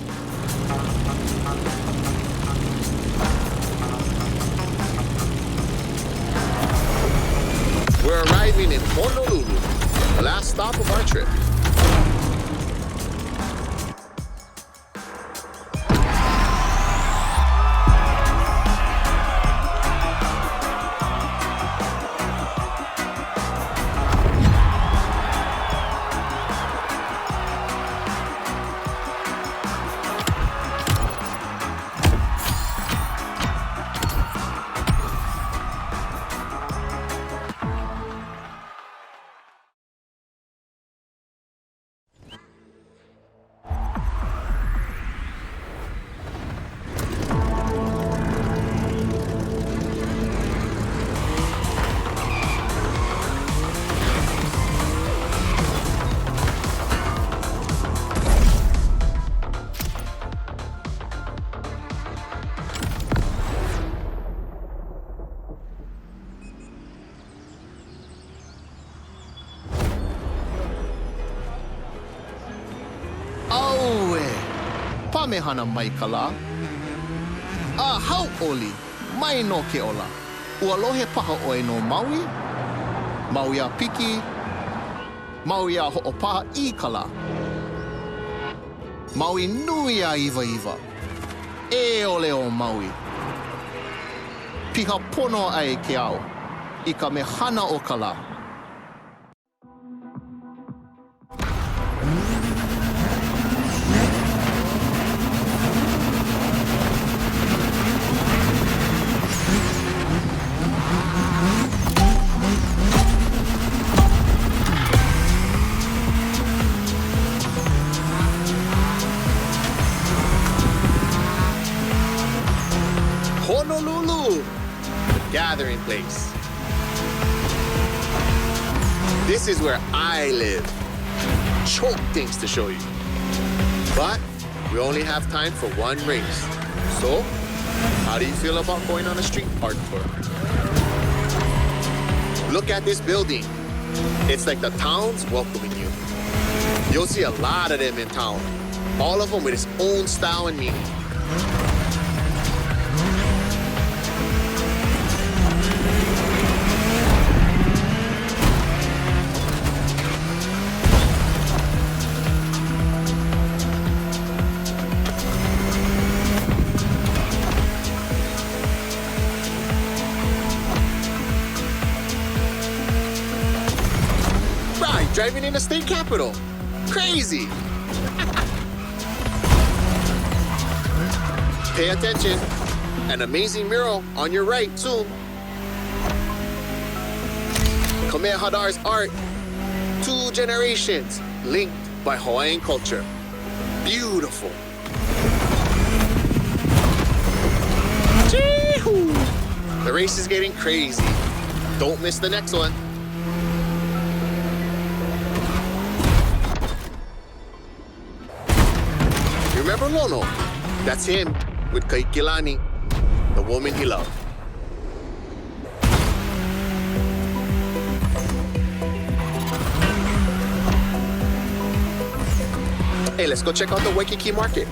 We're arriving in Honolulu, the last stop of our trip. Kamehana Maikala. Hau Oli, Mai no Keola. Ualohe paha oe no Maui. Maui a Piki. Maui a Ho'opaha I Kala. Maui nui a Iwa Iwa. E ole o Maui. Piha pono ai ke au. I ka mehana o Kala. Honolulu, gathering place. This is where I live. Choke things to show you. But we only have time for one race. So, how do you feel about going on a street park tour? Look at this building. It's like the town's welcoming you. You'll see a lot of them in town. All of them with its own style and meaning. Driving in the state capital. Crazy. Pay attention. An amazing mural on your right soon. Khmer Hadar's art. 2 generations linked by Hawaiian culture. Beautiful. Chee-hoo. The race is getting crazy. Don't miss the next one. Remember Lono? That's him with Kaikilani, the woman he loved. Hey, let's go check out the Waikiki Market.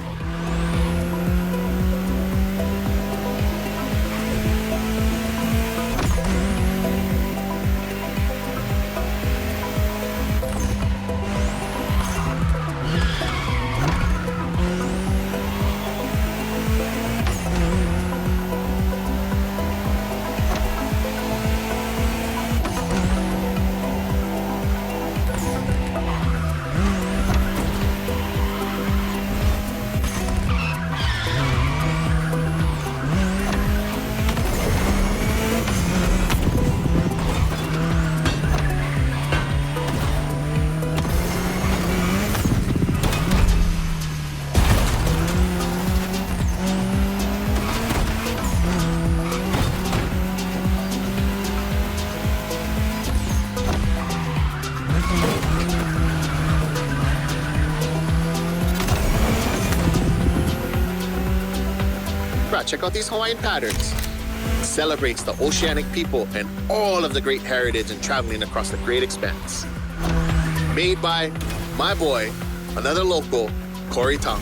Check out these Hawaiian patterns. It celebrates the oceanic people and all of the great heritage and traveling across the great expanse. Made by my boy, another local, Corey Tong.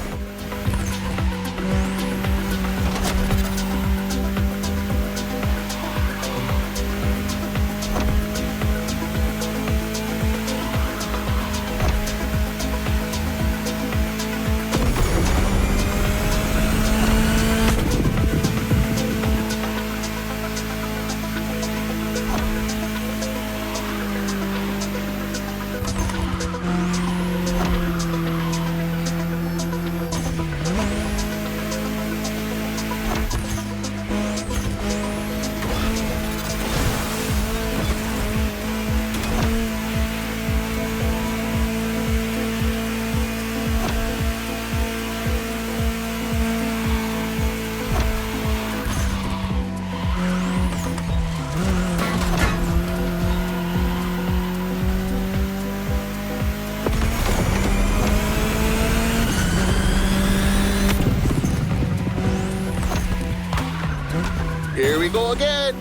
Here we go again.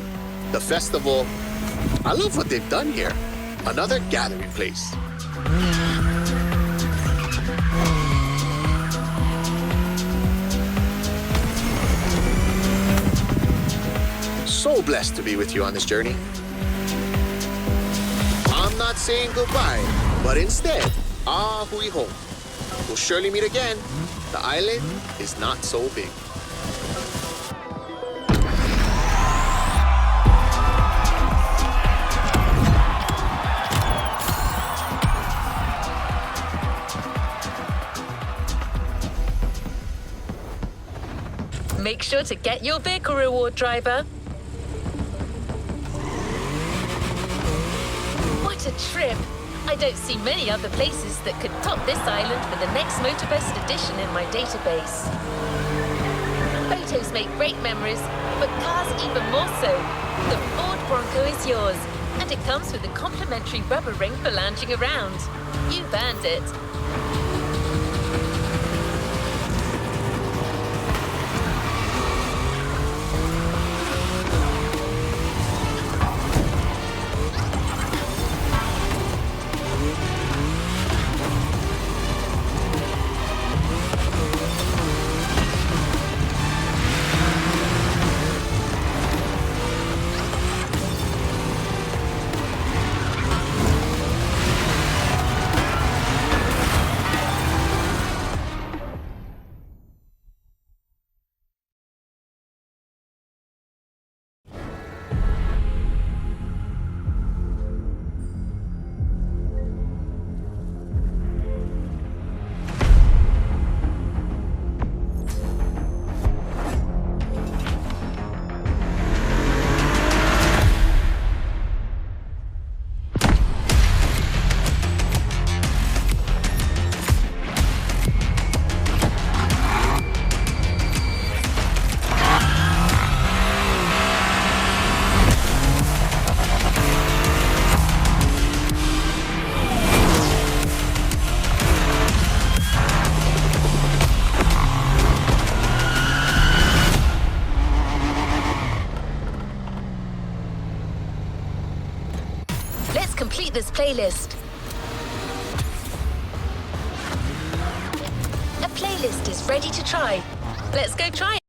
The festival. I love what they've done here. Another gathering place. so blessed to be with you on this journey. I'm not saying goodbye, but instead, hui home. We'll surely meet again. The island is not so big. Make sure to get your vehicle reward, driver. What a trip! I don't see many other places that could top this island for the next Motorbest edition in my database. Photos make great memories, but cars even more so. The Ford Bronco is yours, and it comes with a complimentary rubber ring for lounging around. You've earned it. Let's complete this playlist. A playlist is ready to try. Let's go try it.